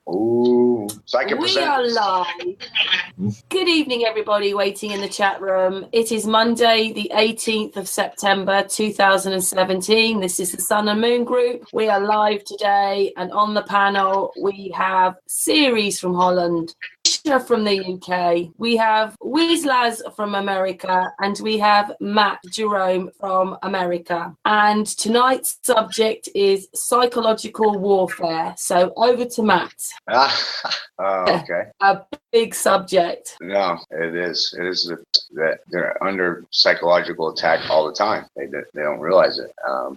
Ooh, so I can We present. are live. Good evening, everybody waiting in the chat room. It is Monday, the 18th of September, 2017. This is the Sun and Moon Group. We are live today, and on the panel, we have Ceres from Holland, Isha from the UK, we have Wizlaz from America, and we have Matt Jerome from America. And tonight's subject is psychological warfare. So over to Matt. Okay. A big subject. No, it is. It is that they're under psychological attack all the time. They don't realize it.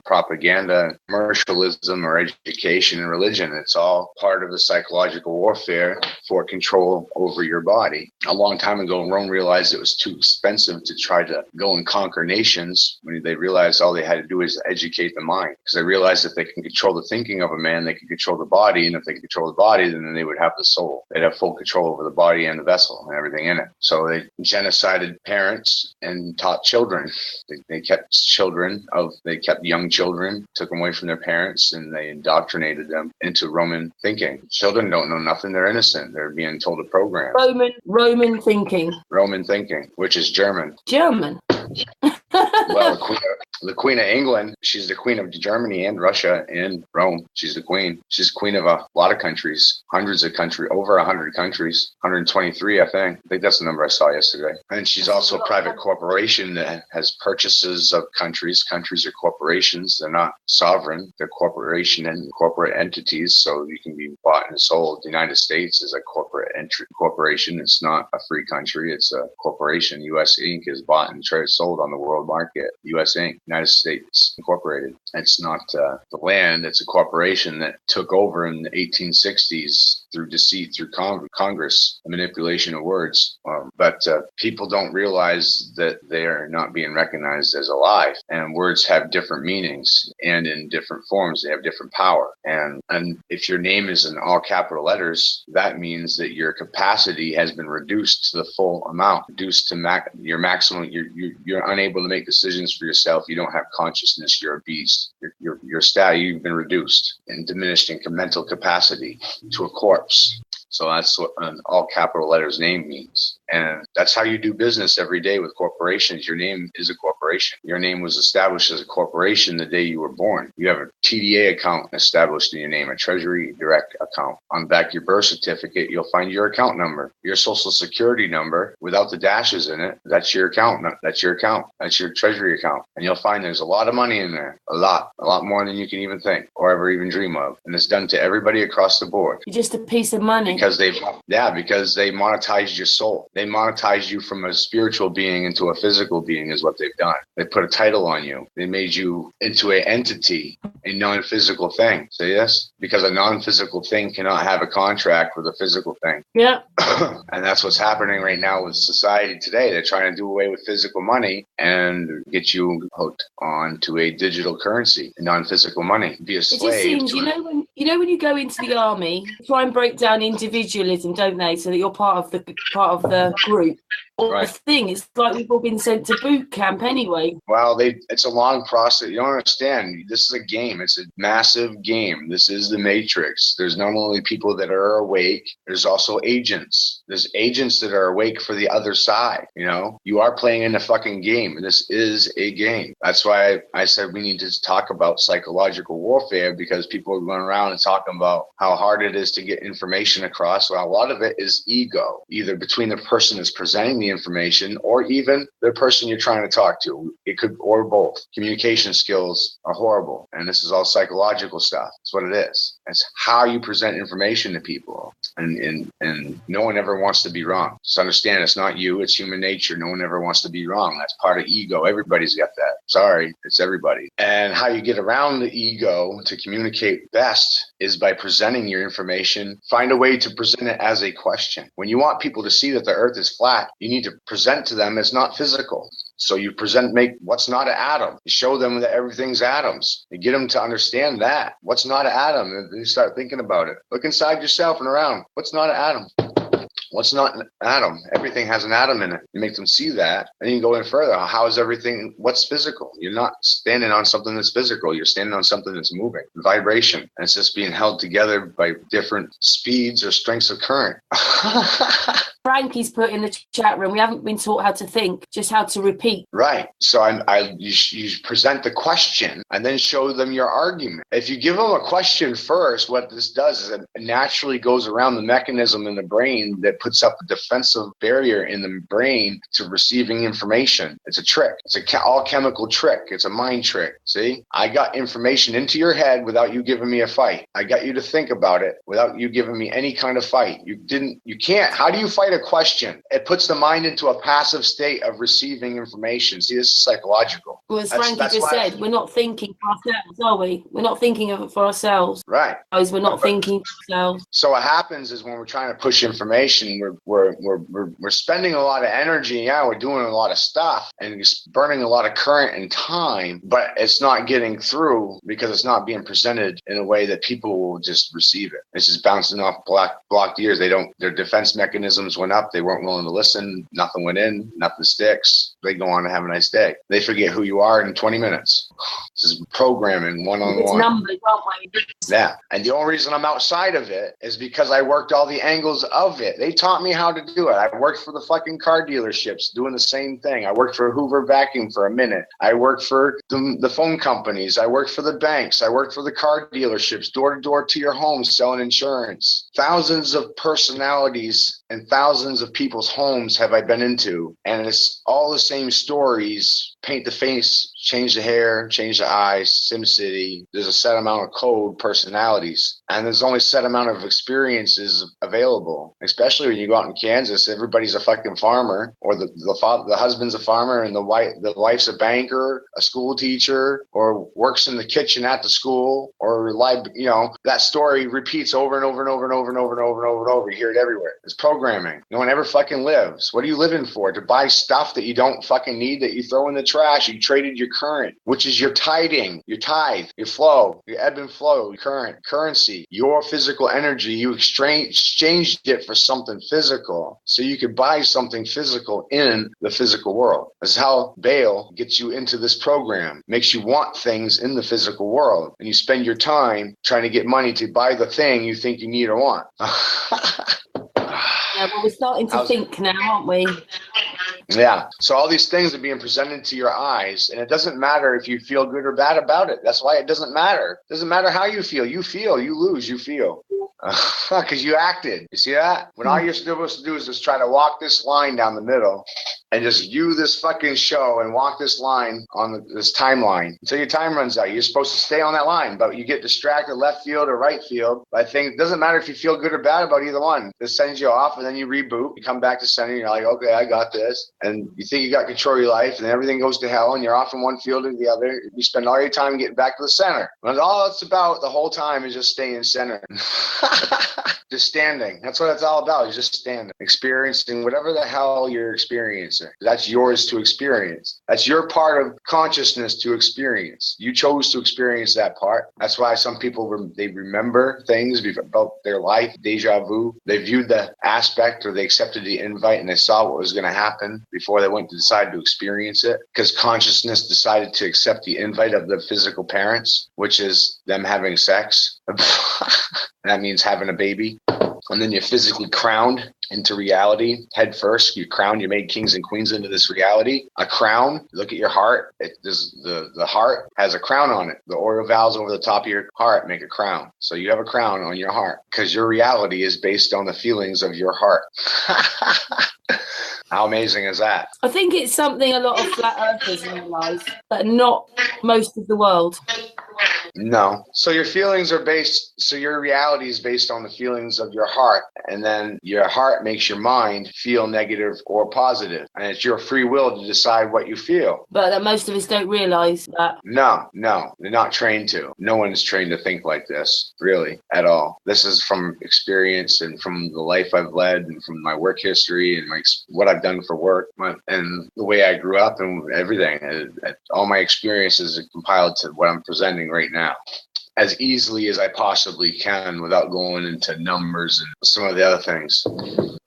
Propaganda, commercialism, or education and religion, it's all part of the psychological warfare for control over your body. A long time ago, Rome realized it was too expensive to try to go and conquer nations. When they realized all they had to do is educate the mind, because they realized if they can control the thinking of a man, they can control the body, and if they can control the body, then they would have the soul. They'd have full control over the body and the vessel and everything in it. So they genocided parents and taught children. They kept young children, took them away from their parents, and they indoctrinated them into Roman thinking. Children don't know nothing. They're innocent. They're being told a program. Roman thinking. Roman thinking, which is German. German. Well, the Queen of England, she's the Queen of Germany and Russia and Rome. She's the Queen. She's Queen of a lot of countries, hundreds of countries, over 100 countries, 123, I think. I think that's the number I saw yesterday. And she's also a private corporation that has purchases of countries. Countries are corporations. They're not sovereign. They're corporation and corporate entities, so you can be bought and sold. The United States is a corporation. It's not a free country. It's a corporation. U.S. Inc. is bought and sold on the world market. U.S. Inc. United States Incorporated. It's not the land. It's a corporation that took over in the 1860s through deceit, through Congress, manipulation of words. But people don't realize that they are not being recognized as alive. And words have different meanings, and in different forms, they have different power. And if your name is in all capital letters, that means that your capacity has been reduced to the full amount, reduced to your maximum. You're unable to make decisions for yourself. You don't have consciousness. You're a beast. You've been reduced and diminished in mental capacity to a corpse. So that's what an all capital letters name means. And that's how you do business every day with corporations. Your name is a corporation. Your name was established as a corporation the day you were born. You have a TDA account established in your name, a Treasury Direct account. On the back of your birth certificate, you'll find your account number, your social security number without the dashes in it. That's your account. That's your account. That's your Treasury account. And you'll find there's a lot of money in there. A lot more than you can even think or ever even dream of. And it's done to everybody across the board. You're just a piece of money. Because they monetized your soul. They monetized you from a spiritual being into a physical being is what they've done. They put a title on you. They made you into an entity, a non-physical thing. See this? Because a non-physical thing cannot have a contract with a physical thing. Yeah. And that's what's happening right now with society today. They're trying to do away with physical money and get you hooked onto a digital currency, non-physical money. Be a slave. It just seems, when you go into the army, try and break down individualism, don't they? So that you're part of the group. Right. The thing is, like we've all been sent to boot camp anyway. Well, it's a long process. You don't understand. This is a game. It's a massive game. This is the Matrix. There's not only people that are awake, there's also agents. There's agents that are awake for the other side. You are playing in a fucking game. This is a game. That's why I said we need to talk about psychological warfare, because people are going around and talking about how hard it is to get information across. Well, a lot of it is ego, either between the person that's presenting the information or even the person you're trying to talk to. It could, or both. Communication skills are horrible, and this is all psychological stuff. That's what it is. It's how you present information to people, and no one ever wants to be wrong. Just understand, it's not you, it's human nature. No one ever wants to be wrong. That's part of ego. Everybody's got that. Sorry, it's everybody. And how you get around the ego to communicate best is by presenting your information. Find a way to present it as a question. When you want people to see that the earth is flat, you need to present to them it's not physical. So you make what's not an atom. You show them that everything's atoms. You get them to understand that. What's not an atom? And you start thinking about it. Look inside yourself and around. What's not an atom? What's not an atom? Everything has an atom in it. You make them see that, and you can go in further. How is everything? What's physical? You're not standing on something that's physical. You're standing on something that's moving, vibration. And it's just being held together by different speeds or strengths of current. Frankie's put in the chat room, we haven't been taught how to think, just how to repeat. Right. So you present the question and then show them your argument. If you give them a question first, what this does is it naturally goes around the mechanism in the brain that puts up a defensive barrier in the brain to receiving information. It's a trick. It's a all chemical trick. It's a mind trick. See, I got information into your head without you giving me a fight. I got you to think about it without you giving me any kind of fight. You can't. How do you fight a question? It puts the mind into a passive state of receiving information. See, this is psychological. Well, as Frankie just said, we're not thinking for ourselves, are we? We're not thinking of it for ourselves. Right. We're not thinking for ourselves. So what happens is when we're trying to push information, we're spending a lot of energy. Yeah, we're doing a lot of stuff and burning a lot of current and time, but it's not getting through because it's not being presented in a way that people will just receive it. It's just bouncing off blocked ears. Their defense mechanisms went up. They weren't willing to listen. Nothing went in. Nothing sticks. They go on to have a nice day. They forget who you are in 20 minutes. This is programming one-on-one. It's numbers, aren't we? Yeah. And the only reason I'm outside of it is because I worked all the angles of it. They taught me how to do it. I worked for the fucking car dealerships doing the same thing. I worked for Hoover Vacuum for a minute. I worked for the phone companies. I worked for the banks. I worked for the car dealerships, door to door to your home, selling insurance. Thousands of personalities and thousands of people's homes have I been into, and it's all the same stories. Paint the face, change the hair, change the eyes, SimCity. There's a set amount of code personalities, and there's only a set amount of experiences available. Especially when you go out in Kansas, everybody's a fucking farmer, or the husband's a farmer, and the wife's a banker, a school teacher, or works in the kitchen at the school, or that story repeats over and over and over and over and over and over and over and over. You hear it everywhere. It's programming. No one ever fucking lives. What are you living for? To buy stuff that you don't fucking need, that you throw in the trash. You traded your current, which is your tiding, your tithe, your flow, your ebb and flow, your currency, your physical energy. You exchanged it for something physical so you could buy something physical in the physical world. That's how Baal gets you into this program, makes you want things in the physical world, and you spend your time trying to get money to buy the thing you think you need or want. Yeah, well, we're starting to think now, aren't we? Yeah. So all these things are being presented to your eyes, and it doesn't matter if you feel good or bad about it. That's why it doesn't matter. It doesn't matter how you feel. You feel. You lose. You feel. Because you acted. You see that? When all you're supposed to do is just try to walk this line down the middle and just view this fucking show and walk this line on this timeline until your time runs out. You're supposed to stay on that line, but you get distracted left field or right field. I think it doesn't matter if you feel good or bad about either one. It sends you off, and then you reboot. You come back to center, and you're like, okay, I got this. And you think you got control of your life, and then everything goes to hell, and you're off from one field to the other. You spend all your time getting back to the center. And all it's about the whole time is just staying center. Just standing. That's what it's all about. Is just standing, experiencing whatever the hell you're experiencing. That's yours to experience. That's your part of consciousness to experience. You chose to experience that part. That's why some people, they remember things about their life, deja vu. They viewed the aspect, or they accepted the invite, and they saw what was going to happen before they went to decide to experience it. Because consciousness decided to accept the invite of the physical parents, which is them having sex. That means having a baby. And then you're physically crowned into reality head first. You crown, you made kings and queens into this reality. A crown, look at your heart. The heart has a crown on it. The oil valves over the top of your heart make a crown. So you have a crown on your heart because your reality is based on the feelings of your heart. How amazing is that? I think it's something a lot of flat earthers realise, but not most of the world. No. So your feelings are your reality is based on the feelings of your heart. And then your heart makes your mind feel negative or positive. And it's your free will to decide what you feel. But that most of us don't realise that. No. They're not trained to. No one's trained to think like this, really, at all. This is from experience and from the life I've led and from my work history and what I've done for work and the way I grew up and everything. All my experiences are compiled to what I'm presenting right now as easily as I possibly can without going into numbers and some of the other things.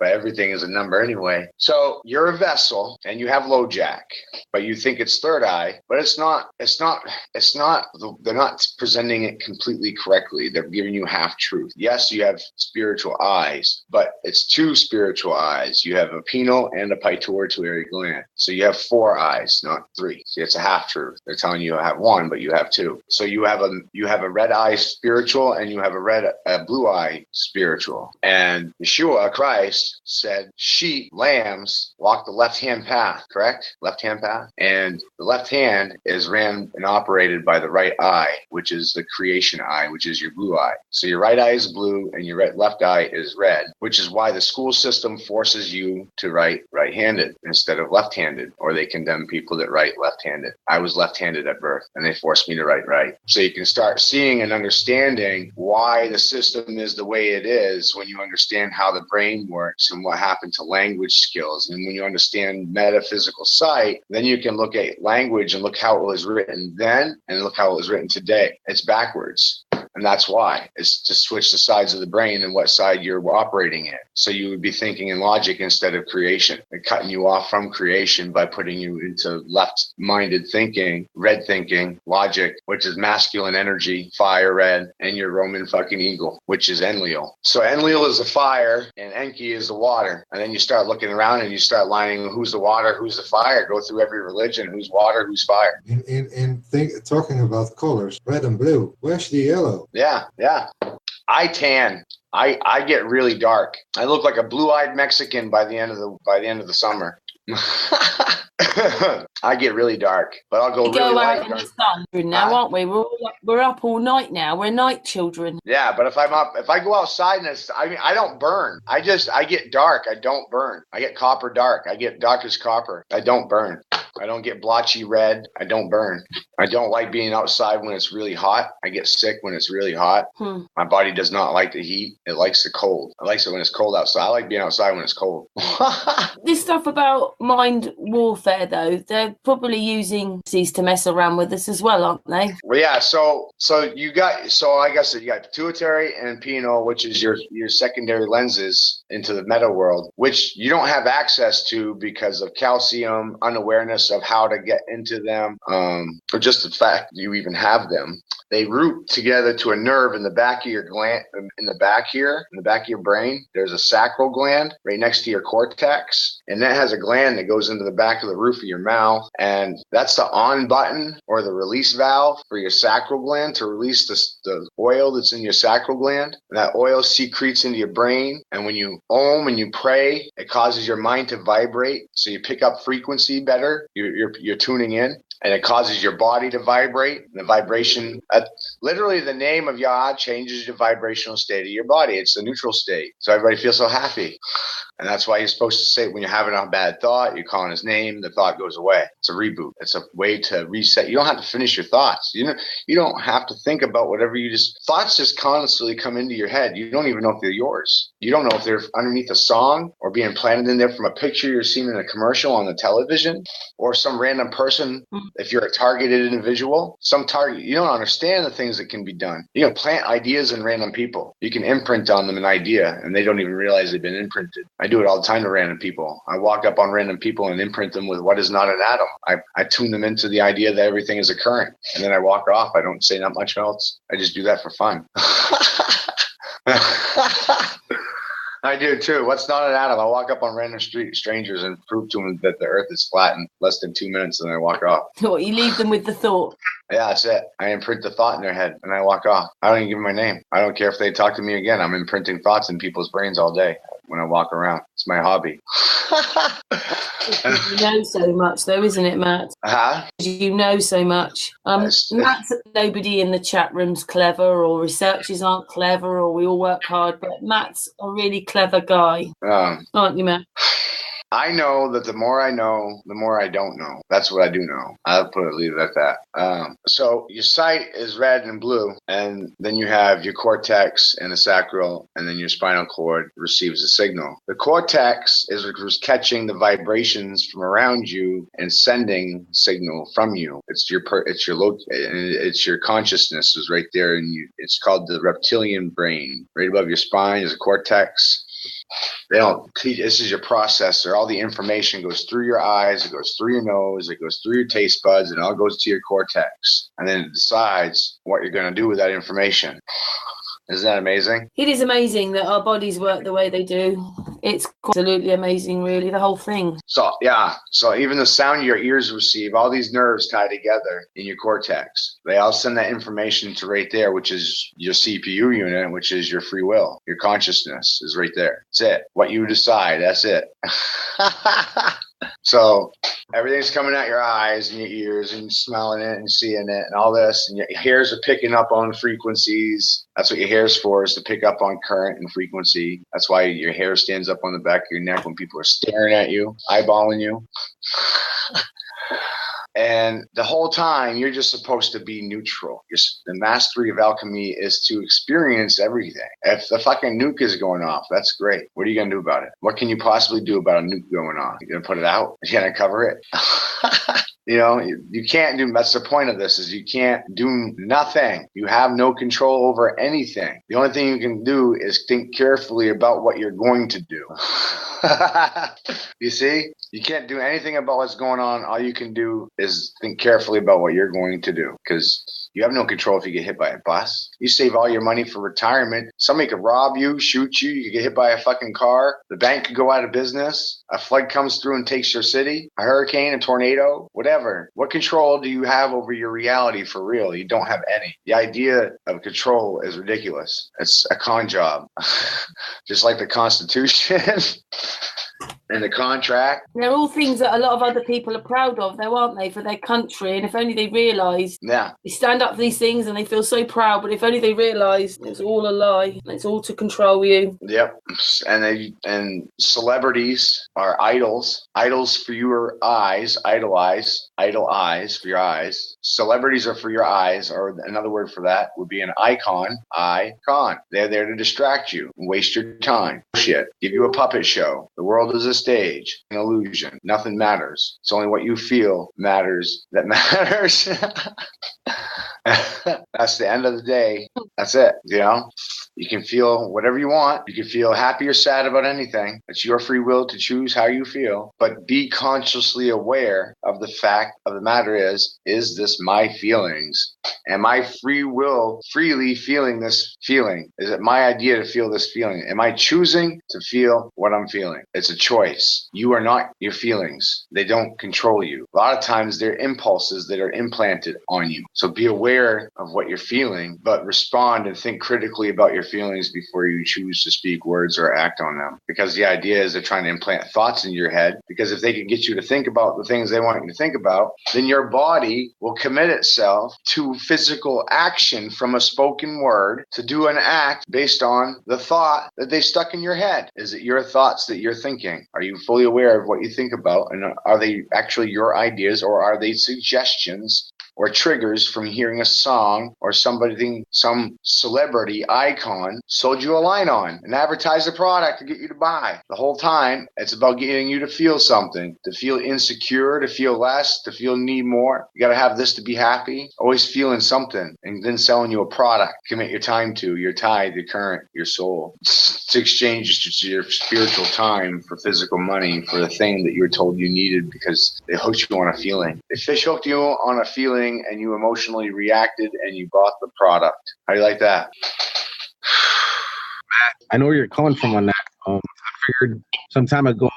but everything is a number anyway. So you're a vessel and you have low jack, but you think it's third eye, but it's not. They're not presenting it completely correctly. They're giving you half truth. Yes, you have spiritual eyes, but it's two spiritual eyes. You have a pineal and a pituitary gland. So you have 4 eyes, not 3. See, it's a half truth. They're telling you have 1, but you have 2. So you have a red eye spiritual and you have a blue eye spiritual. And Yeshua, Christ, said sheep, lambs walk the left-hand path, correct? Left-hand path. And the left hand is ran and operated by the right eye, which is the creation eye, which is your blue eye. So your right eye is blue and your left eye is red, which is why the school system forces you to write right-handed instead of left-handed, or they condemn people that write left-handed. I was left-handed at birth and they forced me to write right. So you can start seeing and understanding why the system is the way it is when you understand how the brain works and what happened to language skills. And when you understand metaphysical sight, then you can look at language and look how it was written then and look how it was written today. It's backwards. And that's why. It's to switch the sides of the brain and what side you're operating in. So you would be thinking in logic instead of creation, and cutting you off from creation by putting you into left-minded thinking, red thinking, logic, which is masculine energy, fire, red, and your Roman fucking eagle, which is Enlil. So Enlil is the fire and Enki is the water. And then you start looking around and you start lining who's the water, who's the fire, go through every religion, who's water, who's fire. Talking about colors, red and blue, where's the yellow? Yeah. I tan. I get really dark. I look like a blue-eyed Mexican by the end of the summer. I get really dark, but I'll go really light. Out in the sun now, aren't we? We're up all night now. We're night children. Yeah, but if I go outside and I don't burn. I get dark. I don't burn. I get copper dark. I get dark as copper. I don't burn. I don't get blotchy red. I don't burn. I don't like being outside when it's really hot. I get sick when it's really hot. My body does not like the heat. It likes the cold. It likes it when it's cold outside. I like being outside when it's cold. This stuff about mind warfare, though, they're probably using these to mess around with us as well, aren't they? Well, yeah. So like I said, you got pituitary and pineal, which is your secondary lenses into the meta world, which you don't have access to because of calcium, unawareness of how to get into them, or just the fact you even have them. They root together to a nerve in the back of your gland, in the back of your brain. There's a sacral gland right next to your cortex, and that has a gland that goes into the back of the roof of your mouth, and that's the on button or the release valve for your sacral gland to release the oil that's in your sacral gland. And that oil secretes into your brain, and when you om and you pray, it causes your mind to vibrate, so you pick up frequency better. You're tuning in, and it causes your body to vibrate. The vibration, literally the name of Yah changes the vibrational state of your body. It's the neutral state. So everybody feels so happy. And that's why you're supposed to say, when you're having a bad thought, you're calling his name, the thought goes away. It's a reboot. It's a way to reset. You don't have to finish your thoughts. You don't have to think about whatever thoughts just constantly come into your head. You don't even know if they're yours. You don't know if they're underneath a song or being planted in there from a picture you're seeing in a commercial on the television, or some random person. If you're a targeted individual, you don't understand the things that can be done. You can plant ideas in random people. You can imprint on them an idea and they don't even realize they've been imprinted. I do it all the time to random people. I walk up on random people and imprint them with what is not an atom. I tune them into the idea that everything is a current, and then I walk off. I don't say not much else. I just do that for fun. I do too. What's not an atom? I walk up on random strangers and prove to them that the earth is flat in less than 2 minutes, and then I walk off. What, you leave them with the thought? Yeah, that's it. I imprint the thought in their head and I walk off. I don't even give them my name. I don't care if they talk to me again. I'm imprinting thoughts in people's brains all day when I walk around. It's my hobby. You know so much, though, isn't it, Matt? You know so much. Matt's nobody in the chat room's clever, or researchers aren't clever, or we all work hard, but Matt's a really clever guy. Aren't you, Matt? I know that the more I know, the more I don't know. That's what I do know. I'll leave it at that. So your sight is red and blue, and then you have your cortex and the sacral, and then your spinal cord receives a signal. The cortex is catching the vibrations from around you and sending signal from you. It's your consciousness is right there, and it's called the reptilian brain. Right above your spine is a cortex. They don't teach. This is your processor. All the information goes through your eyes. It goes through your nose. It goes through your taste buds, and it all goes to your cortex. And then it decides what you're going to do with that information. Isn't that amazing? It is amazing that our bodies work the way they do. It's absolutely amazing, really, the whole thing. So, yeah. So even the sound your ears receive, all these nerves tie together in your cortex. They all send that information to right there, which is your CPU unit, which is your free will. Your consciousness is right there. That's it. What you decide, that's it. So everything's coming out your eyes and your ears, and you're smelling it and seeing it and all this, and your hairs are picking up on frequencies. That's what your hair's for, is to pick up on current and frequency. That's why your hair stands up on the back of your neck when people are staring at you, eyeballing you. And the whole time, you're just supposed to be neutral. The mastery of alchemy is to experience everything. If the fucking nuke is going off, that's great. What are you going to do about it? What can you possibly do about a nuke going off? You're going to put it out? You're going to cover it? You know, you can't do, that's the point of this, is you can't do nothing. You have no control over anything. The only thing you can do is think carefully about what you're going to do. You see? You can't do anything about what's going on. All you can do is think carefully about what you're going to do, because you have no control if you get hit by a bus. You save all your money for retirement. Somebody could rob you, shoot you. You could get hit by a fucking car. The bank could go out of business. A flood comes through and takes your city. A hurricane, a tornado, whatever. What control do you have over your reality for real? You don't have any. The idea of control is ridiculous. It's a con job. Just like the Constitution. And the contract. They're all things that a lot of other people are proud of, though, aren't they, for their country? And if only they realised. Yeah. They stand up for these things and they feel so proud, but if only they realised it's all a lie. It's all to control you. Yep. And celebrities are idols. Idols for your eyes. Idol eyes for your eyes. Celebrities are for your eyes, or another word for that would be an icon. Icon. They're there to distract you, waste your time. Shit. Give you a puppet show. The world is a stage, an illusion. Nothing matters. It's only what you feel matters that matters. That's the end of the day. That's it. You know, you can feel whatever you want. You can feel happy or sad about anything. It's your free will to choose how you feel, but be consciously aware of the fact of the matter is this my feelings? Am I free will freely feeling this feeling? Is it my idea to feel this feeling? Am I choosing to feel what I'm feeling? It's a choice. You are not your feelings. They don't control you. A lot of times they're impulses that are implanted on you. So be aware of what you're feeling, but respond and think critically about your feelings before you choose to speak words or act on them. Because the idea is they're trying to implant thoughts in your head, because if they can get you to think about the things they want you to think about, then your body will commit itself to physical action from a spoken word to do an act based on the thought that they stuck in your head. Is it your thoughts that you're thinking? Are you fully aware of what you think about? And are they actually your ideas, or are they suggestions or triggers from hearing a song or somebody, some celebrity icon sold you a line on and advertised a product to get you to buy? The whole time, it's about getting you to feel something, to feel insecure, to feel less, to feel need more. You got to have this to be happy. Always feeling something, and then selling you a product. Commit your time to your tithe, your current, your soul. To exchange your spiritual time for physical money for the thing that you were told you needed because they hooked you on a feeling. They fish hooked you on a feeling and you emotionally reacted and you bought the product. How do you like that? I know where you're coming from on that. I figured some time ago,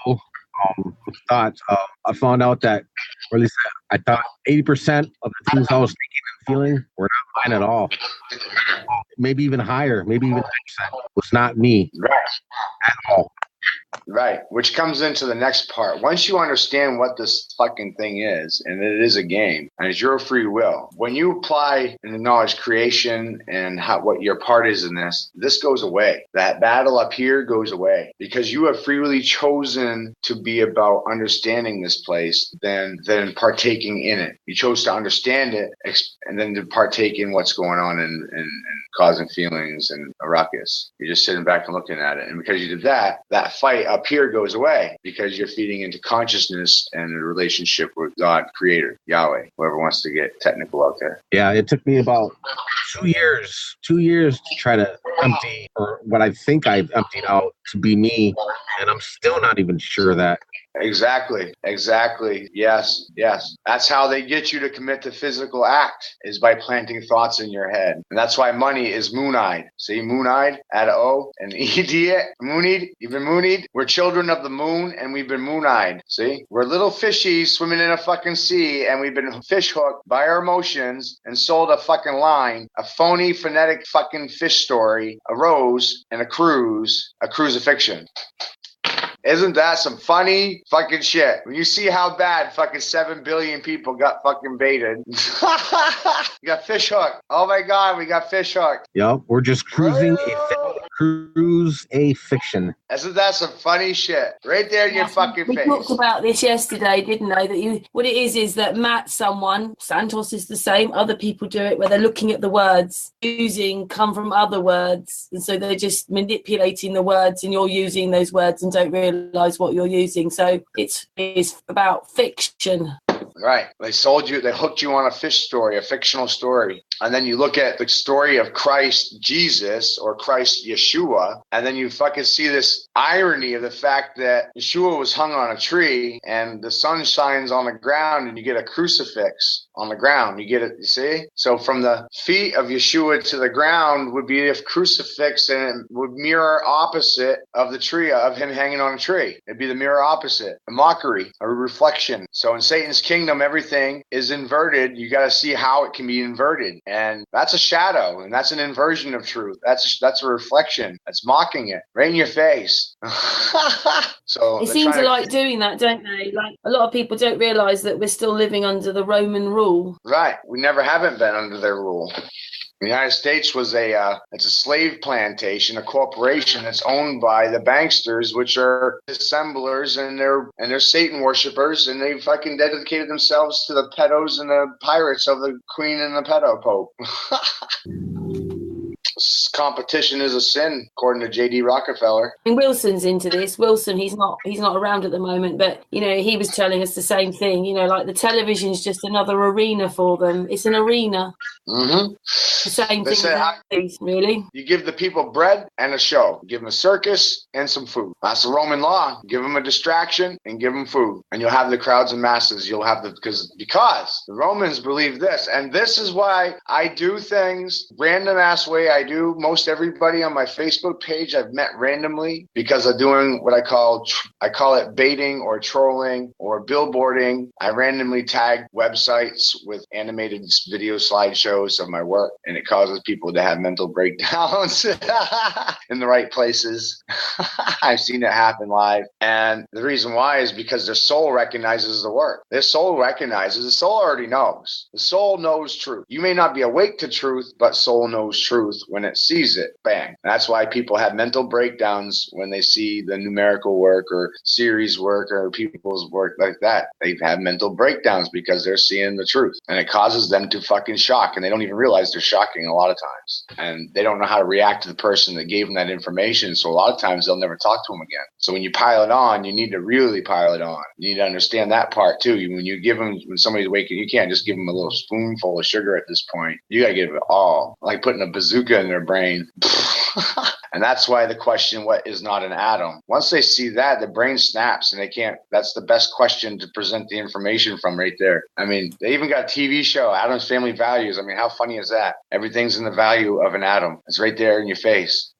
thoughts. I found out that, or at least I thought 80% of the things I was thinking and feeling were not mine at all. Maybe even higher, maybe even 10% was not me. Right. At all. Right, which comes into the next part. Once you understand what this fucking thing is, and it is a game, and it's your free will, when you apply in the knowledge creation and what your part is in this goes away. That battle up here goes away because you have freely chosen to be about understanding this place than partaking in it. You chose to understand it and then to partake in what's going on and causing feelings and a ruckus. You're just sitting back and looking at it. And because you did that, that fight up here goes away because you're feeding into consciousness and a relationship with God, Creator, Yahweh, whoever wants to get technical out there. Yeah, it took me about 2 years to try to empty, or what I think I've emptied out to be me, and I'm still not even sure that. Exactly. Yes. That's how they get you to commit the physical act, is by planting thoughts in your head. And that's why money is moon-eyed. See, moon-eyed, add a O, and E-D, moonied. You've been moonied. We're children of the moon, and we've been moon-eyed. See, we're little fishies swimming in a fucking sea, and we've been fish hooked by our emotions and sold a fucking line, a phony, phonetic fucking fish story, a rose, and a crucifixion. Isn't that some funny fucking shit? When you see how bad fucking 7 billion people got fucking baited. You got fish hooked. Oh my God, we got fish hooked. Yep, we're just cruise a fiction. Isn't that some funny shit? Right there in your fucking face. We talked about this yesterday, didn't I? What it is that Matt, Santos is the same. Other people do it where they're looking at the words, come from other words. And so they're just manipulating the words, and you're using those words and don't realize what you're using. So it's about fiction. Right. They hooked you on a fish story, a fictional story. And then you look at the story of Christ Jesus, or Christ Yeshua, and then you fucking see this irony of the fact that Yeshua was hung on a tree and the sun shines on the ground and you get a crucifix on the ground. You get it, you see? So from the feet of Yeshua to the ground would be a crucifix, and it would mirror opposite of the tree, of him hanging on a tree. It'd be the mirror opposite, a mockery, a reflection. So in Satan's kingdom, everything is inverted. You got to see how it can be inverted. And that's a shadow, and that's an inversion of truth. That's a reflection. That's mocking it right in your face. So it seems to like doing that, don't they? Like, a lot of people don't realize that we're still living under the Roman rule. Right. We never haven't been under their rule. The United States was it's a slave plantation, a corporation that's owned by the banksters, which are dissemblers, and they're Satan worshippers, and they fucking dedicated themselves to the pedos and the pirates of the Queen and the pedo Pope. Competition is a sin, according to J.D. Rockefeller. And Wilson's into this. Wilson, he's not around at the moment, but he was telling us the same thing. Like the television's just another arena for them. It's an arena. Mm-hmm. The same thing, really. You give the people bread and a show. Give them a circus and some food. That's the Roman law. Give them a distraction and give them food, and you'll have the crowds and masses. You'll have because the Romans believe this, and this is why I do things random ass way. I do most everybody on my Facebook page I've met randomly, because I'm doing what I call it baiting or trolling or billboarding. I randomly tag websites with animated video slideshows of my work, and it causes people to have mental breakdowns in the right places. I've seen it happen live. And the reason why is because their soul recognizes the work. Their soul recognizes, the soul already knows. The soul knows truth. You may not be awake to truth, but soul knows truth when it sees it. Bang. That's why people have mental breakdowns when they see the numerical work or series work or people's work like that. They have mental breakdowns because they're seeing the truth, and it causes them to fucking shock, and they don't even realize they're shocking a lot of times, and they don't know how to react to the person that gave them that information. So a lot of times they'll never talk to them again. So when you pile it on, you need to really pile it on. You need to understand that part too. When somebody's waking, you can't just give them a little spoonful of sugar at this point. You got to give it all, like putting a bazooka in their brain. And that's why the question, what is not an atom? Once they see that, the brain snaps, and they can't. That's the best question to present the information from right there. I mean, they even got a TV show, Atom's Family Values. I mean, how funny is that? Everything's in the value of an atom. It's right there in your face.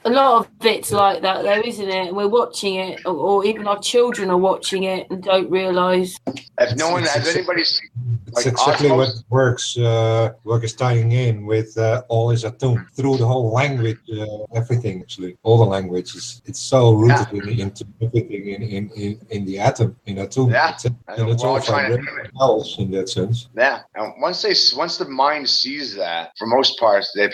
A lot of it's like that, though, isn't it? And we're watching it, or even our children are watching it and don't realise. If no one has anybody seen, it's exactly what works. Work is tying in with all is atom through the whole language, everything actually, all the languages. It's so rooted into everything in the atom, in atom. Yeah, and it's all else in that sense. Yeah, and once the mind sees that, for most parts, they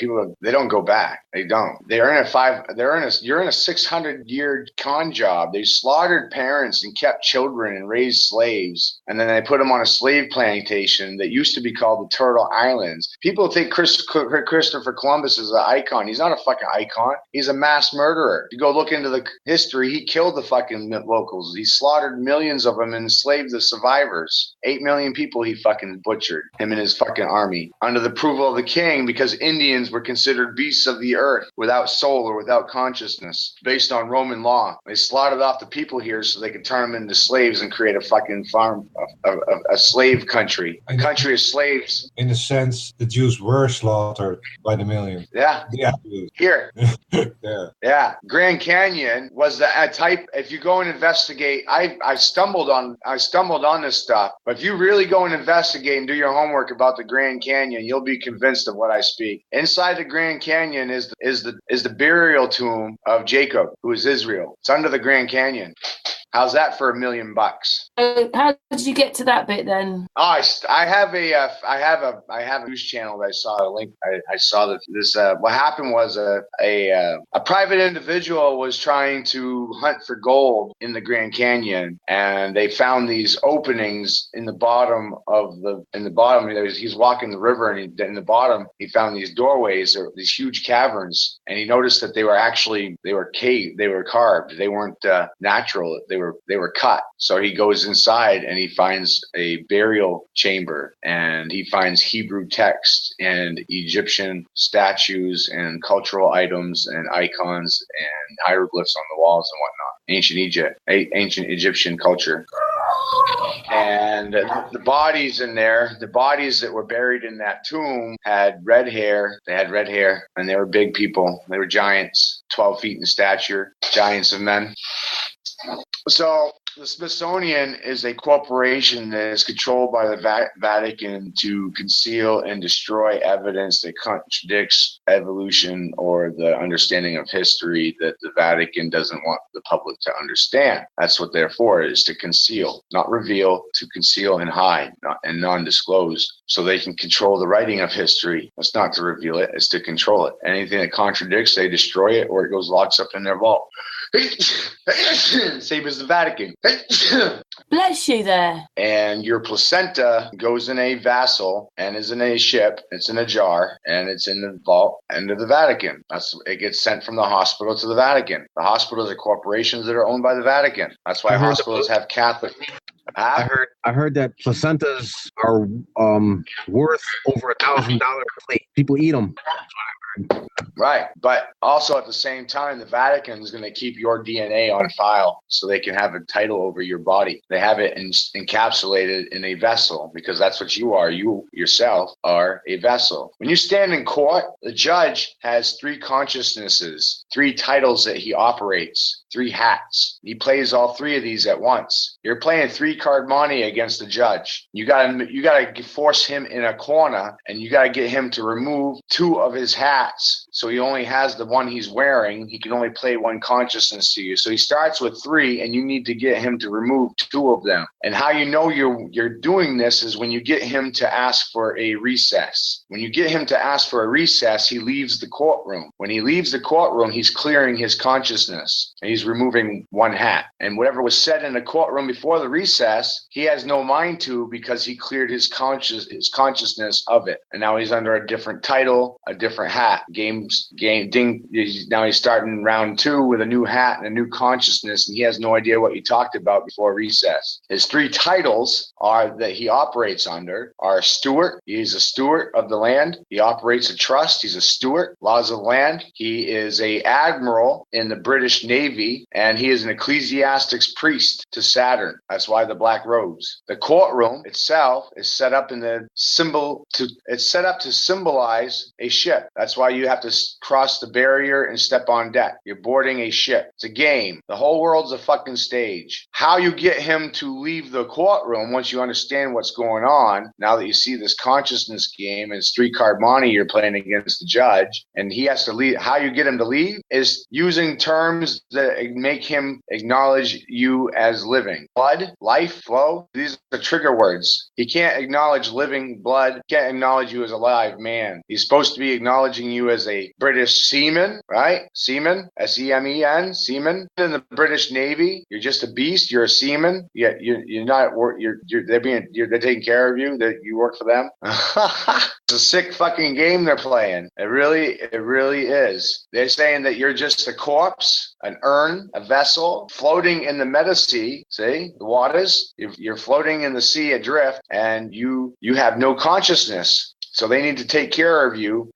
don't go back. They don't. You're in a 600-year con job. They slaughtered parents and kept children and raised slaves, and then they put them on a slave plantation that used to be called the Turtle Islands. People think Christopher Columbus is an icon. He's not a fucking icon. He's a mass murderer. You go look into the history, he killed the fucking locals. He slaughtered millions of them and enslaved the survivors. 8 million people he fucking butchered, him and his fucking army, under the approval of the king, because Indians were considered beasts of the earth without soul or without consciousness, based on Roman law. They slaughtered off the people here so they could turn them into slaves and create a fucking farm, a slave country, a country of slaves. In a sense, the Jews were slaughtered by the millions. Yeah. Yeah. Here. Yeah. Yeah. Grand Canyon was the type. If you go and investigate, I stumbled on this stuff. But if you really go and investigate and do your homework about the Grand Canyon, you'll be convinced of what I speak. Inside the Grand Canyon is the burial tomb of Jacob, who is Israel. It's under the Grand Canyon. How's that for $1 million? How did you get to that bit then? Oh, I have a news channel that I saw a link. I saw that this. What happened was a private individual was trying to hunt for gold in the Grand Canyon, and they found these openings in the bottom. He's walking the river, and in the bottom he found these doorways, or these huge caverns, and he noticed that they were carved. They weren't natural. They were cut. So he goes inside and he finds a burial chamber, and he finds Hebrew text and Egyptian statues and cultural items and icons and hieroglyphs on the walls and whatnot. Ancient Egyptian culture. And the bodies in there, the bodies that were buried in that tomb had red hair. They had red hair, and they were big people. They were giants, 12 feet in stature, giants of men. So the Smithsonian is a corporation that is controlled by the Vatican to conceal and destroy evidence that contradicts evolution or the understanding of history that the Vatican doesn't want the public to understand. That's what they're for, is to conceal, not reveal, to conceal and hide, and non-disclose, so they can control the writing of history. It's not to reveal it, it's to control it. Anything that contradicts, they destroy it, or it goes locks up in their vault. Same as the Vatican. Bless you there. And your placenta goes in a vessel and is in a ship. It's in a jar, and it's in the vault under the Vatican. It gets sent from the hospital to the Vatican. The hospitals are corporations that are owned by the Vatican. That's why hospitals have Catholic. I heard that placentas are worth over $1,000 a plate. People eat them. Right. But also at the same time, the Vatican is going to keep your DNA on file so they can have a title over your body. They have it encapsulated in a vessel, because that's what you are. You yourself are a vessel. When you stand in court, the judge has 3 consciousnesses, 3 titles that he operates, 3 hats. He plays all 3 of these at once. You're playing 3-card money against the judge. You gotta force him in a corner, and you gotta get him to remove 2 of his hats. So he only has the one he's wearing. He can only play 1 consciousness to you. So he starts with 3, and you need to get him to remove 2 of them. And how you know you're doing this is when you get him to ask for a recess. When you get him to ask for a recess, he leaves the courtroom. When he leaves the courtroom, he's clearing his consciousness, and he's removing 1 hat. And whatever was said in the courtroom before the recess, he has no mind to, because he cleared his consciousness of it. And now he's under a different title, a different hat. Now he's starting round 2 with a new hat and a new consciousness, and he has no idea what you talked about before recess. His 3 titles that he operates under are steward. He's a steward of the land. He operates a trust. He's a steward. Laws of land. He is a admiral in the British Navy, and he is an ecclesiastic's priest to Saturn. That's why the black robes. The courtroom itself is set up to symbolize a ship. That's why you have to cross the barrier and step on deck. You're boarding a ship. It's a game. The whole world's a fucking stage. How you get him to leave the courtroom, once you understand what's going on, now that you see this consciousness game and it's 3-card money you're playing against the judge, and he has to leave. How you get him to leave is using terms that make him acknowledge you as living. Blood, life, flow, these are trigger words. He can't acknowledge living blood, can't acknowledge you as a live man. He's supposed to be acknowledging you as a a British seaman, right? Seaman, S-E-M-E-N, seaman. In the British Navy, you're just a beast. You're a seaman. You're not at work. They're taking care of you. That you work for them. It's a sick fucking game they're playing. It really is. They're saying that you're just a corpse, an urn, a vessel floating in the meta sea. See the waters. You're floating in the sea adrift, and you have no consciousness. So they need to take care of you.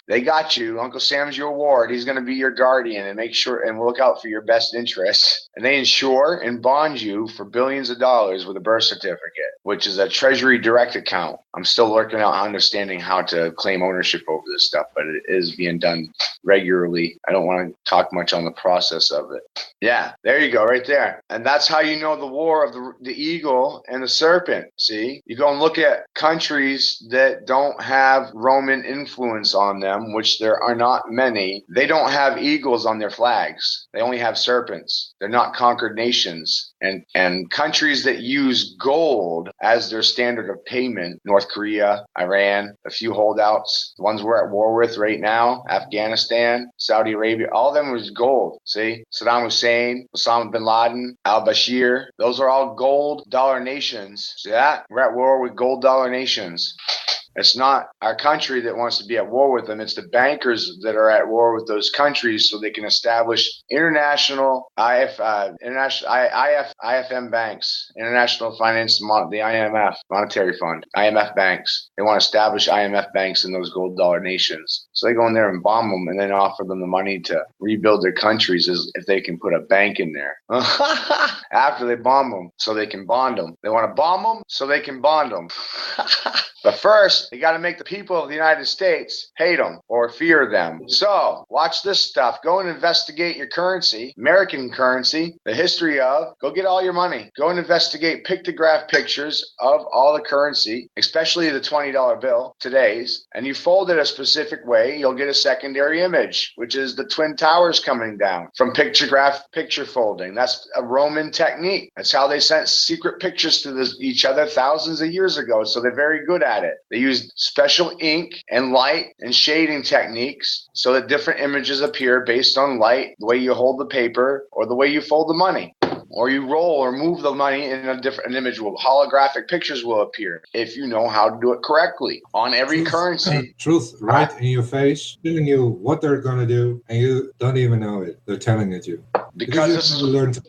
They got you. Uncle Sam's your ward. He's going to be your guardian and make sure and look out for your best interests. And they insure and bond you for billions of dollars with a birth certificate, which is a Treasury direct account. I'm still working out understanding how to claim ownership over this stuff, but it is being done regularly. I don't want to talk much on the process of it. Yeah, there you go, right there. And that's how you know the war of the eagle and the serpent. See, you go and look at countries that don't have Roman influence on them, which there are not many. They don't have eagles on their flags. They only have serpents. They're not conquered nations. And countries that use gold as their standard of payment, North Korea, Iran, a few holdouts, the ones we're at war with right now, Afghanistan, Saudi Arabia, all of them was gold. See, Saddam Hussein, Osama bin Laden, al-Bashir, those are all gold dollar nations. See that? We're at war with gold dollar nations. It's not our country that wants to be at war with them. It's the bankers that are at war with those countries so they can establish international IFM banks, International Finance, the IMF, Monetary Fund, IMF banks. They want to establish IMF banks in those gold dollar nations. So they go in there and bomb them and then offer them the money to rebuild their countries as if they can put a bank in there. After they bomb them so they can bond them. They want to bomb them so they can bond them. But first, they got to make the people of the United States hate them or fear them. So watch this stuff. Go and investigate your currency, American currency, the history of. Go get all your money. Go and investigate pictograph pictures of all the currency, especially the $20 bill, today's. And you fold it a specific way, you'll get a secondary image, which is the Twin Towers coming down from pictograph picture folding. That's a Roman technique. That's how they sent secret pictures to each other thousands of years ago. So they're very good at it. They used special ink and light and shading techniques so that different images appear based on light, the way you hold the paper or the way you fold the money. Or you roll or move the money in an image. Holographic pictures will appear if you know how to do it correctly on every currency. Truth right in your face, telling you what they're going to do, and you don't even know it. They're telling it to you. Because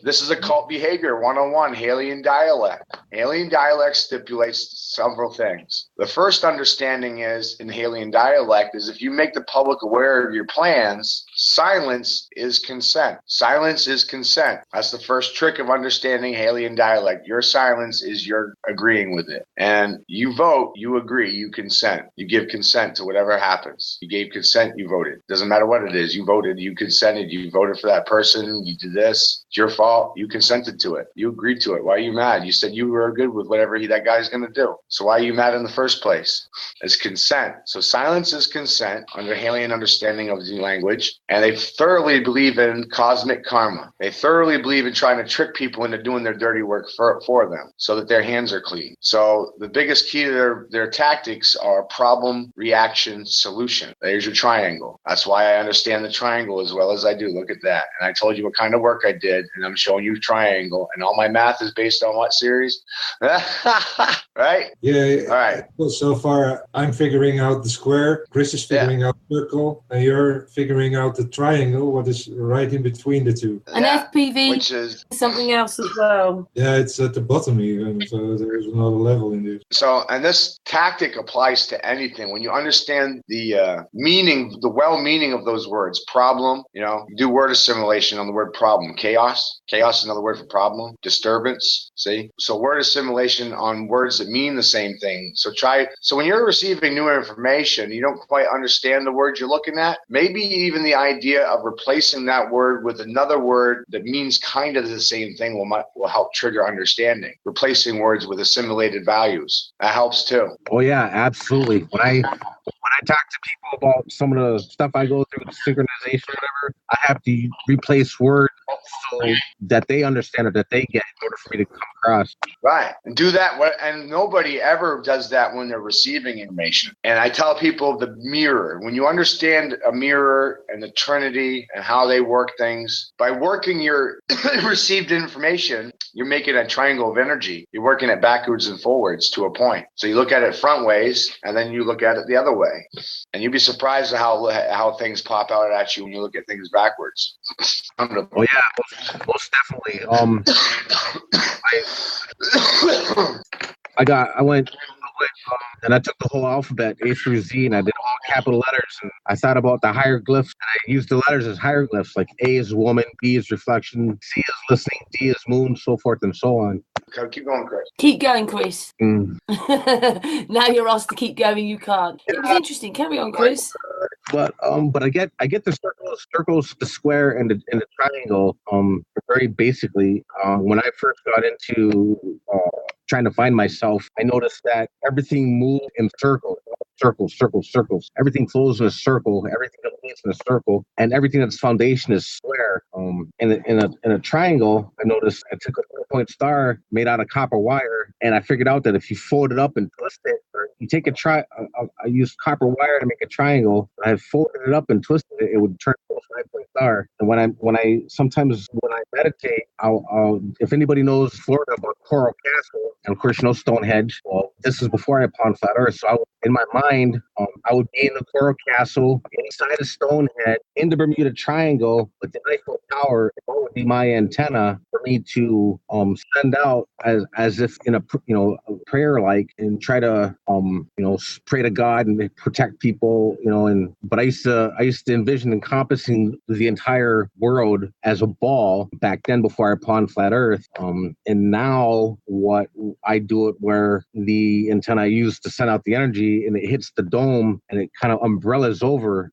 this is occult behavior 101, Halian dialect. Halian dialect stipulates several things. The first understanding is in Halian dialect is if you make the public aware of your plans, silence is consent. Silence is consent. That's the first trick of understanding Halian dialect. Your silence is your agreeing with it. And you vote, you agree, you consent. You give consent to whatever happens. You gave consent, you voted. Doesn't matter what it is. You voted, you consented, you voted for that person, you did this. It's your fault. You consented to it. You agreed to it. Why are you mad? You said you were good with whatever that guy's going to do. So why are you mad in the first place? It's consent. So silence is consent under Halian understanding of the language. And they thoroughly believe in cosmic karma. They thoroughly believe in trying to trick people into doing their dirty work for them so that their hands are clean. So the biggest key to their tactics are problem, reaction, solution. There's your triangle. That's why I understand the triangle as well as I do. Look at that. And I told you what kind of work I did, and I'm showing you triangle. And all my math is based on what series? Right? Yeah. All right. Well, so far, I'm figuring out the square. Chris is figuring out the circle, and you're figuring out the triangle, what is right in between the two. And FPV, which is something else as well. Yeah, it's at the bottom even, so there's another level in this. So, and this tactic applies to anything. When you understand the meaning, the meaning of those words, problem, you do word assimilation on the word problem. Chaos is another word for problem. Disturbance, see? So word assimilation on words that mean the same thing. So when you're receiving new information, you don't quite understand the word you're looking at, maybe even the idea of replacing that word with another word that means kind of the same thing will help trigger understanding. Replacing words with assimilated values. That helps too. Oh yeah, absolutely. When I talk to people about some of the stuff I go through with synchronization or whatever, I have to replace words so that they understand or that they get in order for me to come across. Right. And do that. And nobody ever does that when they're receiving information. And I tell people the mirror. When you understand a mirror and the Trinity and how they work things, by working your received information, you're making a triangle of energy. You're working it backwards and forwards to a point. So you look at it front ways, and then you look at it the other way. And you'd be surprised at how things pop out at you when you look at things backwards. Oh yeah, most definitely. I went and I took the whole alphabet A through Z, and I did all capital letters, and I thought about the hieroglyphs, and I used the letters as hieroglyphs, like A is woman, B is reflection, C is listening, D is moon, so forth and so on. Okay, keep going, Chris. Keep going, Chris. Mm. Now you're asked to keep going, you can't. It was interesting. Carry on, Chris. But I get the circles, the square, and the triangle. Very basically, when I first got into trying to find myself, I noticed that everything moved in circles. Circles. Everything flows in a circle. Everything leads in a circle, and everything that's foundation is square. In a triangle, I noticed I took a 4-point star made out of copper wire, and I figured out that if you fold it up and twist it, or you take I used copper wire to make a triangle. I folded it up and twisted it; it would turn into a 5-point star. And when I sometimes when I meditate, I'll if anybody knows Florida about Coral Castle, and of course you know Stonehenge. Well, this is before I upon flat Earth, so in my mind, I would be in the Coral Castle, inside of Stonehenge, in the Bermuda Triangle, with the Eiffel Tower. What would be my antenna for me to send out as if in a prayer, like, and try to pray to God and protect people, but I used to envision encompassing the entire world as a ball back then before I upon flat Earth. And now what I do it where the antenna I use to send out the energy, and it hits the dome and it kind of umbrellas over.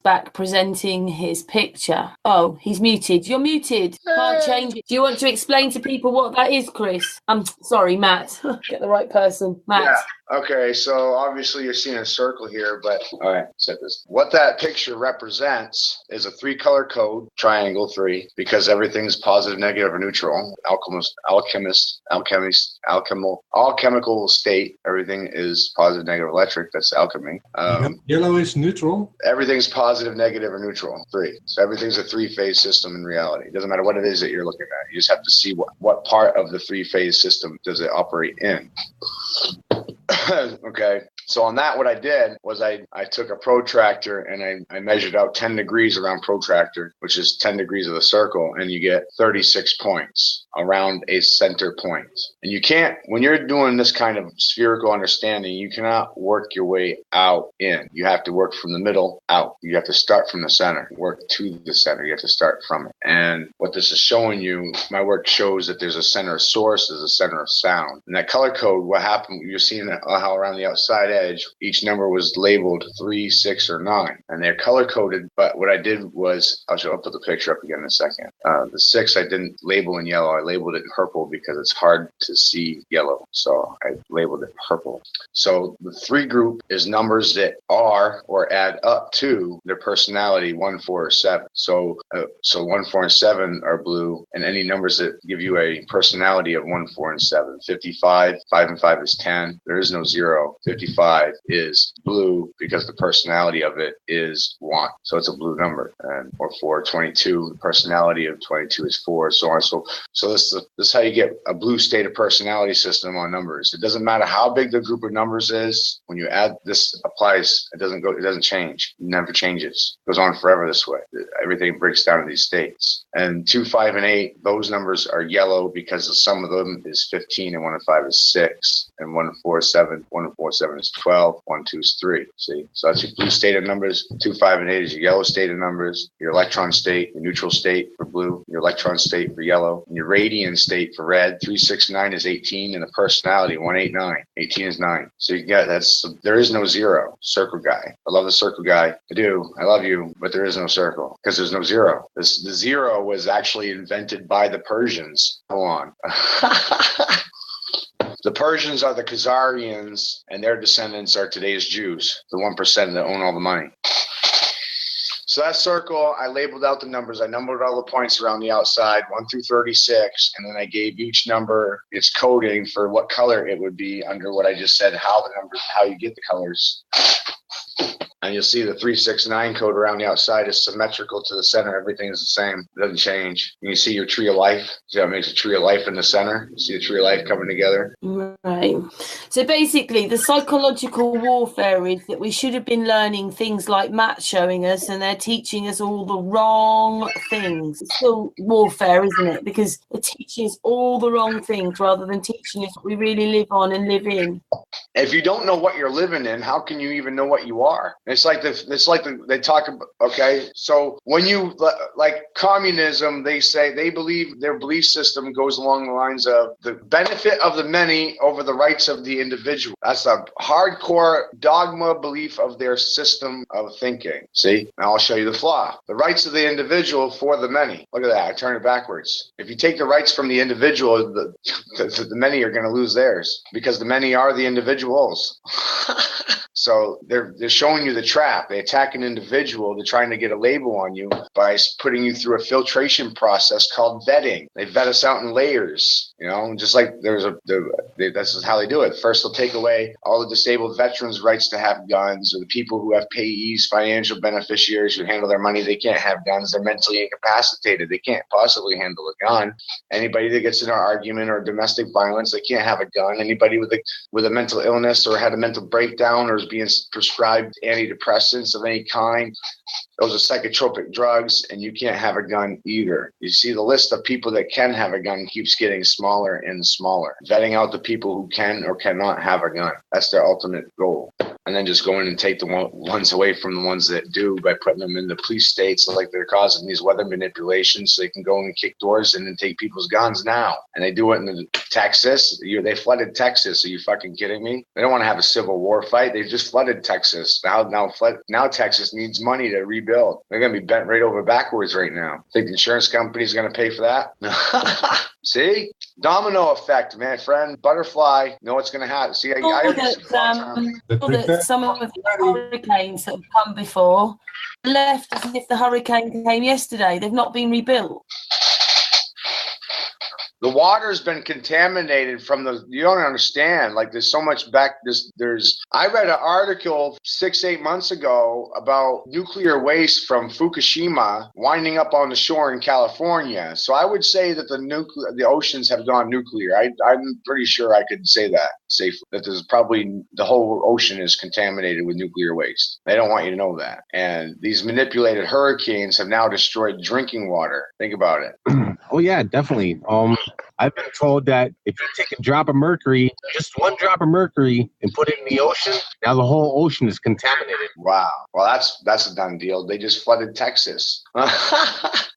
Back presenting his picture. Oh, he's muted. You're muted. Can't change it. Do you want to explain to people what that is, Chris? I'm sorry, Matt. Get the right person. Matt. Yeah. Okay, so obviously you're seeing a circle here, but all right, set this. What that picture represents is a 3-color code, triangle 3, because everything's positive, negative, or neutral. All chemical state, everything is positive, negative, electric. That's alchemy. Yellow is neutral. Everything's positive, negative, or neutral. 3. So everything's a 3-phase system in reality. It doesn't matter what it is that you're looking at. You just have to see what part of the 3-phase system does it operate in. Okay, so on that, what I did was I took a protractor and I measured out 10 degrees around protractor, which is 10 degrees of the circle, and you get 36 points around a center point. And you can't, when you're doing this kind of spherical understanding, you cannot work your way out in. You have to work from the middle out. You have to start from the center, work to the center. You have to start from it. And what this is showing you, my work shows that there's a center of source, there's a center of sound. And that color code, what happened, you're seeing how around the outside edge, each number was labeled 3, 6, or 9. And they're color coded, but what I did was, I'll put the picture up again in a second. The 6 I didn't label in yellow, I labeled it in purple because it's hard to see yellow. So I labeled it purple. So the 3 group is numbers that are or add up to their personality, 1, 4, or 7. So 1, 4, and 7 are blue, and any numbers that give you a personality of 1, 4, and 7. 55, 5 and 5 is 10. There is no 0. 55 is blue because the personality of it is 1. So it's a blue number. Or 4, 22, the personality of 22 is 4, so on. So this is how you get a blue state of personality system on numbers. It doesn't matter how big the group of numbers is. When you add this applies, it doesn't change. It never changes. It goes on forever this way. Everything breaks down to these states. And 2, 5, and 8, those numbers are yellow because the sum of them is 15, and 1 and 5 is 6, and 1 and 4 is 7, 1 and 4, 7 is 12, 1, 2 is 3. See? So that's your blue state of numbers. 2, 5, and 8 is your yellow state of numbers. Your electron state, your neutral state for blue, your electron state for yellow, and your radian state for red. 3, 6, 9 is 18, and the personality, 1, 8, 9. 18 is 9. So you get there is no 0. Circle guy. I love the circle guy. I do. I love you, but there is no circle because there's no 0. The 0 was actually invented by the Persians. Go on. The Persians are the Khazarians, and their descendants are today's Jews, the 1% that own all the money. So that circle, I labeled out the numbers. I numbered all the points around the outside, 1 through 36, and then I gave each number its coding for what color it would be under what I just said, how you get the colors. And you'll see the 369 code around the outside is symmetrical to the center. Everything is the same. It doesn't change. You see your tree of life. See how it makes a tree of life in the center? You see the tree of life coming together? Right. So basically, the psychological warfare is that we should have been learning things like Matt's showing us, and they're teaching us all the wrong things. It's still warfare, isn't it? Because they're teaching us all the wrong things rather than teaching us what we really live on and live in. If you don't know what you're living in, how can you even know what you are? It's like they talk about, okay, so when you, like communism, they say they believe their belief system goes along the lines of the benefit of the many over the rights of the individual. That's a hardcore dogma belief of their system of thinking. See, now I'll show you the flaw. The rights of the individual for the many. Look at that, I turn it backwards. If you take the rights from the individual, the many are going to lose theirs because the many are the individuals. So they're showing you the trap. They attack an individual. They're trying to get a label on you by putting you through a filtration process called vetting. They vet us out in layers, you know, just like that's how they do it. First, they'll take away all the disabled veterans' rights to have guns, or the people who have payees, financial beneficiaries who handle their money. They can't have guns. They're mentally incapacitated. They can't possibly handle a gun. Anybody that gets in an argument or domestic violence, they can't have a gun. Anybody with a mental illness or had a mental breakdown or is being prescribed antidepressants of any kind, those are psychotropic drugs, and you can't have a gun either. You see, the list of people that can have a gun keeps getting smaller and smaller, vetting out the people who can or cannot have a gun. That's their ultimate goal. And then just go in and take the ones away from the ones that do by putting them in the police states like they're causing these weather manipulations so they can go and kick doors in and take people's guns now. And they do it in Texas. They flooded Texas. Are you fucking kidding me? They don't want to have a civil war fight. They just flooded Texas. Now Texas needs money to rebuild. They're going to be bent right over backwards right now. Think the insurance company's going to pay for that? See? Domino effect, man, friend. Butterfly. Know what's going to happen. See, some of the hurricanes that have come before left as if the hurricane came yesterday. They've not been rebuilt. The water's been contaminated from you don't understand. Like there's so much I read an article 6-8 months ago about nuclear waste from Fukushima winding up on the shore in California. So I would say that the oceans have gone nuclear. I'm pretty sure I could say that safely, that there's probably the whole ocean is contaminated with nuclear waste. They don't want you to know that. And these manipulated hurricanes have now destroyed drinking water. Think about it. Oh yeah, definitely. I've been told that if you take a drop of mercury, just one drop of mercury, and put it in the ocean, now the whole ocean is contaminated. Wow. Well, that's a done deal. They just flooded Texas.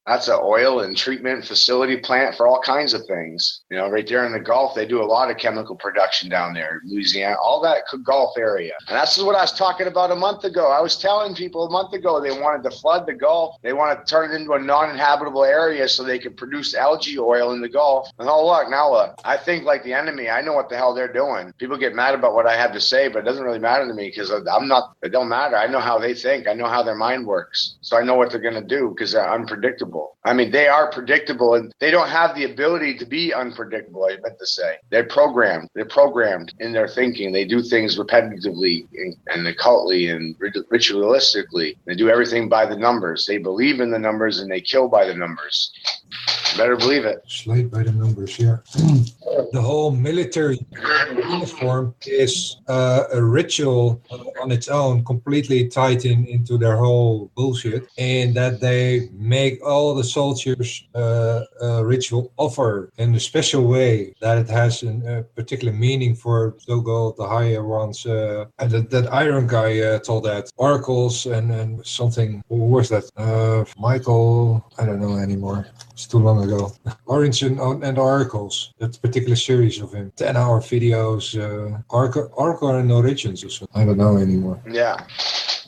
That's an oil and treatment facility plant for all kinds of things. You know, right there in the Gulf, they do a lot of chemical production down there. Louisiana, all that Gulf area. And that's what I was talking about a month ago. I was telling people a month ago they wanted to flood the Gulf. They wanted to turn it into a non-inhabitable area so they could produce algae oil in the Gulf. And now look. I think like the enemy. I know what the hell they're doing. People get mad about what I have to say, but it doesn't really matter to me because it don't matter. I know how they think. I know how their mind works. So I know what they're going to do because they're unpredictable. I mean, they are predictable and they don't have the ability to be unpredictable, I meant to say. They're programmed in their thinking. They do things repetitively and occultly and ritualistically. They do everything by the numbers. They believe in the numbers and they kill by the numbers. Better believe it. Slate by the numbers, yeah. The whole military uniform is a ritual on its own, completely tied into their whole bullshit, and that they make all the soldiers a ritual offer in a special way that it has a particular meaning for so-called the higher ones. And that Iron guy told that oracles and something. Who was that? Michael. I don't know anymore. It's too long ago. Orange and Oracles, that particular series of him, 10-hour videos, Oracle and Origins or something. I don't know anymore. Yeah.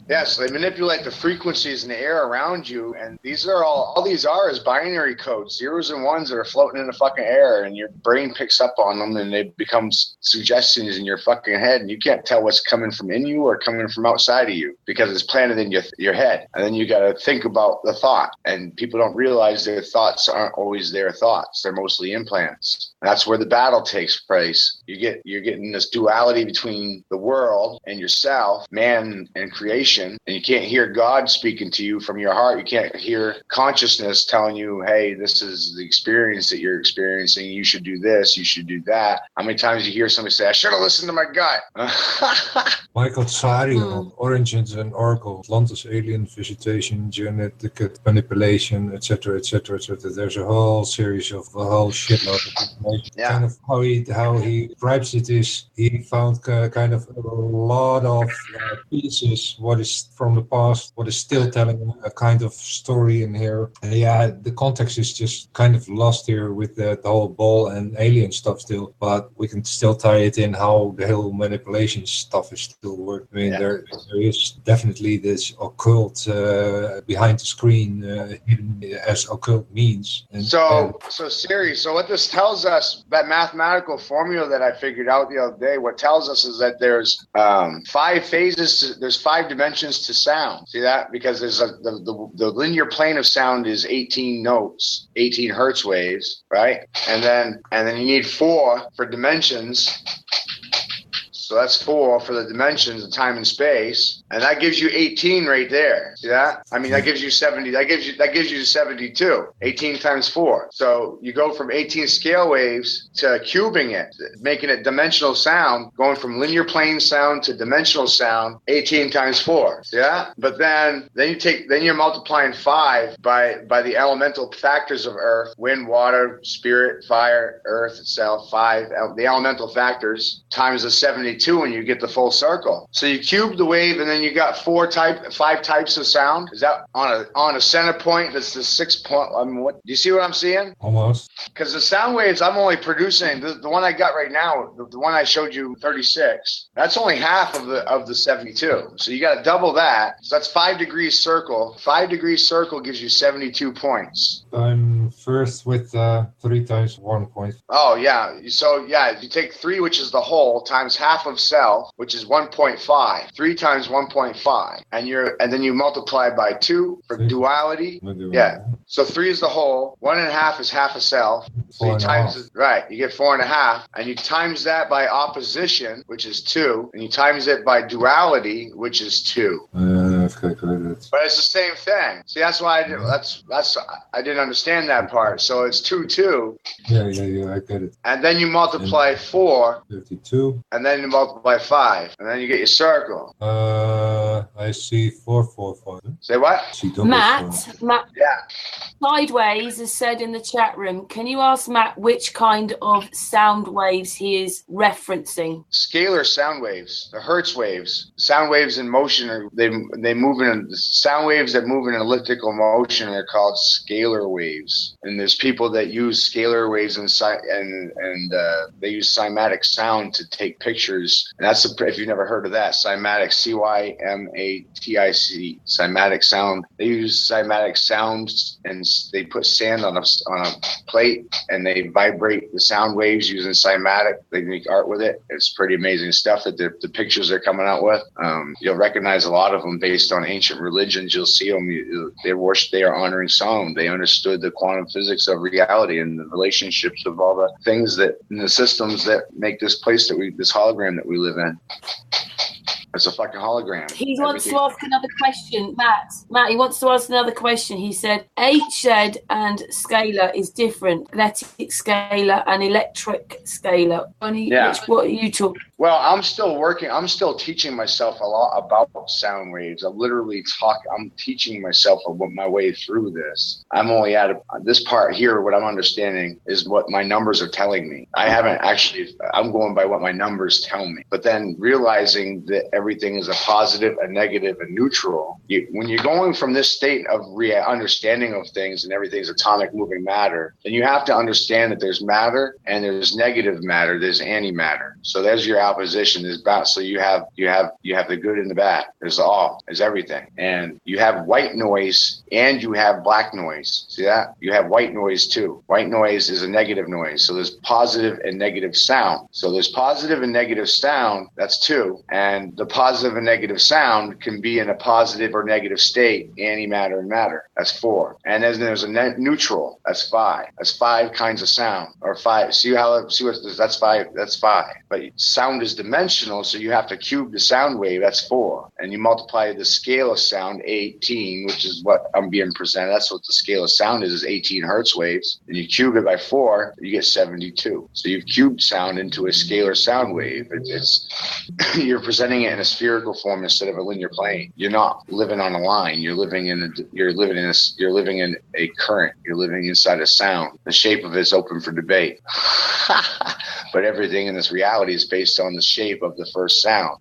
Yes, they manipulate the frequencies in the air around you, and these are all these are is binary codes, zeros and ones that are floating in the fucking air, and your brain picks up on them, and they become suggestions in your fucking head, and you can't tell what's coming from in you or coming from outside of you because it's planted in your head. And then you got to think about the thought, and people don't realize their thoughts aren't always their thoughts; they're mostly implants. And that's where the battle takes place. You're getting this duality between the world and yourself, man and creation, and you can't hear God speaking to you from your heart. You can't hear consciousness telling you, hey, this is the experience that you're experiencing. You should do this. You should do that. How many times you hear somebody say, I should have listened to my gut? Michael Tsari on Origins and Oracle, Atlantis, alien visitation, genetic manipulation, etc., etc., etc. There's a whole series of a whole shitload of information. Yeah. Kind of how he describes it is he found kind of a lot of pieces, what is from the past, what is still telling a kind of story in here. And yeah, the context is just kind of lost here with the whole ball and alien stuff still, but we can still tie it in how the whole manipulation stuff is still working. I mean, there is definitely this occult behind the screen, hidden as occult means. And, so Siri, so what this tells us, that mathematical formula that I figured out the other day, what tells us is that there's 5 phases, there's 5 dimensions to sound. See that? Because there's the linear plane of sound is 18 notes, 18 hertz waves, right? And then you need 4 for dimensions. So that's 4 for the dimensions of time and space, and that gives you 18 right there. See that? I mean, that gives you 70. That gives you 72. 18 times 4. So you go from 18 scale waves to cubing it, making it dimensional sound, going from linear plane sound to dimensional sound. 18 times 4. See that? But then you're multiplying 5 by the elemental factors of Earth: wind, water, spirit, fire, Earth itself. 5 the elemental factors times the 72. And you get the full circle. So you cube the wave, and then you got 5 types of sound. Is that on a center point? That's the 6 point. I mean, what do you see what I'm seeing? Almost. Because the sound waves I'm only producing, the one I got right now, the one I showed you, 36. That's only half of the 72. So you got to double that. So that's 5 degrees circle. 5 degrees circle gives you 72 points. I'm first with 3 times 1 point. Oh yeah. So yeah, you take 3, which is the whole, times half of self, which is 1.5. 3 times 1.5, and then you multiply by 2 for duality. Yeah. So 3 is the whole. 1.5 is half a self. So you times it, right. You get 4.5, and you times that by opposition, which is 2, and you times it by duality, which is 2. I've calculated. But it's the same thing. See, that's why I didn't understand that part. So it's 2, 2. Yeah, I get it. And then you multiply 4. 52. And then you multiply 5, and then you get your circle. I see 4, 4, 5. Say what? Matt, yeah. Sideways has said in the chat room, can you ask Matt which kind of sound waves he is referencing? Scalar sound waves, the Hertz waves. Sound waves in motion, they move in, sound waves that move in elliptical motion are called scalar waves. And there's people that use scalar waves and they use cymatic sound to take pictures. And that's, if you've never heard of that, cymatic, C-Y-M-A-T-I-C, cymatic sound. They use cymatic sounds, and they put sand on a plate, and they vibrate the sound waves using cymatic. They make art with it. It's pretty amazing stuff that the pictures they're coming out with. You'll recognize a lot of them based on ancient religions. You'll see them. They are honoring sound. They understood the quantum physics of reality and the relationships of all the things that in the systems that make this place this hologram that we live in. It's a fucking hologram. He wants to ask another question, Matt. He wants to ask another question. He said, HZ and scalar is different. Magnetic scalar and electric scalar. What are you talking? Well, I'm still teaching myself a lot about sound waves. I'm teaching myself my way through this. I'm only at this part here. What I'm understanding is what my numbers are telling me. I'm going by what my numbers tell me. But then realizing that everything is a positive, a negative, a neutral. When you're going from this state of understanding of things and everything's atomic moving matter, then you have to understand that there's matter and there's negative matter, there's antimatter. So there's your opposition. There's balance. So you have the good and the bad. There's everything. And you have white noise and you have black noise. See that? You have white noise too. White noise is a negative noise. So there's positive and negative sound. So there's positive and negative sound. That's 2. And the positive and negative sound can be in a positive or negative state, antimatter and matter. That's 4. And then there's a neutral. That's 5. That's 5 kinds of sound, or 5. That's 5. That's 5. But sound is dimensional, so you have to cube the sound wave. That's 4. And you multiply the scale of sound, 18, which is what I'm being presented. That's what the scale of sound is 18 hertz waves. And you cube it by 4, you get 72. So you've cubed sound into a scalar sound wave. It's you're presenting it in a spherical form instead of a linear plane. You're not living on a line. You're living in a current. You're living inside a sound. The shape of it's open for debate. But everything in this reality is based on the shape of the first sound.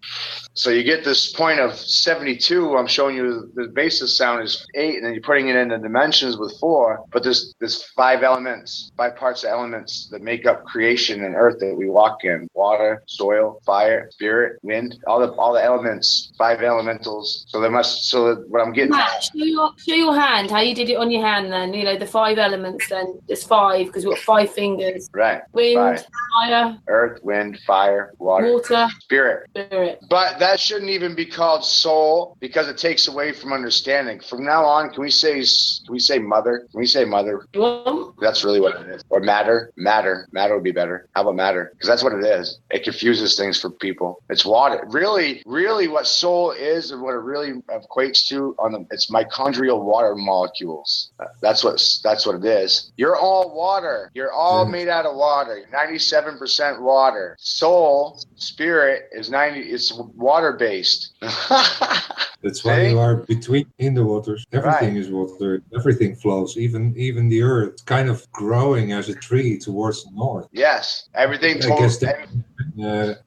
So you get this point of 72. I'm showing you the basis sound is 8, and then you're putting it in the dimensions with 4. But there's 5 elements, 5 parts of elements that make up creation and earth that we walk in: water, soil, fire, spirit, wind. All the elements, 5 elementals. So what I'm getting. Matt, show your hand. How you did it on your hand? Then the 5 elements. Then there's 5 because we've got 5 fingers. Right. Wind, 5. fire, earth, wind, fire, water, spirit. But that shouldn't even be called soul because it takes away from understanding. From now on, can we say mother? Can we say mother? You want? That's really what it is. Or matter. Matter would be better. How about matter? Because that's what it is. It confuses things for people. It's water. Really what soul is and what it really equates to it's mitochondrial water molecules. That's what it is. You're all water. You're all made out of water. 97% water. Soul, spirit is 90. It's water based. That's why you are in the waters. Everything is water. Everything flows. Even the earth. It's kind of growing as a tree towards the north. Yes, everything.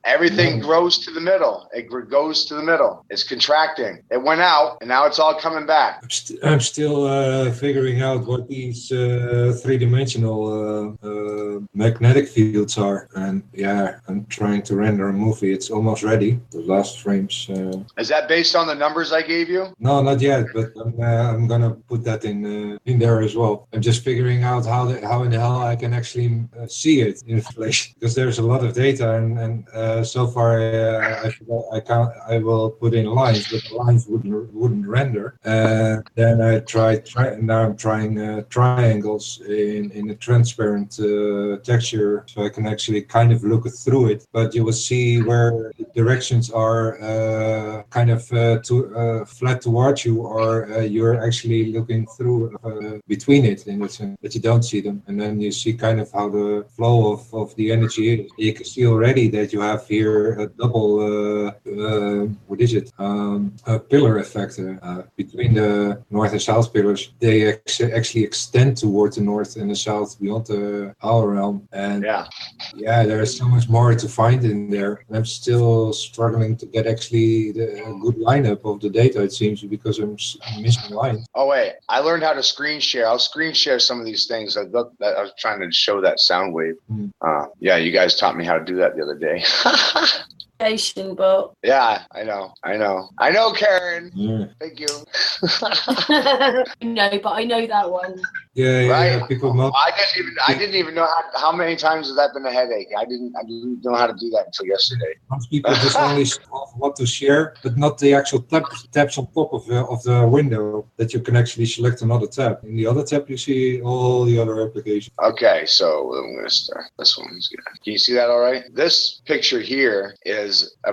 Everything grows to the middle. It goes to the middle. It's contracting. It went out, and now it's all coming back. I'm still figuring out what these 3-dimensional magnetic fields are, and I'm trying to render a movie. It's almost ready. The last frames. Is that based on the numbers I gave you? No, not yet, but I'm gonna put that in there as well. I'm just figuring out how in the hell I can actually see it in inflation, because there's a lot of data, and so far I will put in lines, but the lines wouldn't render. Then I now I'm trying triangles in a transparent texture, so I can actually kind of look through it. But you will see where the directions are kind of flat towards you, or you're actually looking through between it, in the sense that you don't see them, and then you see kind of how the flow of the energy is. You can see already that you have here a double a pillar effect between the north and south pillars. They actually extend towards the north and the south beyond our realm, and there's so much more to find in there. I'm still struggling to get actually a good lineup of the data, it seems, because I'm missing lines. Oh wait, I learned how to screen share. I'll screen share some of these things. I was trying to show that sound wave. You guys taught me how to do that the other day. But I know, Karen. Thank you. No, but I know that one. People I didn't even know how many times has that been a headache. I didn't know how to do that until yesterday. Most people just only want to share, but not the actual tabs on top of the window that you can actually select another tab. In the other tab, you see all the other applications. Okay, so I'm going to start. This one's good. Can you see that all right? This picture here is a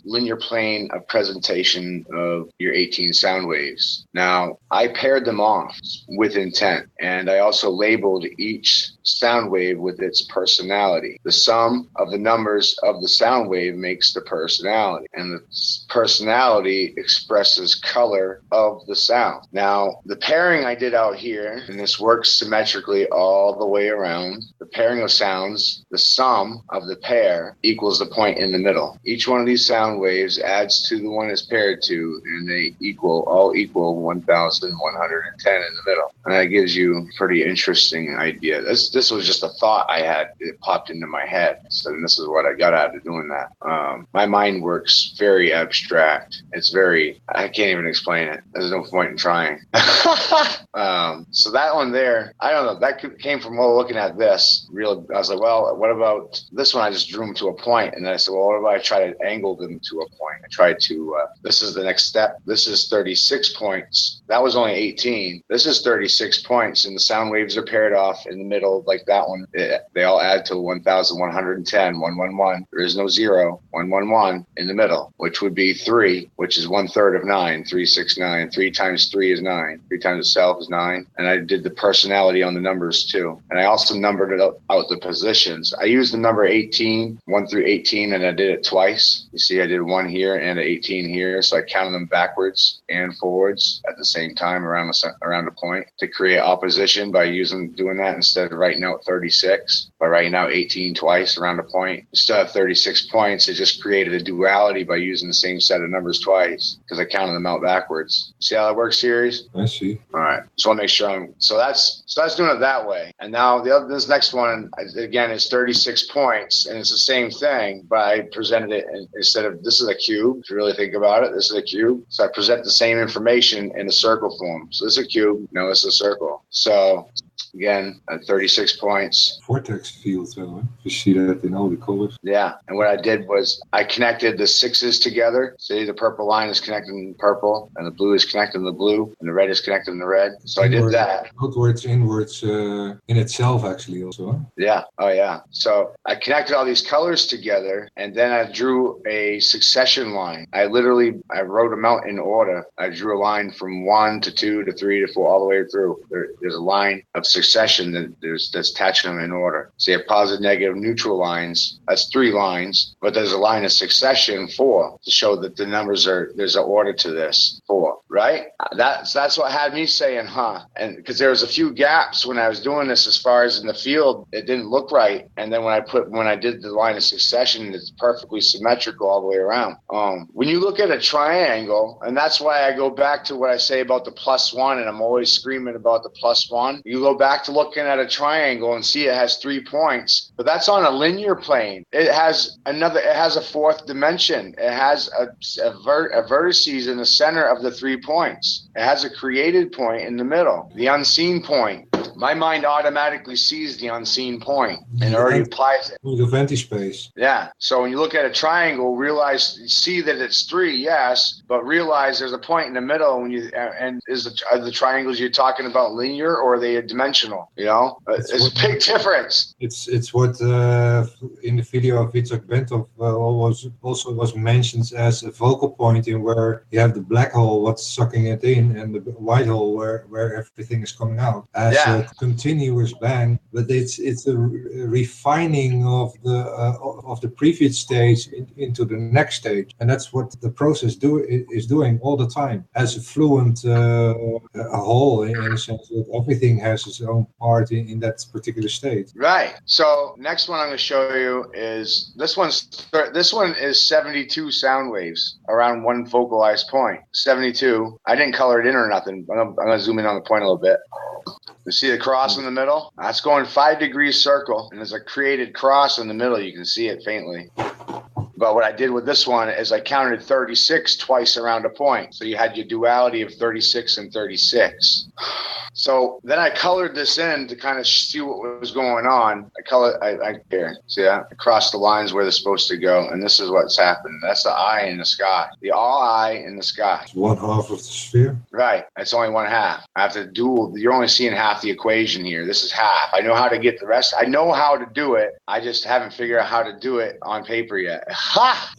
linear plane of presentation of your 18 sound waves. Now, I paired them off with intent, and I also labeled each sound wave with its personality. The sum of the numbers of the sound wave makes the personality, and the personality expresses color of the sound. Now, the pairing I did out here, and this works symmetrically all the way around, the pairing of sounds, the sum of the pair equals the point in the middle. each one of these sound waves adds to the one it's paired to, and they all equal 1,110 in the middle. And that gives you a pretty interesting idea. This was just a thought I had. It popped into my head. So this is what I got out of doing that. My mind works very abstract. I can't even explain it. There's no point in trying. So that one there, I don't know. That came from looking at this. I was like, well, what about this one? I just drew them to a point, and then I said, well, what if I try to angle them to a point? I tried to. This is the next step. This is 36 points. That was only 18. This is 36 points, and the sound waves are paired off in the middle, like that one. They all add to 1,110, 111. There is no 0, 111 in the middle, which would be 3, which is 1/3 of 9, 3, 6, 9. 3 times 3 is 9. 3 times itself is 9. And I did the personality on the numbers too. And I also numbered out the positions. I used the number 18, 1 through 18, and I did it twice. You see, I did 1 here and an 18 here. So I counted them backwards and forwards at the same time around a point to create opposition by doing that instead of writing out 36. By writing out 18 twice around a point, instead of 36 points, it just created a duality by using the same set of numbers twice because I counted them out backwards. See how that works, series? I see. All right. Just want to make sure so that's doing it that way. And now this next one again is 36 points, and it's the same thing, but I presented it instead of this is a cube. If you really think about it, this is a cube. So I present the same information in a circle form. So this is a cube. No, this is a circle. So again, at 36 points. Vortex field, you see that in all the colors. Yeah, and what I did was I connected the 6s together. See, the purple line is connected in purple, and the blue is connected in the blue, and the red is connected in the red. So I did that. Outwards, inwards, in itself, actually, also. Huh? Yeah, oh yeah. So I connected all these colors together, and then I drew a succession line. I wrote them out in order. I drew a line from 1 to 2 to 3 to 4, all the way through. There's a line of succession that's attaching them in order. So you have positive, negative, neutral lines. That's 3 lines, but there's a line of succession 4 to show that the numbers there's an order to this 4, right? That's what had me saying, and because there was a few gaps when I was doing this as far as in the field, it didn't look right. And then when I did the line of succession, it's perfectly symmetrical all the way around. When you look at a triangle, and that's why I go back to what I say about the +1, and I'm always screaming about the +1. You go back to looking at a triangle and see it has 3 points, but that's on a linear plane. It has a 4th dimension. It has a vertices in the center of the 3 points. It has a created point in the middle, the unseen point. My mind automatically sees the unseen point and already applies it. The vantage space. Yeah. So when you look at a triangle, see that it's 3, yes, but realize there's a point in the middle. Are the triangles you're talking about linear or are they dimensional? You know, it's a big difference. It's what in the video of Vitek Bentov also was mentioned as a focal point in where you have the black hole, what's sucking it in, and the white hole where everything is coming out. As a continuous band, but it's a refining of the previous stage into the next stage, and that's what the process is doing all the time as a fluent whole, in a sense that everything has its own part in that particular state. Right. So next one I'm going to show you is this one is 72 sound waves around one focalized point. 72. I didn't color it in or nothing. I'm going to zoom in on the point a little bit. You see the cross in the middle? That's going 5-degree circle, and there's a created cross in the middle. You can see it faintly. But what I did with this one is I counted 36 twice around a point. So you had your duality of 36 and 36. So then I colored this in to kind of see what was going on. Here, see that? I crossed the lines where they're supposed to go, and this is what's happened. That's the eye in the sky. The all eye in the sky. It's 1/2 of the sphere. Right. It's only 1/2. I have to you're only seeing half the equation here. This is half. I know how to get the rest. I know how to do it. I just haven't figured out how to do it on paper yet. Ha!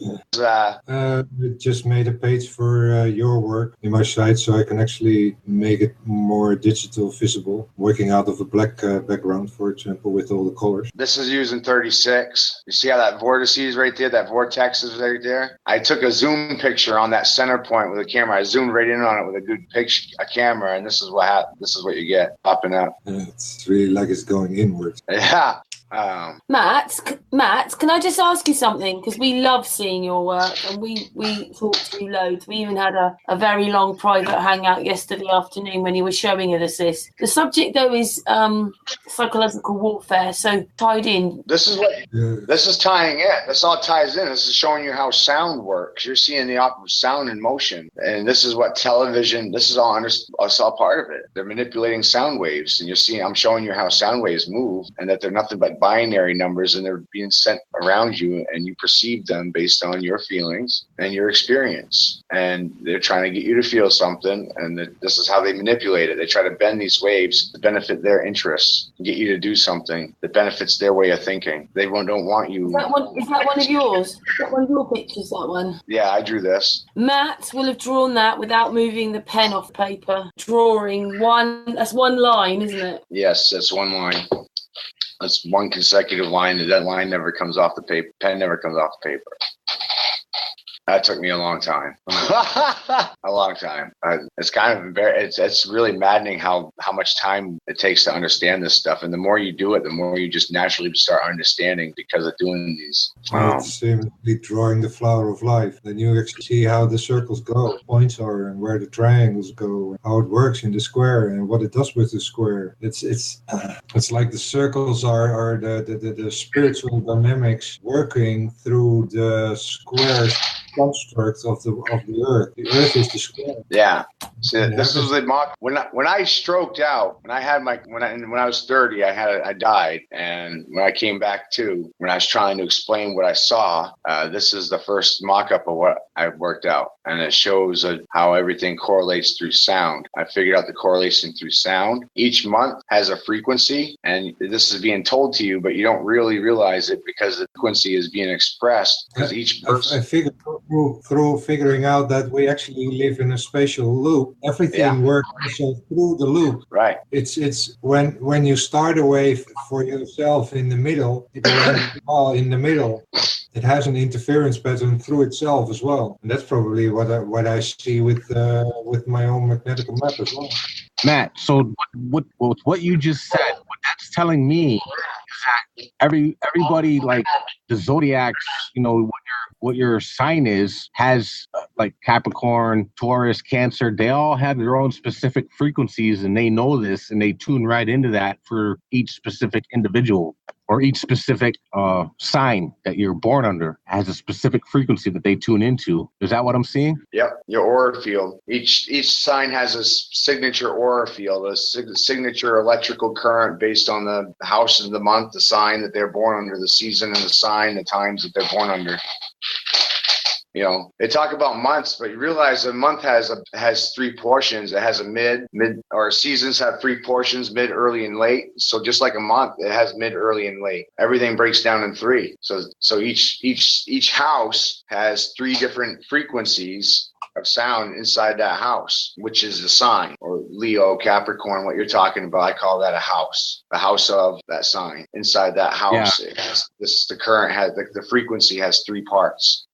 I just made a page for your work in my site, so I can actually make it more digital visible, working out of a black background, for example, with all the colors. This is using 36. You see how that vortex is right there? That vortex is right there. I took a zoom picture on that center point with a camera. I zoomed right in on it with a good camera, and this is what you get popping up. It's really like it's going inwards. Yeah. Matt, can I just ask you something? Because we love seeing your work and we talk to you loads. We even had a very long private hangout yesterday afternoon when you were showing us this. The subject, though, is psychological warfare. So tied in. This is tying in. This all ties in. This is showing you how sound works. You're seeing the opposite sound in motion. And this is what television, this is all part of it. They're manipulating sound waves. And I'm showing you how sound waves move and that they're nothing but binary numbers and they're being sent around you and you perceive them based on your feelings and your experience. And they're trying to get you to feel something. And this is how they manipulate it. They try to bend these waves to benefit their interests, get you to do something that benefits their way of thinking. They don't want you. Is that one of yours? Is that one of your pictures, that one? Yeah, I drew this. Matt will have drawn that without moving the pen off paper. Drawing that's one line, isn't it? Yes, that's one line. That's one consecutive line. That line never comes off the paper. Pen never comes off the paper. That took me a long time. A long time. It's kind of it's really maddening how much time it takes to understand this stuff. And the more you do it, the more you just naturally start understanding because of doing these. It's simply drawing the flower of life. Then you actually see how the circles go, points are, and where the triangles go, how it works in the square, and what it does with the square. It's like the circles are the spiritual dynamics working through the squares construct of the earth. The earth is the square. Yeah. So this was the mock when I stroked out, when I was 30, I died, and when I came back to, when I was trying to explain what I saw, this is the first mock-up of what I worked out, and it shows how everything correlates through sound. I figured out the correlation through sound. Each month has a frequency, and this is being told to you, but you don't really realize it because the frequency is being expressed. Because each person. I figured through figuring out that we actually live in a spatial loop. Everything works also through the loop. Right. It's when you start a wave for yourself in the middle, it will all in the middle. It has an interference pattern through itself as well. And that's probably what I see with my own magnetical map as well. Matt, so what you just said, what that's telling me is that everybody, like the zodiacs, what your sign is, has like Capricorn, Taurus, Cancer, they all have their own specific frequencies, and they know this, and they tune right into that for each specific individual. Or each specific sign that you're born under has a specific frequency that they tune into. Is that what I'm seeing? Yep, your aura field. Each sign has a signature aura field, a signature electrical current based on the house and the month, the sign that they're born under, the season and the sign, the times that they're born under. They talk about months, but you realize a month has three portions. It has a mid, or seasons have three portions: mid, early, and late. So just like a month, it has mid, early, and late. Everything breaks down in three. So each house has three different frequencies of sound inside that house, which is the sign, or Leo, Capricorn, what you're talking about. I call that a house, the house of that sign. Inside that house, it has the current has the frequency has three parts.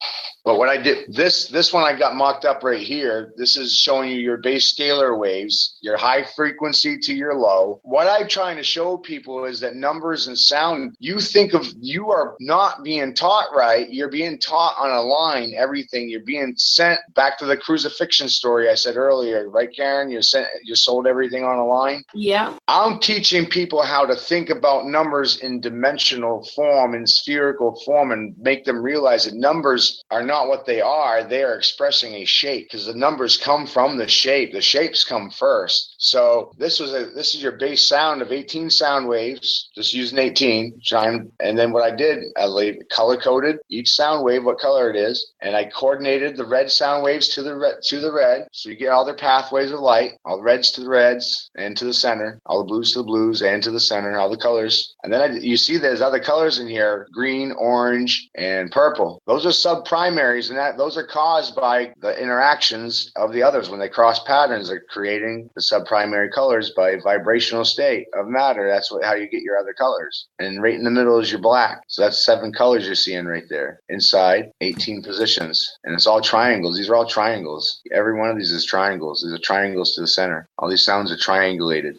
But what I did, this one I got mocked up right here. This is showing you your base scalar waves, your high frequency to your low. What I'm trying to show people is that numbers and sound, you are not being taught right. You're being taught on a line, everything. You're being sent back to the crucifixion story I said earlier, right, Karen? You sold everything on a line? Yeah. I'm teaching people how to think about numbers in dimensional form, in spherical form, and make them realize that numbers are not what they are. They are expressing a shape, because the numbers come from the shape. The shapes come first. So this is your base sound of 18 sound waves, just using 18. And then what I did, I color coded each sound wave, what color it is, and I coordinated the red sound waves to the red. So you get all their pathways of light, all the reds to the reds and to the center, all the blues to the blues and to the center, all the colors. And then you see there's other colors in here: green, orange, and purple. Those are subprimaries, and those are caused by the interactions of the others. When they cross patterns, they're creating the subprimary colors by vibrational state of matter. That's how you get your other colors. And right in the middle is your black. So that's 7 colors you're seeing right there. Inside, 18 positions. And it's all triangles. These are all triangles. Every one of these is triangles. These are triangles to the center. All these sounds are triangulated.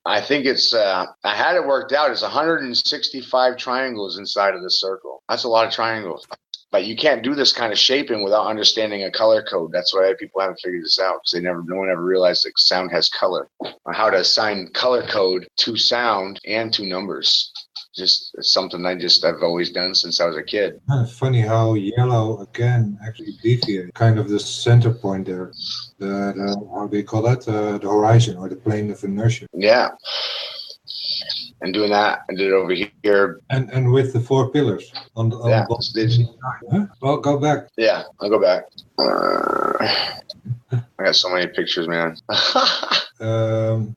I think it's, I had it worked out. It's 165 triangles inside of the circle. That's a lot of triangles. But you can't do this kind of shaping without understanding a color code. That's why people haven't figured this out, because no one ever realized that sound has color, or how to assign color code to sound and to numbers. Just it's something I've always done since I was a kid. Funny how yellow again actually deviates, kind of the center point there. How do you call that? The horizon or the plane of inertia. Yeah. And doing that, I did it over here. And with the 4 pillars on both. Huh? Well, go back. Yeah, I'll go back. I got so many pictures, man.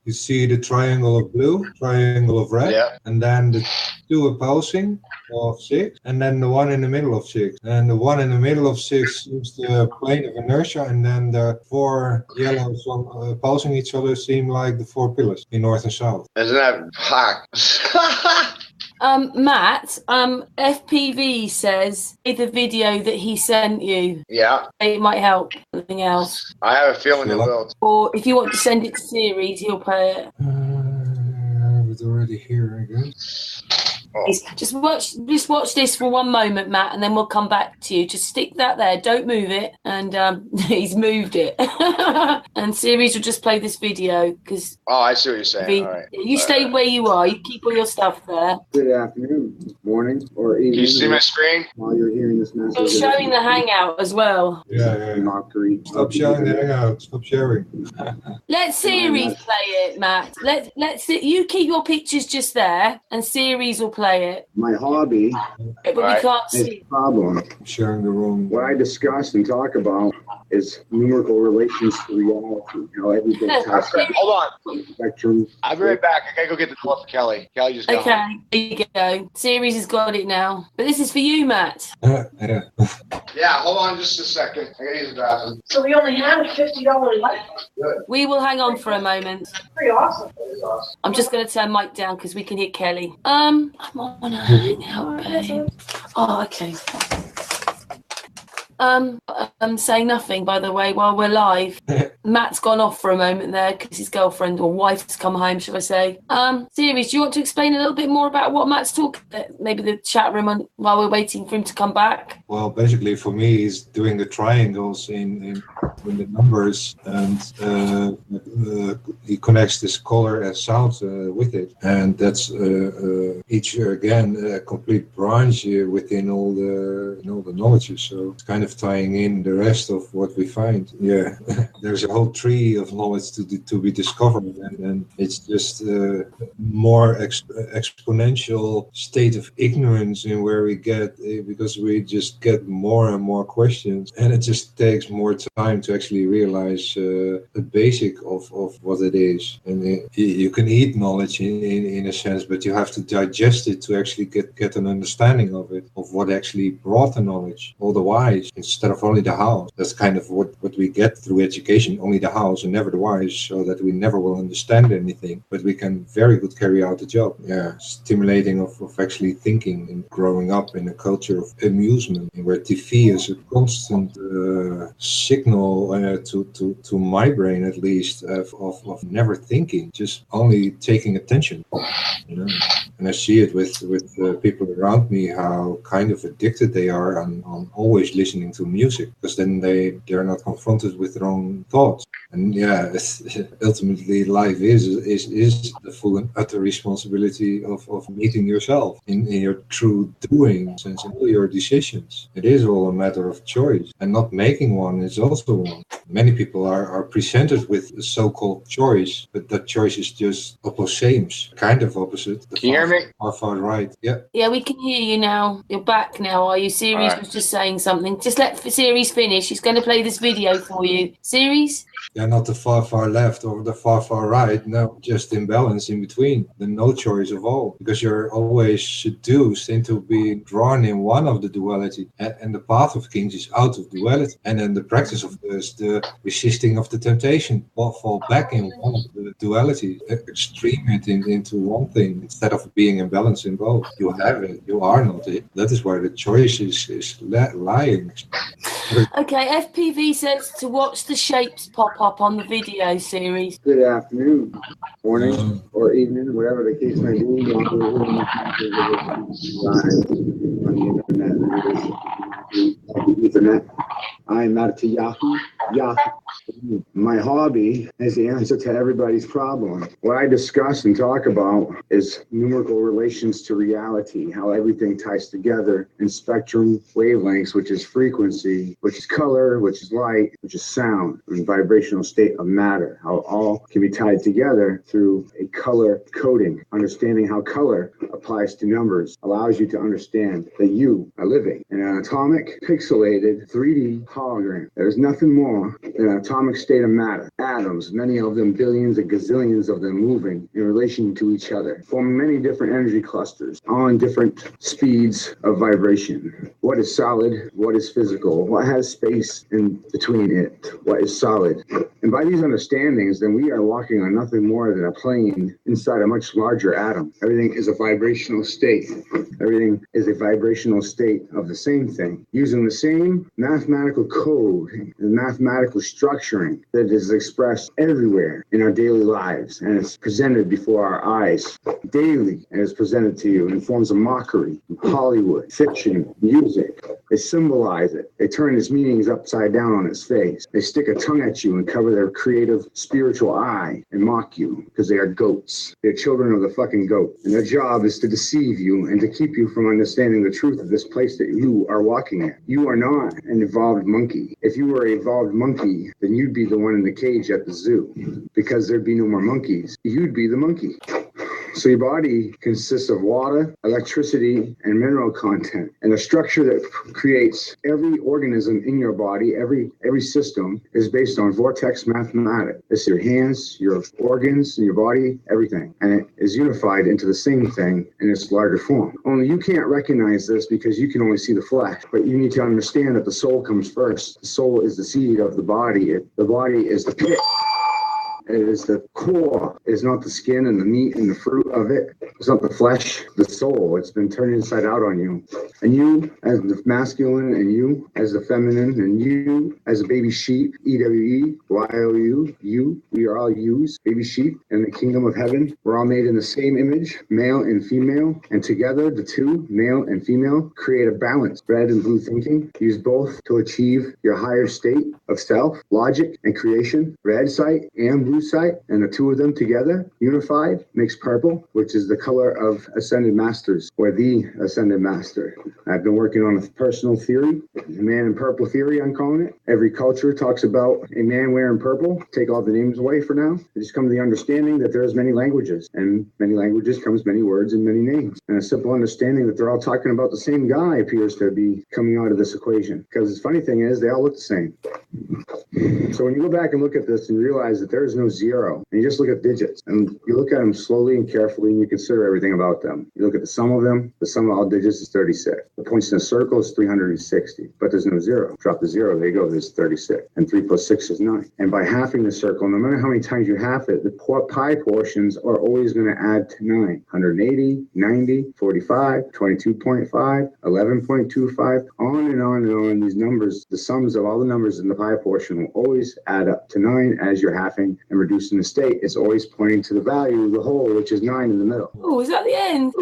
You see the triangle of blue, triangle of red, and then the 2 opposing of 6, and then the one in the middle of 6. And the one in the middle of 6 is the plane of inertia, and then the 4 yellows opposing each other seem like the 4 pillars in north and south. Isn't that hot? Matt, FPV says in the video that he sent you. Yeah. It might help. Nothing else. I have a feeling it will. Or if you want to send it to Series, he'll play it. I have it already here, I guess. Oh. Just watch this for one moment, Matt, and then we'll come back to you. Just stick that there. Don't move it. And he's moved it. And Series will just play this video because. Oh, I see what you're saying. All right. You stay where you are. You keep all your stuff there. Good afternoon, morning, or evening. Can you see my screen? While you're hearing this message. You're showing the Hangout as well. Yeah. Stop showing the Hangout. Stop sharing. Let Series play it, Matt. Let's you keep your pictures just there, and Series will play it. My hobby But we can't is see. a problem. Sharing the room. What I discuss and talk about is numerical relations to reality. How everything has Hold on. spectrum. I'll be right back. I gotta go get the door for Kelly. Kelly just got home. Okay, there you go. Series has got it now. But this is for you, Matt. Yeah. Yeah, hold on just a second. I gotta use the bathroom. So we only have $50 left. Good. We will hang on for a moment. Pretty awesome. I'm just going to turn Mike down because we can hear Kelly. I'm on a Hangout, babe. Oh, okay. I'm saying nothing, by the way, while we're live. Matt's gone off for a moment there because his girlfriend or wife's come home, shall I say. Series, do you want to explain a little bit more about what Matt's talking about? Maybe the chat room while we're waiting for him to come back? Well, basically for me, he's doing the triangles in the numbers, and he connects this color and sound with it. And that's each, again, a complete branch within all the knowledges. So it's kind of tying in the rest of what we find. Yeah, there's a whole tree of knowledge to be discovered, and it's just more exponential state of ignorance in where we get, because we just get more and more questions, and it just takes more time to actually realize the basic of what it is. And you can eat knowledge in a sense, but you have to digest it to actually get an understanding of it, of what actually brought the knowledge, all the whys, instead of only the hows. That's kind of what we get through education, only the hows and never the whys, so that we never will understand anything, but we can very good carry out the job. Yeah, stimulating of actually thinking and growing up in a culture of amusement, where TV is a constant signal to my brain, at least, of never thinking, just only taking attention. And I see it with people around me, how kind of addicted they are on always listening to music, because then they're not confronted with their own thoughts. And yeah, ultimately life is the full and utter responsibility of meeting yourself in your true doing sense, in all your decisions. It is all a matter of choice, and not making one is also one. Many people are presented with a so-called choice, but that choice is just opposames, kind of opposite. Can you hear me? Far right. Yeah, we can hear you now. You're back now, are you? Series was just saying something. Just let Series finish. She's going to play this video for you. Series? Yeah, not the far left or the far right. No, just imbalance in between. The no choice of all, because you're always seduced into being drawn in one of the duality, and the path of kings is out of duality. And then the practice of this, the resisting of the temptation, fall back in one of the duality, extreme it into one thing instead of being imbalanced in both. You have it. You are not it. That is where the choice is lying. Okay, FPV says to watch the shapes pop up on the video series. Good afternoon, morning, or evening, whatever the case may be. On the internet. I am not to Yahoo. My hobby is the answer to everybody's problem. What I discuss and talk about is numerical relations to reality, how everything ties together in spectrum wavelengths, which is frequency, which is color, which is light, which is sound, and vibrational state of matter, how all can be tied together through a color coding. Understanding how color applies to numbers allows you to understand that you are living in an atomic, pixelated, 3D hologram. There's nothing more than an atomic state of matter. Atoms, many of them, billions and gazillions of them moving in relation to each other, forming many different energy clusters on different speeds of vibration. What is solid? What is physical? What has space in between it? What is solid? And by these understandings, then we are walking on nothing more than a plane inside a much larger atom. Everything is a vibrational state. Everything is a vibrational state of the same thing, using the same mathematical code and mathematical structuring that is expressed everywhere in our daily lives, and it's presented before our eyes daily, and it's presented to you in forms of mockery, Hollywood, fiction, music. They symbolize it. They turn its meanings upside down on its face. They stick a tongue at you and cover their creative spiritual eye and mock you because they are goats. They're children of the fucking goat, and their job is to deceive you and to keep you from understanding the truth of this place that you are walking in. You are not an evolved monkey. If you were an evolved monkey, then you'd be the one in the cage at the zoo, because there'd be no more monkeys. You'd be the monkey. So your body consists of water, electricity, and mineral content. And the structure that creates every organism in your body, every system, is based on vortex mathematics. It's your hands, your organs, and your body, everything. And it is unified into the same thing in its larger form. Only you can't recognize this because you can only see the flesh. But you need to understand that the soul comes first. The soul is the seed of the body. The body is the pit. It is the core. It is not the skin and the meat and the fruit of it. It's not the flesh, the soul. It's been turned inside out on you. And you as the masculine, and you as the feminine, and you as a baby sheep, EWE, YOU, you. We are all yous, baby sheep, in the kingdom of heaven. We're all made in the same image, male and female. And together, the two, male and female, create a balance. Red and blue thinking. Use both to achieve your higher state of self, logic, and creation. Red sight and blue sight, and the two of them together, unified, makes purple, which is the color of ascended masters, or the ascended master. I've been working on a personal theory, the man in purple theory, I'm calling it. Every culture talks about a man wearing purple. Take all the names away for now. I just come to the understanding that there's many languages, and many languages comes many words and many names. And a simple understanding that they're all talking about the same guy appears to be coming out of this equation. Because the funny thing is, they all look the same. So when you go back and look at this and realize that there is no zero, and you just look at digits, and you look at them slowly and carefully, and you consider everything about them. You look at the sum of them. The sum of all digits is 36. The points in a circle is 360, but there's no zero. Drop the zero, there you go, there's 36. And 3 plus 6 is 9. And by halving the circle, no matter how many times you half it, the pi portions are always going to add to 9. 180, 90, 45, 22.5, 11.25, on and on and on. These numbers, the sums of all the numbers in the pi portion will always add up to 9 as you're halving and reducing the state. It's always pointing to the value of the whole, which is 9 in the middle. Oh, is that the end?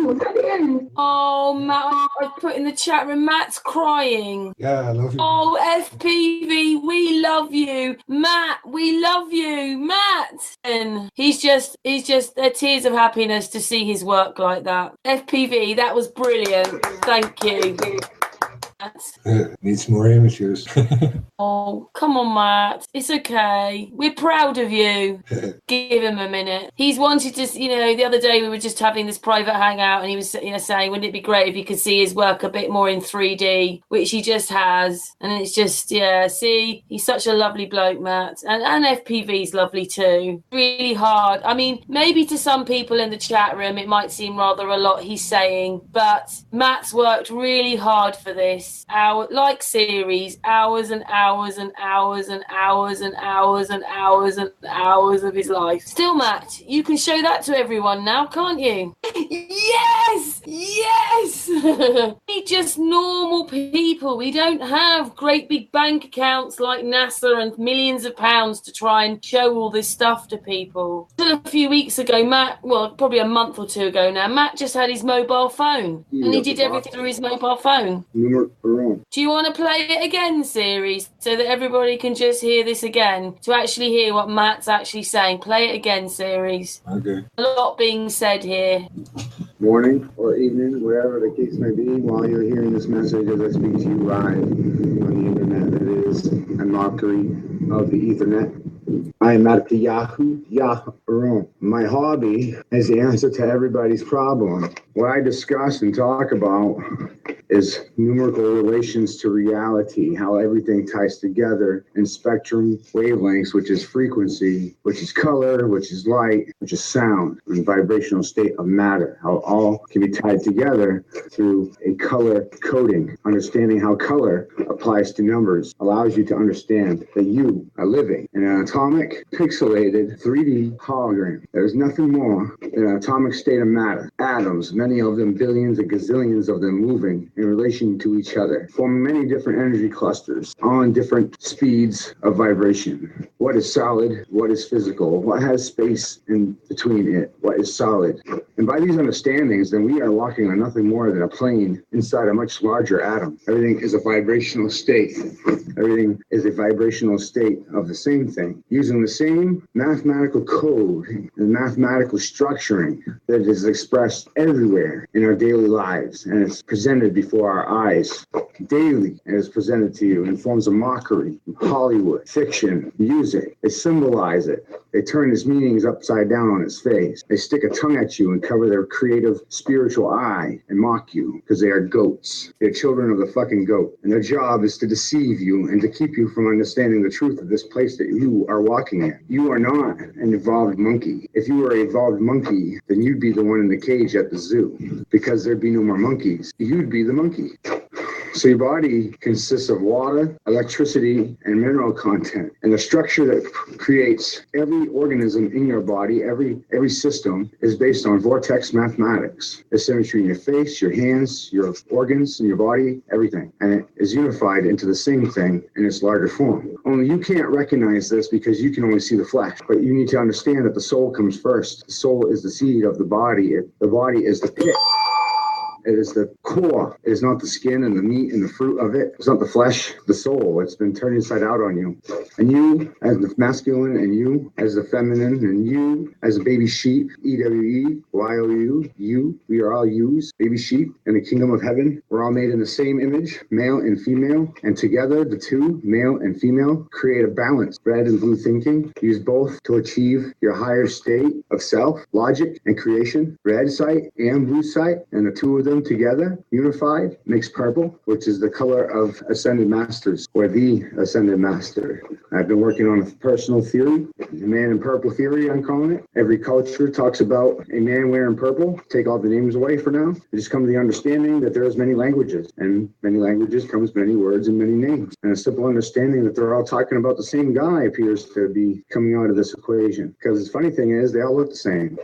Oh, Matt, I put in the chat room, Matt's crying. Yeah, I love you. Oh, FPV, we love you. Matt, we love you. Matt. And he's just tears of happiness to see his work like that. FPV, that was brilliant. Thank you. Needs more images. Oh, come on, Matt. It's okay. We're proud of you. Give him a minute. He's wanted to, the other day we were just having this private hangout, and he was, saying, wouldn't it be great if you could see his work a bit more in 3D, which he just has. And it's just, see, he's such a lovely bloke, Matt. And FPV's lovely too. Really hard. I mean, maybe to some people in the chat room, it might seem rather a lot he's saying, but Matt's worked really hard for this. Like series, hours and hours and hours and hours and hours and hours and hours of his life. Still, Matt, you can show that to everyone now, can't you? Yes! We're just normal people. We don't have great big bank accounts like NASA and millions of pounds to try and show all this stuff to people. Until a few weeks ago, Matt, well, probably a month or two ago now, Matt just had his mobile phone and he did everything through his mobile phone. Do you want to play it again, series, so that everybody can just hear this again, to actually hear what Matt's actually saying? Play it again, series. Okay. A lot being said here. Morning or evening, whatever the case may be, while you're hearing this message as I speak to you live on the internet. It is a mockery of the Ethernet. I am at the Yahoo, Jerome. My hobby is the answer to everybody's problem. What I discuss and talk about is numerical relations to reality, how everything ties together in spectrum wavelengths, which is frequency, which is color, which is light, which is sound, and vibrational state of matter, how all can be tied together through a color coding. Understanding how color applies to numbers allows you to understand that you are living in an atomic, pixelated 3D hologram. There's nothing more than an atomic state of matter. Atoms, many of them, billions and gazillions of them moving in relation to each other, forming many different energy clusters on different speeds of vibration. What is solid? What is physical? What has space in between it? What is solid? And by these understandings, then we are walking on nothing more than a plane inside a much larger atom. Everything is a vibrational state. Everything is a vibrational state of the same thing, using the same mathematical code and mathematical structuring that is expressed everywhere in our daily lives, and it's presented before our eyes daily, and it's presented to you in forms of mockery, Hollywood, fiction, music. They symbolize it. They turn its meanings upside down on its face. They stick a tongue at you and cover their creative spiritual eye and mock you because they are goats. They're children of the fucking goat, and their job is to deceive you and to keep you from understanding the truth of this place that you are walking in. You are not an evolved monkey. If you were an evolved monkey, then you'd be the one in the cage at the zoo, because there'd be no more monkeys. You'd be the monkey. So your body consists of water, electricity, and mineral content. And the structure that creates every organism in your body, every system, is based on vortex mathematics. The symmetry in your face, your hands, your organs, and your body, everything. And it is unified into the same thing in its larger form. Only you can't recognize this because you can only see the flesh. But you need to understand that the soul comes first. The soul is the seed of the body. The body is the pit. It is the core. It is not the skin and the meat and the fruit of it. It's not the flesh, the soul. It's been turned inside out on you. And you as the masculine, and you as the feminine, and you as a baby sheep, EWE, you. We are all yous, baby sheep, in the kingdom of heaven. We're all made in the same image, male and female. And together, the two, male and female, create a balance. Red and blue thinking. Use both to achieve your higher state of self, logic, and creation. Red sight and blue sight, and the two of them together, unified, makes purple, which is the color of ascended masters, or the ascended master. I've been working on a personal theory, the man in purple theory, I'm calling it. Every culture talks about a man wearing purple. Take all the names away for now. You just come to the understanding that there's many languages, and many languages comes many words and many names. And a simple understanding that they're all talking about the same guy appears to be coming out of this equation. Because the funny thing is, they all look the same.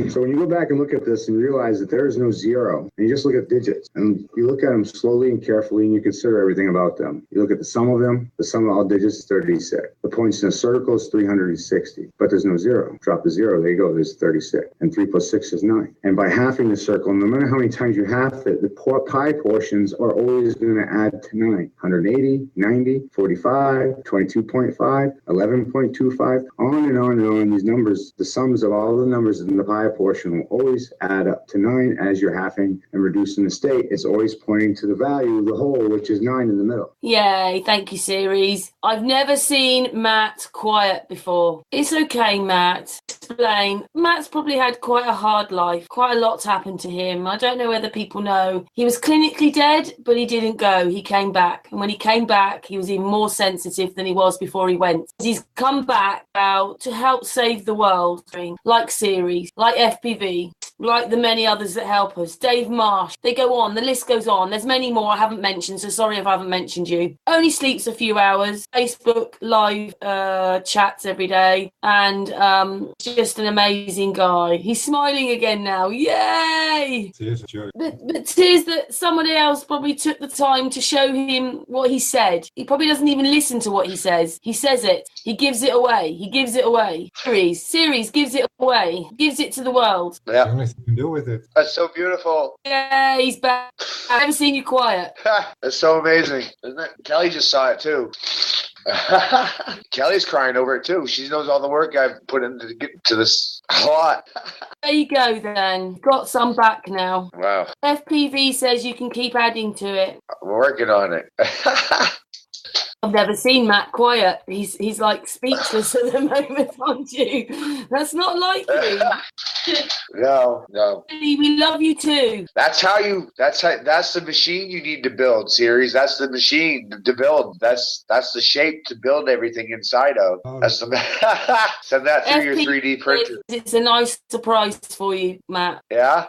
So when you go back and look at this and realize that there is no zero, and you just look at digits, and you look at them slowly and carefully, and you consider everything about them. You look at the sum of them. The sum of all digits is 36. The points in a circle is 360, but there's no zero. Drop the zero, there you go, there's 36. And 3 plus 6 is 9. And by halving the circle, no matter how many times you half it, the pi portions are always going to add to 9. 180, 90, 45, 22.5, 11.25, on and on and on. These numbers, the sums of all the numbers in the pi portion will always add up to 9 as you're halving and reducing the state. It's always pointing to the value of the whole, which is 9 in the middle. Yay, thank you, series. I've never seen Matt quiet before. It's okay, Matt. Explain. Matt's probably had quite a hard life. Quite a lot's happened to him. I don't know whether people know. He was clinically dead, but he didn't go. He came back. And when he came back, he was even more sensitive than he was before he went. He's come back out to help save the world, like series, like FPV. like the many others that help us. Dave Marsh. They go on. The list goes on. There's many more I haven't mentioned, so sorry if I haven't mentioned you. Only sleeps a few hours. Facebook live chats every day. And just an amazing guy. He's smiling again now. Yay! But tears that somebody else probably took the time to show him what he said. He probably doesn't even listen to what he says. He says it. He gives it away. He gives it away. Series gives it away. Gives it to the world. Yeah. Anything you can do with it. That's so beautiful. Yeah, he's back. I've never seen you quiet. That's so amazing, isn't it? Kelly just saw it too. Kelly's crying over it too. She knows all the work I've put into to get to this a lot. There you go then. Got some back now. Wow. FPV says you can keep adding to it. We're working on it. I've never seen Matt quiet. He's like speechless at the moment, aren't you? That's not like you. No. We love you too. That's the machine you need to build, series. That's the machine to build. That's the shape to build everything inside of. That's the send that through your 3D printer. It's a nice surprise for you, Matt. Yeah.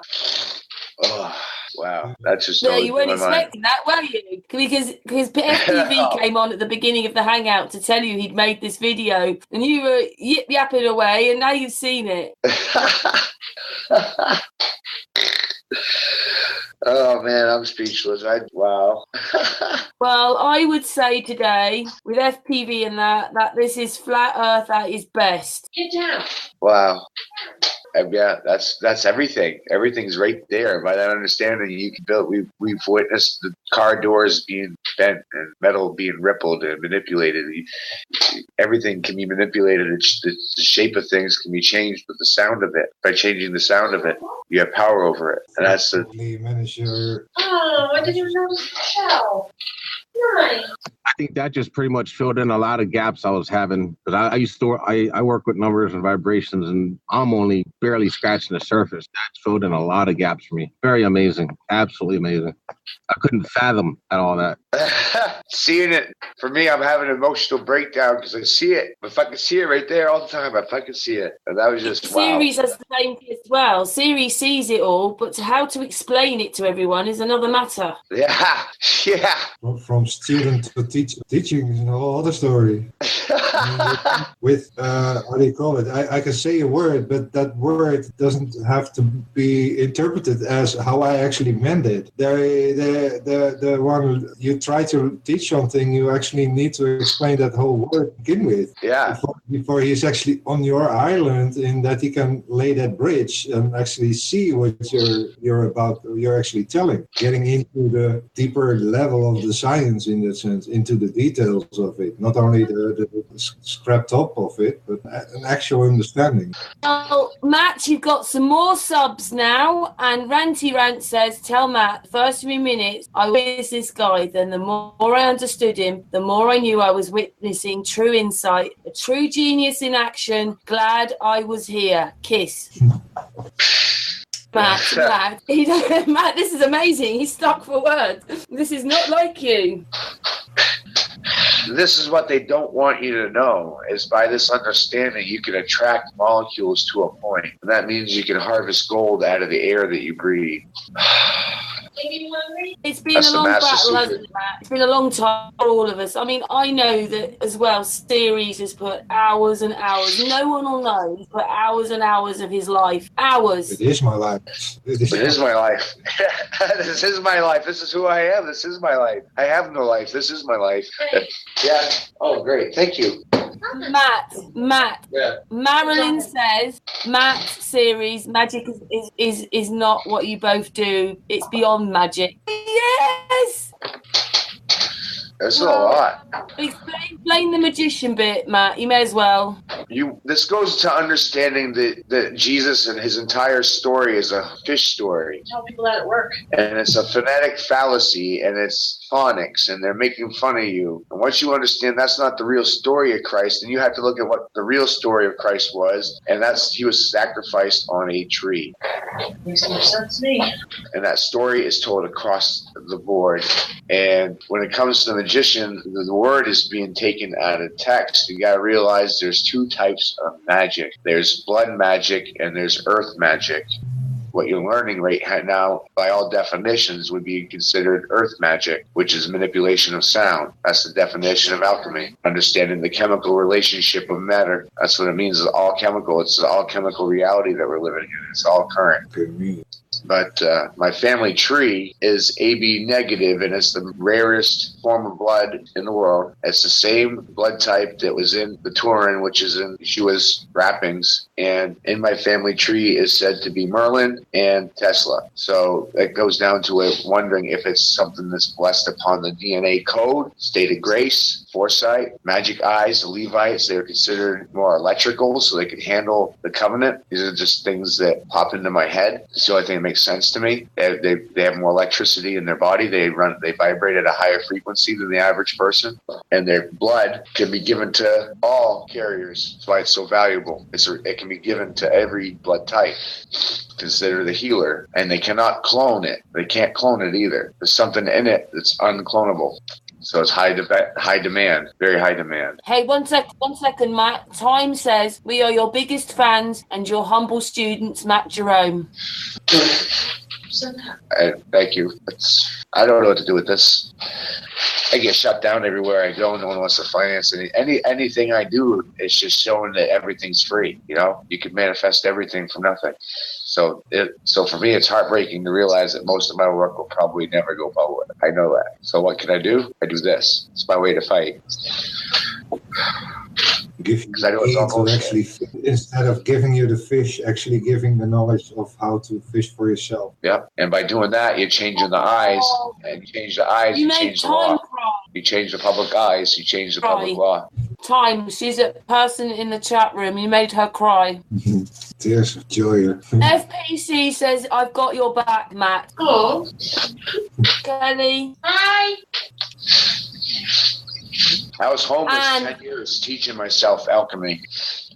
Oh, wow. That's just you weren't expecting that, were you? Because FPV came on at the beginning of the Hangout to tell you he'd made this video, and you were yip-yapping away, and now you've seen it. Oh man, I'm speechless. Wow. Well, I would say today with FPV and that this is flat Earth at its best. Get down. Wow. Yeah, that's everything. Everything's right there. By that understanding, you can build. We've witnessed the car doors being bent and metal being rippled and manipulated. Everything can be manipulated. The shape of things can be changed with the sound of it. By changing the sound of it, you have power over it, and that's the. Oh, I didn't even notice the shell. Nice. I think that just pretty much filled in a lot of gaps I was having, because I work with numbers and vibrations, and I'm only barely scratching the surface. That filled in a lot of gaps for me. Very amazing. Absolutely amazing. I couldn't fathom at all that. Seeing it, for me, I'm having an emotional breakdown because I see it. If I can see it right there all the time, if I can see it. And that was just, wow. Series has the same thing as well. Series sees it all, but how to explain it to everyone is another matter. Yeah. From student to teaching is a whole other story. With, how do you call it? I can say a word, but that word doesn't have to be interpreted as how I actually meant it. The one you try to teach something, you actually need to explain that whole word to begin with. Yeah. Before he's actually on your island, in that he can lay that bridge and actually see what you're actually telling. Getting into the deeper level of the science in that sense, into the details of it, not only the scrap top of it, but an actual understanding. Well, Matt, you've got some more subs now, and Ranty Rant says, tell Matt, first 3 minutes I witnessed this guy, then the more I understood him, the more I knew I was witnessing true insight, a true genius in action. Glad I was here. Kiss. Matt, this is amazing. He's stuck for words. This is not like you. This is what they don't want you to know, is by this understanding you can attract molecules to a point. And that means you can harvest gold out of the air that you breathe. It's been a long battle, hasn't it, Matt? It's been a long time for all of us. I mean, I know that as well. Series has put hours and hours. No one will know. He's put hours and hours of his life. Hours. It is my life. It is my life. This is my life. This is who I am. This is my life. I have no life. This is my life. Yeah. Oh, great. Thank you. Matt. Yeah. Marilyn says, Matt, series, magic is not what you both do. It's beyond magic. Yes! That's a lot. Explain the magician bit, Matt. You may as well. This goes to understanding that Jesus and his entire story is a fish story. Tell people that at work. And it's a phonetic fallacy, and it's phonics, and they're making fun of you. And once you understand that's not the real story of Christ, then you have to look at what the real story of Christ was, and that's he was sacrificed on a tree. Makes more sense to me. And that story is told across the board. And when it comes to the magician, the word is being taken out of text. You got to realize there's two types of magic. There's blood magic and there's earth magic. what you're learning right now, by all definitions, would be considered earth magic, which is manipulation of sound. That's the definition of alchemy. Understanding the chemical relationship of matter. That's what it means. It's all chemical. It's all chemical reality that we're living in. It's all current. But my family tree is AB negative, and it's the rarest form of blood in the world. It's the same blood type that was in the Turin, which is in Yeshua's wrappings. And in my family tree is said to be Merlin and Tesla. So it goes down to wondering if it's something that's blessed upon the DNA code, state of grace, foresight, magic eyes. The Levites, they're considered more electrical, so they could handle the covenant. These are just things that pop into my head. It's the only thing that makes sense to me. They have more electricity in their body. They vibrate at a higher frequency than the average person, and their blood can be given to all carriers. That's why it's so valuable. It can be given to every blood type. Consider the healer, and they cannot clone it. They can't clone it either. There's something in it that's unclonable. So it's high demand, very high demand. Hey, one second, Matt. Time says we are your biggest fans and your humble students, Matt Jerome. Thank you. I don't know what to do with this. I get shut down everywhere I go. No one wants to finance anything I do. It's just showing that everything's free. You know, you can manifest everything from nothing. So for me, it's heartbreaking to realize that most of my work will probably never go public. I know that. So what can I do? I do this. It's my way to fight. Because I know it's all actually, instead of giving you the fish, actually giving the knowledge of how to fish for yourself. Yep. And by doing that, you're changing the eyes. And you change the eyes, you change the law. You change the public eyes, you change the public law. Time. She's a person in the chat room. You made her cry. Tears of joy. FPC says, I've got your back, Matt. Oh. Kelly. Hi. I was homeless 10 years teaching myself alchemy.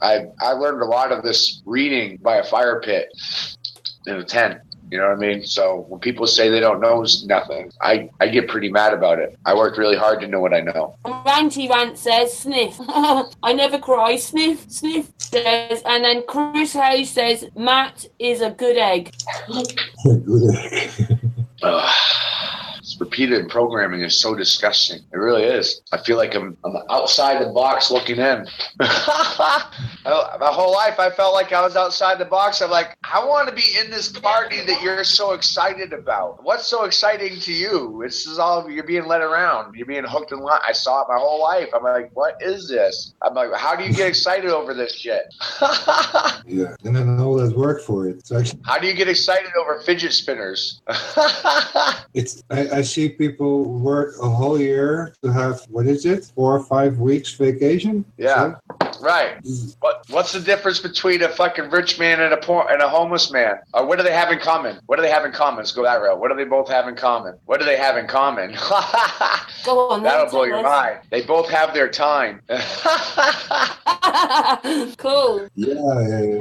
I learned a lot of this reading by a fire pit in a tent. You know what I mean? So when people say they don't know nothing, I get pretty mad about it. I worked really hard to know what I know. Ranty Rant says, sniff. I never cry. Sniff, sniff. Says, and then Chris Hayes says, Matt is a good egg. Good egg. Repeated programming is so disgusting. It really is. I feel like I'm outside the box looking in. My whole life, I felt like I was outside the box. I'm like, I want to be in this party that you're so excited about. What's so exciting to you? This is all, you're being led around. You're being hooked in line. I saw it my whole life. I'm like, what is this? I'm like, how do you get excited over this shit? Yeah, and then all that work for it. So actually, how do you get excited over fidget spinners? I see people work a whole year to have, 4 or 5 weeks vacation. Yeah, right. What's the difference between a fucking rich man and a homeless man? What do they have in common? What do they have in common? Let's go that route. What do they both have in common? What do they have in common? Go on. That'll blow your mind. They both have their time. Cool. Yeah.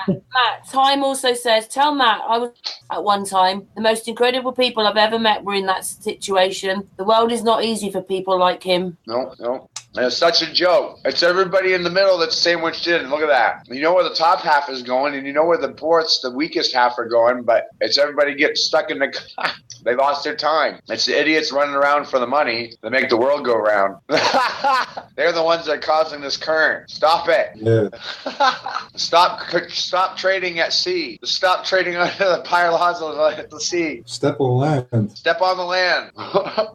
Matt, Time also says, tell Matt I was at one time. The most incredible people I've ever met were in that situation. The world is not easy for people like him. No. And it's such a joke. It's everybody in the middle that's sandwiched in. Look at that. You know where the top half is going, and you know where the weakest half are going, but it's everybody getting stuck in the... They lost their time. It's the idiots running around for the money that make the world go round. They're the ones that are causing this current. Stop it. Yeah. Stop trading at sea. Stop trading under the pylons of the sea. Step on land. Step on the land.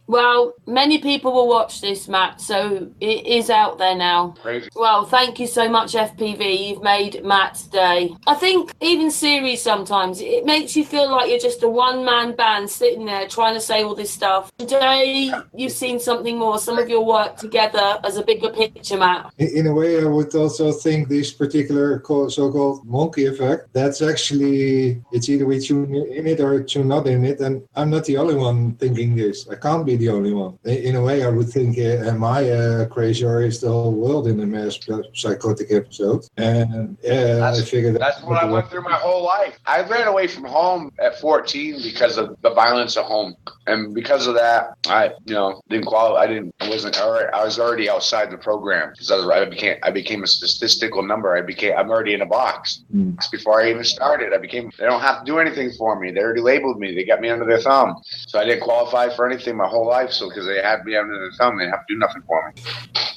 Well, many people will watch this, Matt, so it is out there now. Crazy. Well, thank you so much, FPV. You've made Matt's day. I think even series sometimes, it makes you feel like you're just a one-man band sitting there trying to say all this stuff. Today, you've seen something more, some of your work together as a bigger picture, Matt. In a way, I would also think this particular so-called monkey effect, that's actually, it's either we tune in it or tune not in it, and I'm not the only one thinking this. I can't be the only one. In a way, I would think, am I crazy, or is the whole world in a mass psychotic episode? And I figured that's what I went through my whole life. I ran away from home at 14 because of the violence at home, and because of that, I didn't qualify. I was already outside the program because I became a statistical number. I'm already in a box. Before I even started, they don't have to do anything for me. They already labeled me. They got me under their thumb. So I didn't qualify for anything my whole life. So because they had me under their thumb, they have to do nothing for me.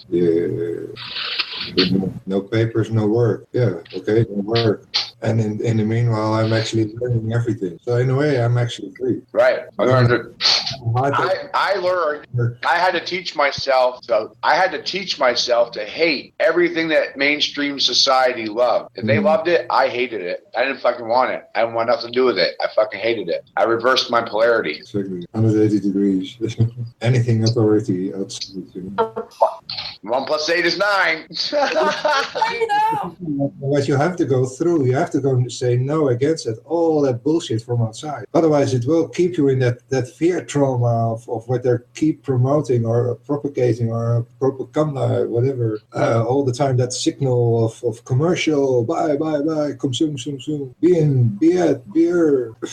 Yeah. No papers, no work. Yeah, okay, no work. And in the meanwhile, I'm actually learning everything. So in a way, I'm actually free. Right. I learned. I learned. I had to teach myself. I had to teach myself to hate everything that mainstream society loved. If they loved it, I hated it. I didn't fucking want it. I didn't want nothing to do with it. I fucking hated it. I reversed my polarity. Exactly. 180 degrees. Anything authority outside. 1 + 8 is 9. What you have to go through, you have to go and say no against it, all that bullshit from outside. Otherwise, it will keep you in that fear trauma of what they keep promoting or propagating or propaganda, whatever, all the time. That signal of commercial, buy, consume, beer.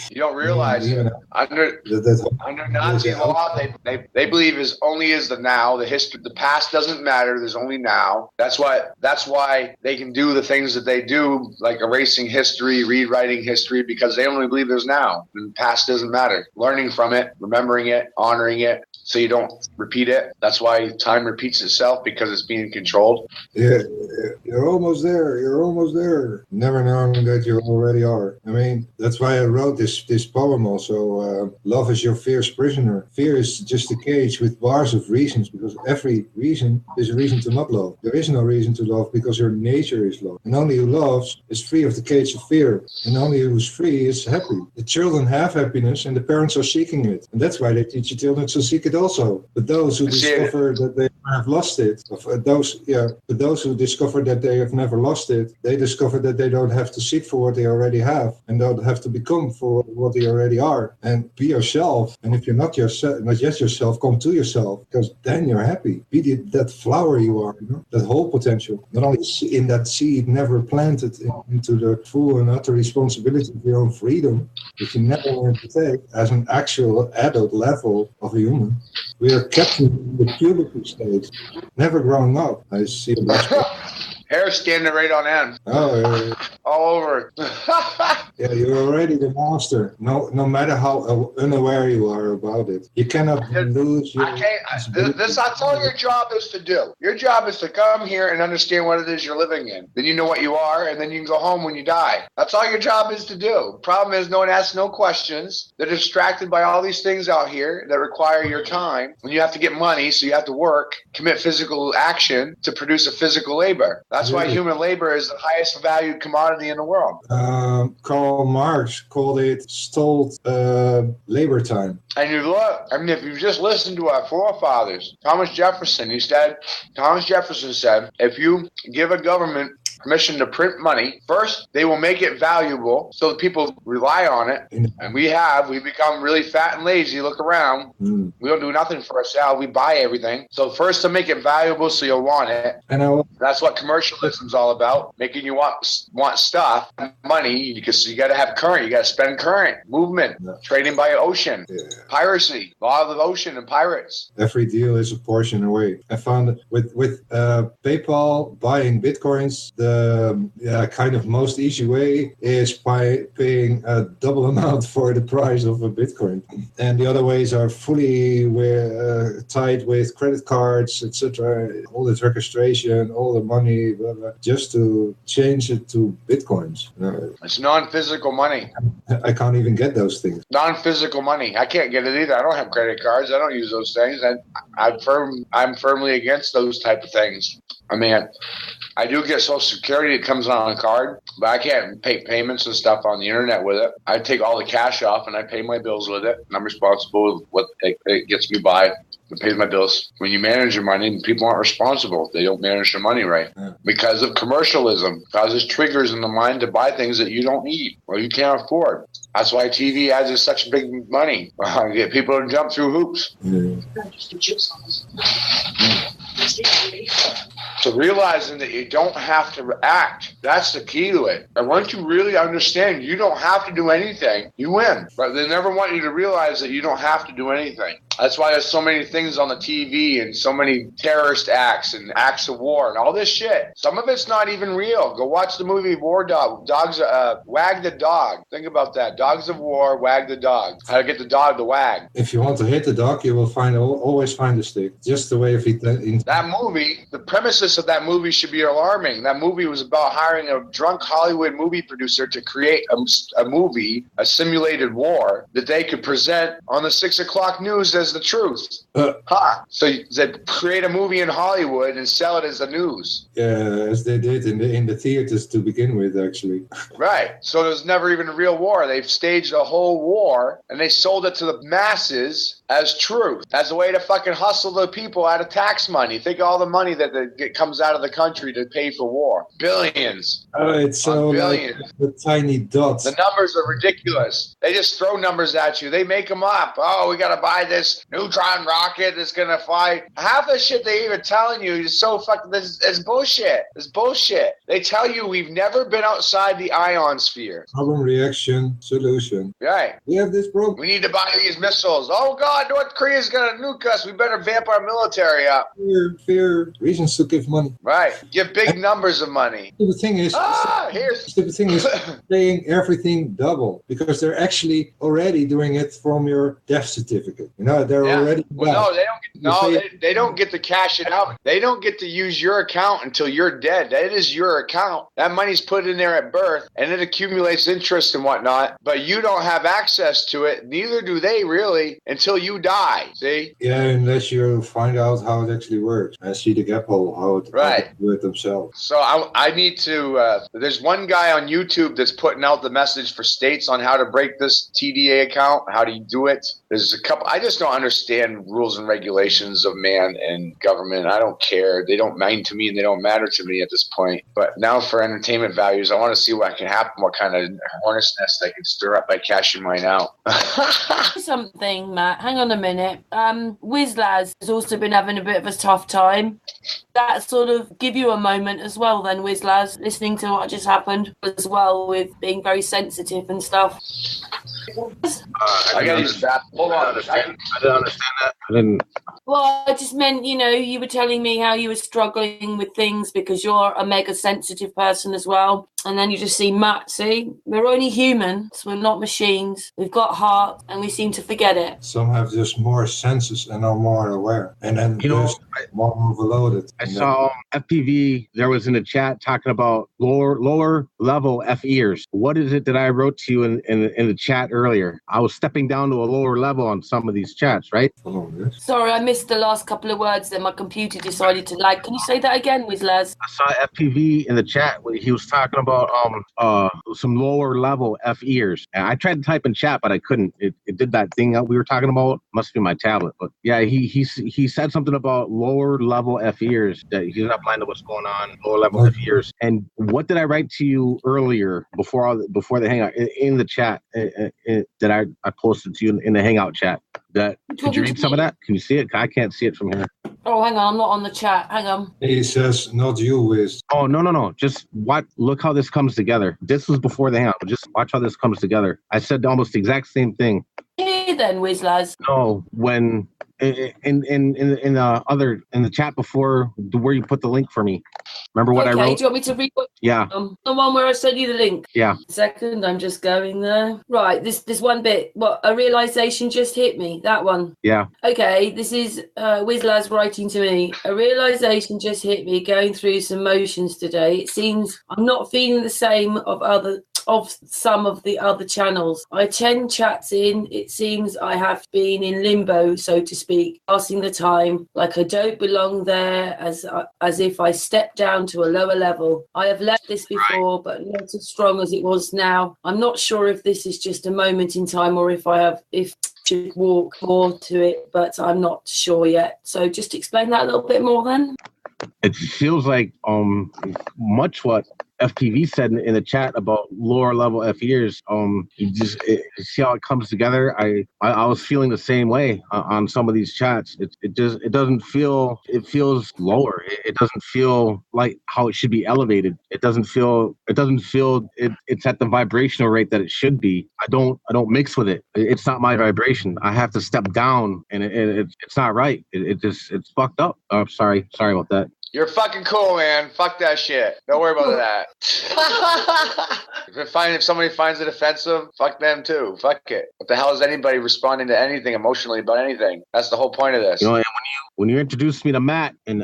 You don't realize under Nazi law, they believe only is the now. The history, the past doesn't matter. There's only now. That's why they can do the things that they do, like erasing history, rewriting history, because they only believe there's now. And the past doesn't matter. Learning from it, remembering it, honoring it, so you don't repeat it. That's why time repeats itself, because it's being controlled. Yeah, you're almost there. Never knowing that you already are. I mean, that's why I wrote this poem also. Love is your fear's prisoner. Fear is just a cage with bars of reasons, because every reason is a reason to not love. There is no reason to love because your nature is love. And only who loves is free of the cage of fear. And only who's free is happy. The children have happiness and the parents are seeking it. And that's why they teach the children to seek it also. But those who discover that they have lost it, but those who discover that they have never lost it, they discover that they don't have to seek for what they already have and don't have to become for what they already are. And be yourself. And if you're not yet yourself, come to yourself, because then you're happy. Be that flower you are, that whole potential. Not only in that seed never planted into the full and utter responsibility of your own freedom, which you never learn to take as an actual adult level of a human. We are kept in the puberty stage, never growing up. I see a black hair standing right on end. Oh, all over. Yeah, you're already the master. No matter how unaware you are about it, you cannot lose your. That's all your job is to do. Your job is to come here and understand what it is you're living in. Then you know what you are, and then you can go home when you die. That's all your job is to do. Problem is, no one asks no questions. They're distracted by all these things out here that require your time. When you have to get money, so you have to work, commit physical action to produce a physical labor. That's why human labor is the highest valued commodity in the world. Karl Marx called it stalled labor time. And you look, if you just listen to our forefathers, Thomas Jefferson said, if you give a government permission to print money, first, they will make it valuable so that people rely on it. And we become really fat and lazy. Look around. We don't do nothing for ourselves. We buy everything. So first to make it valuable so you'll want it. That's what commercialism's all about, making you want stuff, money, because you got to have current. You got to spend current. Movement, trading by ocean, piracy, law of the ocean and pirates. Every deal is a portion away. I found that with PayPal buying Bitcoins, the kind of most easy way is by paying a double amount for the price of a Bitcoin. And the other ways are fully tied with credit cards, etc. All this registration, all the money, blah, blah, just to change it to Bitcoins. It's non-physical money. I can't even get those things. Non-physical money. I can't get it either. I don't have credit cards. I don't use those things. And I'm firmly against those type of things. I mean, I do get Social Security. It comes on a card, but I can't pay payments and stuff on the internet with it. I take all the cash off and I pay my bills with it. And I'm responsible with what it gets me by. It pays my bills. When you manage your money, people aren't responsible. They don't manage their money right because of commercialism. Causes triggers in the mind to buy things that you don't need or you can't afford. That's why TV ads is such big money. Get people to jump through hoops. So realizing that you don't have to act, that's the key to it. And once you really understand you don't have to do anything, you win. But they never want you to realize that you don't have to do anything. That's why there's so many things on the TV and so many terrorist acts and acts of war and all this shit. Some of it's not even real. Go watch the movie War Dog. Wag the Dog. Think about that. Dogs of War, Wag the Dog. How to get the dog to wag. If you want to hit the dog, you will always find a stick. Just the way of it. That movie, the premises of that movie should be alarming. That movie was about hiring a drunk Hollywood movie producer to create a movie, a simulated war, that they could present on the 6 o'clock news as the truth. So they create a movie in Hollywood and sell it as the news. Yeah, as they did in the theaters to begin with, actually. Right. So there's never even a real war. They've staged a whole war and they sold it to the masses as truth, as a way to fucking hustle the people out of tax money. Think of all the money that comes out of the country to pay for war. Billions. It's so billions. Like the tiny dots. The numbers are ridiculous. They just throw numbers at you. They make them up. Oh, we got to buy this neutron rocket that's going to fly. Half the shit they even telling you is so fucking, it's bullshit. It's bullshit. They tell you we've never been outside the ionosphere. Problem, reaction, solution. Right. We have this problem. We need to buy these missiles. Oh, God, North Korea's going to nuke us. We better vamp our military up. Fear, reasons to give money. Right. Give big numbers of money. The thing is, paying everything double because they're actually already doing it from your death certificate. You know, they're already. Well, no, they don't get to cash it out. They don't get to use your account until you're dead. That is your account. That money's put in there at birth, and it accumulates interest and whatnot. But you don't have access to it. Neither do they really until you die. See? Yeah, unless you find out how it actually works and see the gap hole, how it do it themselves. So I need to. There's one guy on YouTube that's putting out the message for states on how to break this TDA account. How do you do it? There's a couple. I just don't understand rules and regulations of man and government. I don't care. They don't mind to me and they don't matter to me at this point. But now for entertainment values, I want to see what can happen, what kind of hornet's nest I can stir up by cashing mine out. Something, Matt. Hang on a minute. Wizlaz has also been having a bit of a tough time. That sort of give you a moment as well then, Wizlaz, listening to what just happened as well with being very sensitive and stuff. I got to use that. Hold on. I didn't understand that. I didn't. Well, I just meant, you were telling me how you were struggling with things because you're a mega sensitive person as well. And then you just see Matt, see, we're only humans, we're not machines. We've got heart and we seem to forget it. Some have just more senses and are more aware. And then more overloaded. I saw FPV, there was in the chat talking about lower level FEers. What is it that I wrote to you in the chat earlier? I was stepping down to a lower level on some of these chats, right? Sorry, I missed the last couple of words then. My computer decided to lag. Can you say that again, Wizlaz? I saw FPV in the chat where he was talking about some lower level FEers. And I tried to type in chat, but I couldn't. It did that thing that we were talking about. Must be my tablet. But yeah, he said something about lower level FEers, that he's not blind to what's going on, lower level FEers. And what did I write to you earlier before the hangout in the chat that I posted to you in the hangout chat? Could you read some of that? Can you see it? I can't see it from here. Oh, hang on. I'm not on the chat. Hang on. He says, not you, Wiz. Oh, no. Just look how this comes together. This was before the hangout. Just watch how this comes together. I said almost the exact same thing. Hey then, Wizlaz. No, when in the chat before where you put the link for me. Remember what I wrote? Do you want me to read what? Yeah. The one where I sent you the link. Yeah. Second, I'm just going there. Right, this one bit. What, a realization just hit me. That one. Yeah. Okay, this is Wizlaz writing to me. A realization just hit me going through some motions today. It seems I'm not feeling the same of some of the other channels. I attend chats in. It seems I have been in limbo, so to speak, passing the time like I don't belong there, as if I stepped down to a lower level. I have left this before, but not as strong as it was now. I'm not sure if this is just a moment in time or if I should walk more to it, but I'm not sure yet. So just explain that a little bit more then. It feels like much what FPV said in the chat about lower level F ears. See how it comes together. I was feeling the same way on some of these chats. It doesn't feel. It feels lower. It doesn't feel like how it should be elevated. It doesn't feel. It's at the vibrational rate that it should be. I don't mix with it. It's not my vibration. I have to step down, and it's not right. It's fucked up. Oh, sorry about that. You're fucking cool, man. Fuck that shit. Don't worry about that. If somebody finds it offensive, fuck them too. Fuck it. What the hell is anybody responding to anything emotionally about anything? That's the whole point of this. You know, when you introduced me to Matt and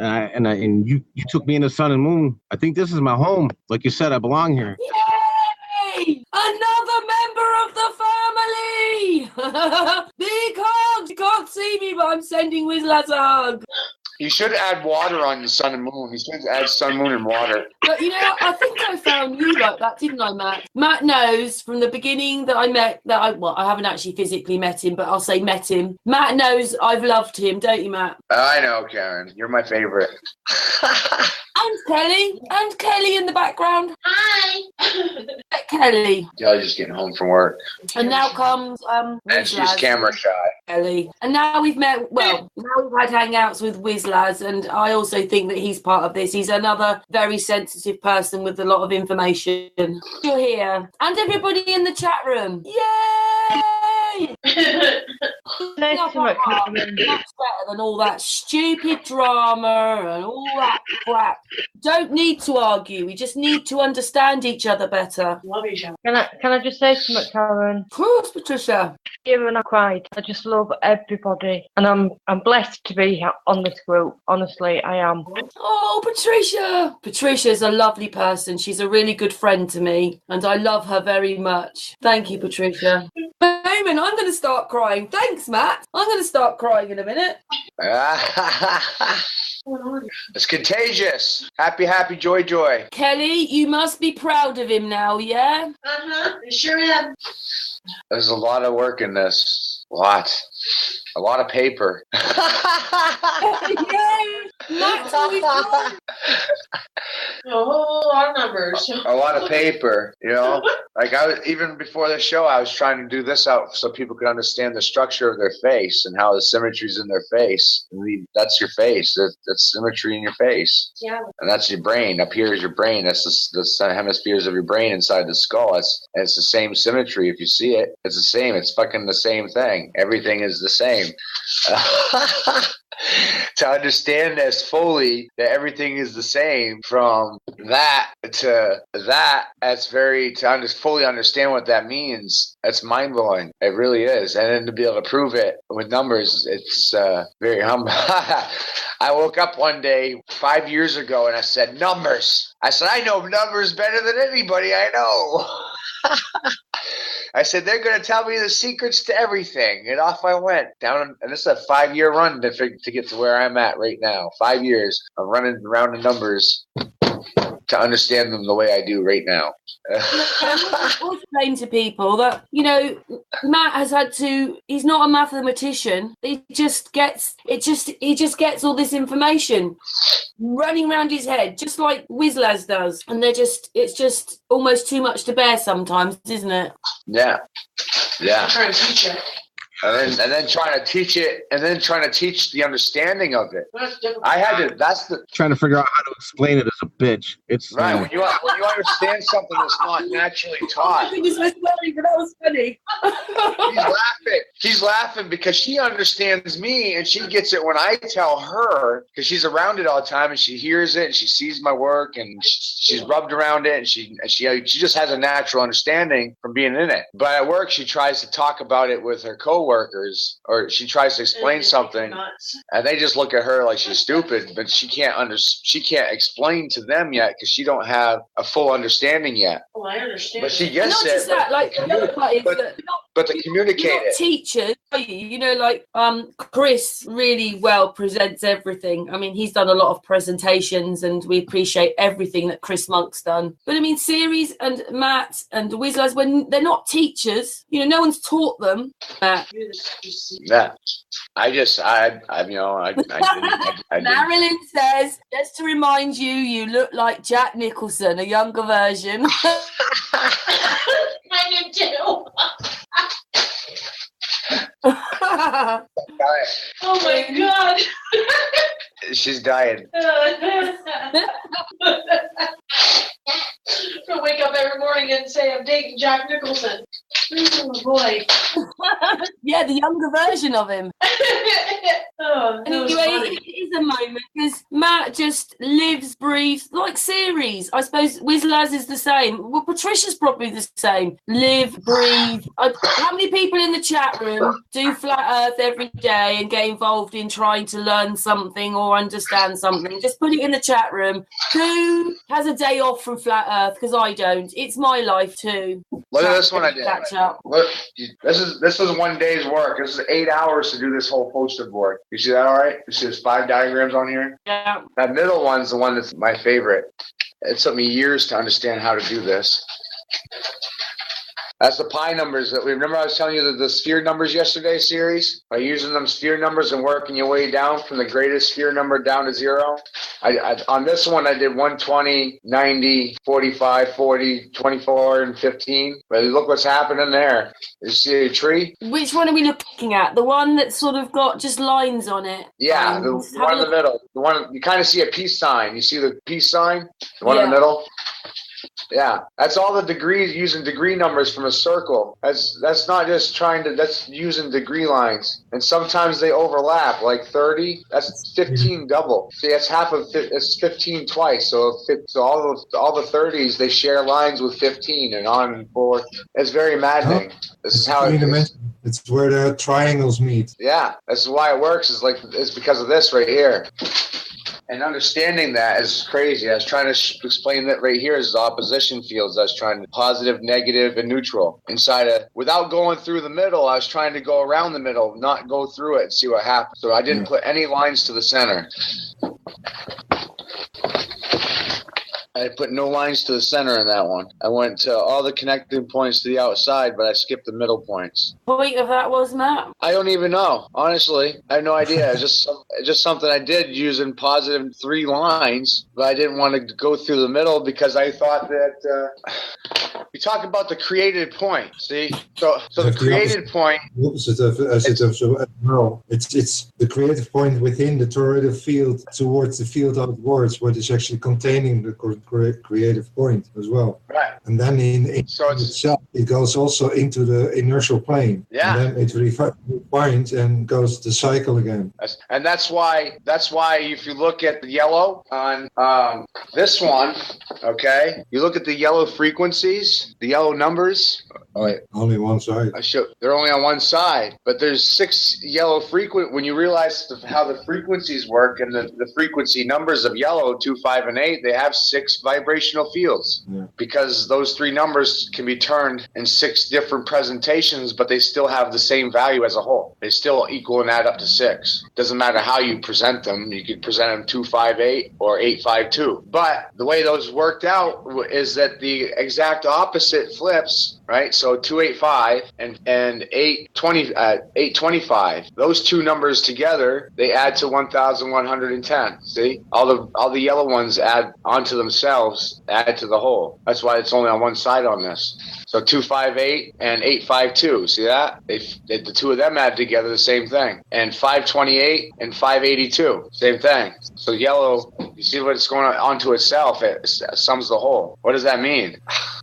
you took me into Sun and Moon, I think this is my home. Like you said, I belong here. Yay! Another member of the family! Big hugs! You can't see me, but I'm sending Wizlaz a hug. You should add water on the Sun and Moon. You should add Sun, Moon, and water. But, you know, I think I found you like that, didn't I, Matt? Matt knows from the beginning that I haven't actually physically met him, but I'll say met him. Matt knows I've loved him, don't you, Matt? I know, Karen. You're my favorite. And Kelly in the background. Hi. Kelly. Kelly's just getting home from work. And now comes And she's camera shy. Kelly. And now we've had hangouts with Wizlaz, and I also think that he's part of this. He's another very sensitive person with a lot of information. You're here. And everybody in the chat room. Yay! Nice to meet you. Much better than all that stupid drama and all that crap. Don't need to argue. We just need to understand each other better. Love you, Sean. Can I just say something, Karen? Of course, Patricia. Even I cried. I just love everybody, and I'm blessed to be on this group. Honestly, I am. Oh, Patricia! Patricia's a lovely person. She's a really good friend to me, and I love her very much. Thank you, Patricia. Moment, I'm going to start crying. Thanks, Matt. I'm going to start crying in a minute. It's contagious. Happy, happy, joy, joy. Kelly, you must be proud of him now, yeah? I sure am. There's a lot of work in this. A lot of paper. Yay! Matt's always right. A whole lot of numbers. A lot of paper, you know. Like even before the show, I was trying to do this out so people could understand the structure of their face and how the symmetry's in their face. That's your face. That's symmetry in your face. Yeah. And that's your brain. Up here is your brain. That's the hemispheres of your brain inside the skull. It's the same symmetry. If you see it, it's the same. It's fucking the same thing. Everything is the same. To understand this fully, that everything is the same from that to that, to fully understand what that means, that's mind-blowing. It really is. And then to be able to prove it with numbers, it's very humble. I woke up one day 5 years ago and I said, numbers. I said, I know numbers better than anybody I know. I said, they're going to tell me the secrets to everything. And off I went down. And this is a 5-year run to get to where I'm at right now. 5 years of running around the numbers to understand them the way I do right now. I'll explain to people that, you know, Matt has had to, he's not a mathematician. He just gets all this information running around his head, just like Wizlaz does. And it's just almost too much to bear sometimes, isn't it? Yeah. I'm trying to teach it. And then trying to teach it, and then trying to teach the understanding of it. That's difficult. Trying to figure out how to explain it as a bitch. It's right. When you understand something that's not naturally taught. But that was funny. She's laughing because she understands me, and she gets it when I tell her, because she's around it all the time, and she hears it, and she sees my work, and she's rubbed around it, and she just has a natural understanding from being in it. But at work, she tries to talk about it with her coworkers, or she tries to explain something, and they just look at her like she's stupid. But she can't explain to them yet because she don't have a full understanding yet. Oh, I understand. But she gets not just that, like the other part is that but to communicate you're not it. teachers, are you? You know, like Chris really well presents everything. I mean, he's done a lot of presentations, and we appreciate everything that Chris Monk's done. But I mean, Ceres and Matt and Wizlaz, when they're not teachers, you know, no one's taught them. Yeah. Marilyn says, just to remind you, you look like Jack Nicholson, a younger version. I did too. Oh my God. She's dying. I'll wake up every morning and say I'm dating Jack Nicholson. Oh boy. Yeah, the younger version of him. Oh, Anyway, it is a moment because Matt just lives, breathes like series. I suppose Wizlaz is the same. Well, Patricia's probably the same. Live, breathe. How many people in the chat room do Flat Earth every day and get involved in trying to learn something or understand something? Just put it in the chat room. Who has a day off from Flat Earth? Because I don't. It's my life too. Look at this one I did. Catch up. Look, this is 1 day's work. This is 8 hours to do this whole poster board. You see that all right? You see there's 5 diagrams on here? Yeah. That middle one's the one that's my favorite. It took me years to understand how to do this. That's the pi numbers. Remember I was telling you the sphere numbers yesterday series? By using them sphere numbers and working your way down from the greatest sphere number down to 0. On this one, I did 120, 90, 45, 40, 24, and 15. But look what's happening there. You see a tree? Which one are we looking at? The one that's sort of got just lines on it? Yeah, the one in the middle. The one you kind of see a peace sign. You see the peace sign? The one in the middle? Yeah, that's all the degrees, using degree numbers from a circle. That's not just that's using degree lines. And sometimes they overlap, like 30, that's 15 double. See, that's it's 15 twice. So all the 30s, they share lines with 15 and on and forth. It's very maddening. This is how it is. It's where the triangles meet. Yeah, that's why it works. It's because of this right here. And understanding that is crazy. I was trying to explain that right here is the opposition fields. I was trying to positive, negative, and neutral. Without going through the middle, I was trying to go around the middle, not go through it and see what happens. So I didn't put any lines to the center. I put no lines to the center in that one. I went to all the connecting points to the outside, but I skipped the middle points. What point of that was, Matt? I don't even know. Honestly, I have no idea. It's just something I did using positive 3 lines, but I didn't want to go through the middle because I thought that we talk about the created point. See, so the created point. The opposite of no. It's the creative point within the toroidal field towards the field outwards, what is actually containing the creative point as well. Right. And then in itself, it goes also into the inertial plane. Yeah. And then it refines and goes to cycle again. And that's why if you look at the yellow on this one, okay, you look at the yellow frequencies, the yellow numbers. Oh, wait. Only one side. They're only on one side, but there's 6 yellow when you realize how the frequencies work and the frequency numbers of yellow, 2, 5, and 8, they have 6 vibrational fields because those 3 numbers can be turned in 6 different presentations, but they still have the same value as a whole. They still equal and add up to 6. Doesn't matter how you present them. You could present them 258 or 852. But the way those worked out is that the exact opposite flips. Right, so 285 and 825. Those 2 numbers together, they add to 1,110. See, all the yellow ones add onto themselves, add to the whole. That's why it's only on one side on this. So 258 and 852. See that? The 2 of them add together the same thing. And 528 and 582, same thing. So yellow, you see what's going on onto itself? It sums the whole. What does that mean?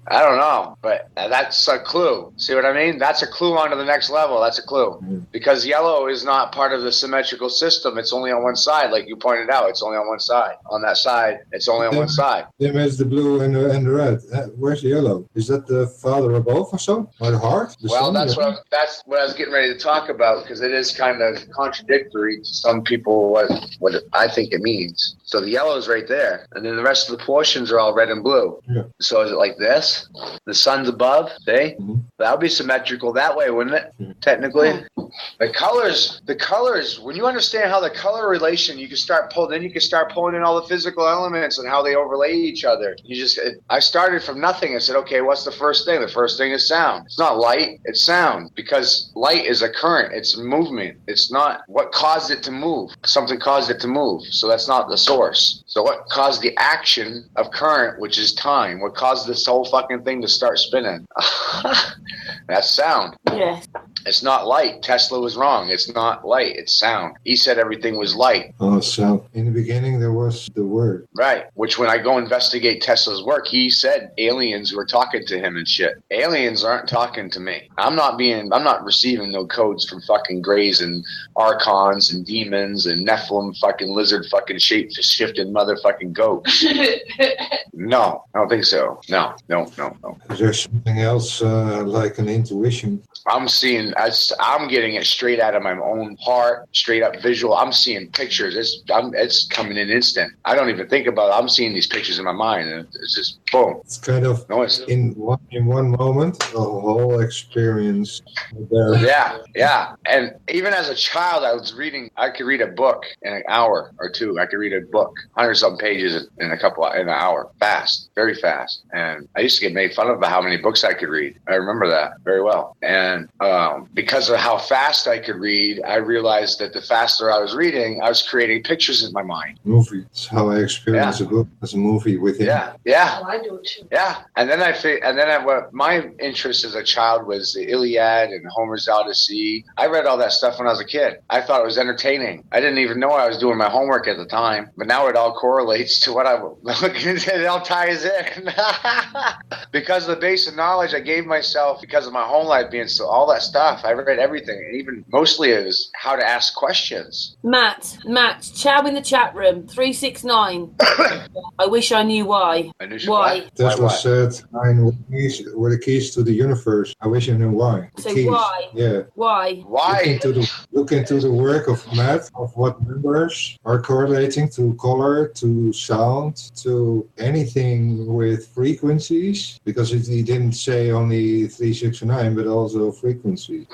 I don't know, but that's a clue. See what I mean? That's a clue onto the next level. That's a clue. Because yellow is not part of the symmetrical system. It's only on one side, like you pointed out. It's only on one side. On that side, it's only on one side. Then there's the blue and the red. Where's the yellow? Is that the father above or so? Or the heart? Well, that's what I was getting ready to talk about, because it is kind of contradictory to some people what I think it means. So the yellow is right there, and then the rest of the portions are all red and blue. Yeah. So is it like this? this. The sun's above, see? That would be symmetrical that way, wouldn't it? Technically. The colors, when you understand how the color relation, you can start pulling in all the physical elements and how they overlay each other. I started from nothing and said, okay, what's the first thing? The first thing is sound. It's not light, it's sound, because light is a current, it's movement. It's not what caused it to move. Something caused it to move, so that's not the source. So what caused the action of current, which is time? What caused this whole fucking thing to start spinning? That's sound. Yes. It's not light. Tesla was wrong. It's not light. It's sound. He said everything was light. Oh, so in the beginning there was the word. Right. Which when I go investigate Tesla's work, he said aliens were talking to him and shit. Aliens aren't talking to me. I'm not receiving no codes from fucking Greys and Archons and demons and Nephilim fucking lizard fucking shape shifting motherfucking goats. No, I don't think so. No. Is there something else like an intuition? I'm getting it straight out of my own heart, straight up visual. I'm seeing pictures. It's coming in instant. I don't even think about it. I'm seeing these pictures in my mind, and it's just boom. It's kind of in one moment, a whole experience. There. Yeah. And even as a child, I could read a book in an hour or two. I could read a book, 100-some pages in an hour, fast, very fast. And I used to get made fun of about how many books I could read. I remember that very well. And because of how fast I could read, I realized that the faster I was reading, I was creating pictures in my mind. Movie. That's how I experience a book as a movie within. Yeah. Oh, I do too. Yeah. And then what my interest as a child was the Iliad and Homer's Odyssey. I read all that stuff when I was a kid. I thought it was entertaining. I didn't even know I was doing my homework at the time, but now it all correlates to what it all ties in. Because of the base of knowledge I gave myself, because of my home life being so, all that stuff, I read everything. And even mostly it was how to ask questions. Matt, chow in the chat room, 369. I wish I knew why. Why? Tesla said, "Nine were the keys to the universe. I wish I knew why." The So keys. why? Yeah. Why? Look into the work of Matt, of what numbers are correlating to color, to sound, to anything with frequencies, because he didn't say only 369, but also frequency.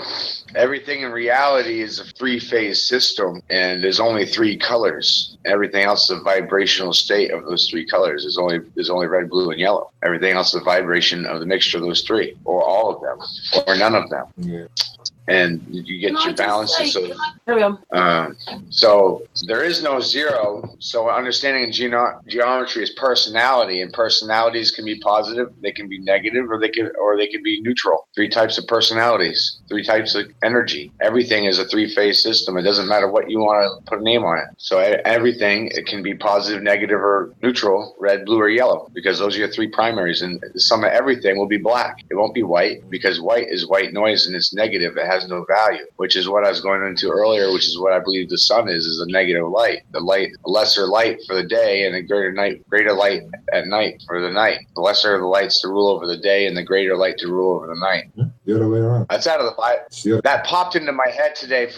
Everything in reality is a three-phase system, and there's only three colors. Everything else is a vibrational state of those three colors. There's only red, blue, and yellow. Everything else is a vibration of the mixture of those three, or all of them, or none of them. Yeah. And you get your balances. Carry on. So there is no zero. So understanding geometry is personality, and personalities can be positive, they can be negative, or they can be neutral. Three types of personalities, three types of energy. Everything is a three-phase system. It doesn't matter what you want to put a name on it. So everything, it can be positive, negative, or neutral, red, blue, or yellow, because those are your three primaries. And the sum of everything will be black. It won't be white, because white is white noise and it's negative. It has no value, which is what I was going into earlier, which is what I believe the sun is a negative light. The light, a lesser light for the day, and a greater light at night for the night. The lesser of the lights to rule over the day, and the greater light to rule over the night. The other way around. That's out of the Bible. That popped into my head today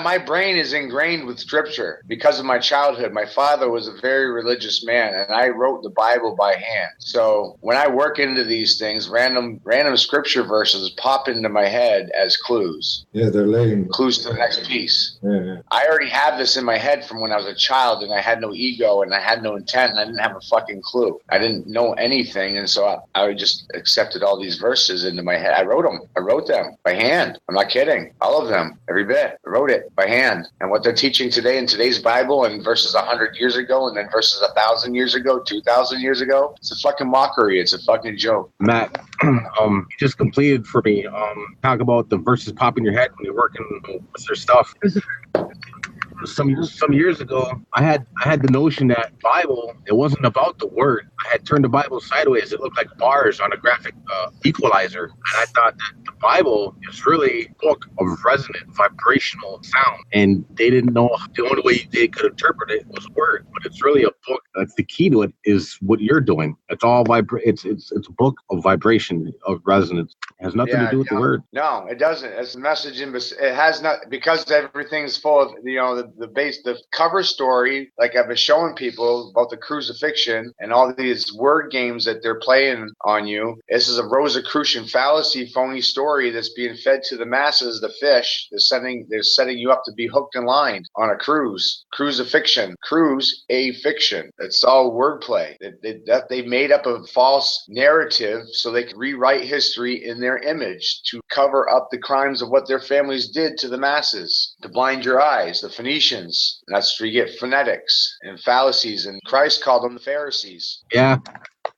my brain is ingrained with scripture because of my childhood. My father was a very religious man, and I wrote the Bible by hand. So when I work into these things, random scripture verses pop into my head as clues. Yeah, they're laying clues to the next piece. Yeah. I already have this in my head from when I was a child, and I had no ego, and I had no intent, and I didn't have a fucking clue. I didn't know anything, and so I just accepted all these verses into my head. I wrote them by hand. I'm not kidding. All of them, every bit. I wrote it by hand. And what they're teaching today in today's Bible, and verses 100 years ago, and then verses 1,000 years ago, 2,000 years ago, it's a fucking mockery. It's a fucking joke. Matt, you just completed for me. Talk about the verses pop in your head when you're working with their stuff. Some years ago, I had the notion that Bible, it wasn't about the word. I had turned the Bible sideways. It looked like bars on a graphic equalizer, and I thought that the Bible is really a book of resonant, vibrational sound. And they didn't know the only way they could interpret it was word. But it's really a book. That's the key to it is what you're doing. It's all it's a book of vibration, of resonance. It has nothing to do with the word. No, it doesn't. It's a message it has not, because everything's full of, the cover story, like I've been showing people about the crucifixion and all these word games that they're playing on you. This is a Rosicrucian fallacy, phony story that's being fed to the masses, the fish. They're setting you up to be hooked and lined on a cruise. Crucifixion. Cruise a fiction. It's all wordplay. They made up a false narrative so they could rewrite history in their image to cover up the crimes of what their families did to the masses, to blind your eyes. The Phoenicians, that's where you get phonetics and fallacies, and Christ called them the Pharisees. Yeah.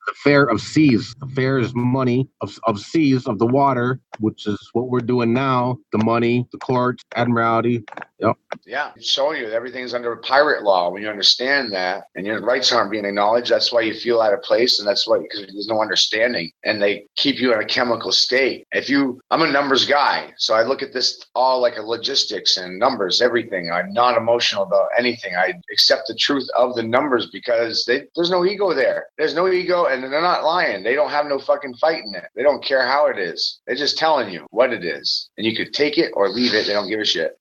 The fair of seas. The fair is money of seas, of the water, which is what we're doing now. The money, the courts, admiralty. Yep. Yeah, it's showing you that everything's under pirate law. When you understand that and your rights aren't being acknowledged, that's why you feel out of place, and that's why, because there's no understanding, and they keep you in a chemical state. I'm a numbers guy, so I look at this all like a logistics and numbers, everything. I'm not emotional about anything. I accept the truth of the numbers because there's no ego there. There's no ego, and they're not lying. They don't have no fucking fight in it. They don't care how it is. They're just telling you what it is, and you could take it or leave it. They don't give a shit.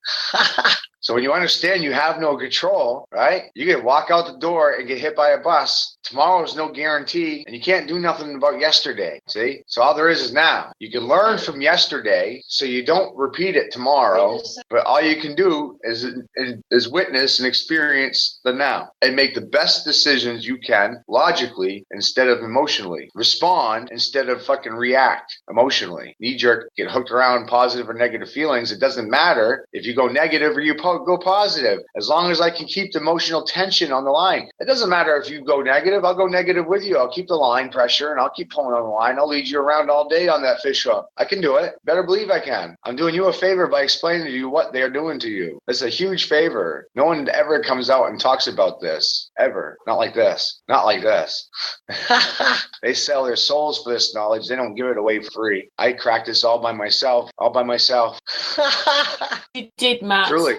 So when you understand you have no control, right? You can walk out the door and get hit by a bus. Tomorrow is no guarantee, and you can't do nothing about yesterday. See? So all there is now. You can learn from yesterday so you don't repeat it tomorrow, but all you can do is witness and experience the now and make the best decisions you can logically instead of emotionally. Respond instead of fucking react emotionally. Knee-jerk, get hooked around positive or negative feelings. It doesn't matter if you go negative or you go positive, as long as I can keep the emotional tension on the line. It doesn't matter if you go negative, I'll go negative with you. I'll keep the line pressure and I'll keep pulling on the line. I'll lead you around all day on that fish hook. I can do it. Better believe I can. I'm doing you a favor by explaining to you what they're doing to you. It's a huge favor. No one ever comes out and talks about this. Ever. Not like this. Not like this. They sell their souls for this knowledge. They don't give it away free. I cracked this all by myself. All by myself. You did, Matt. Truly.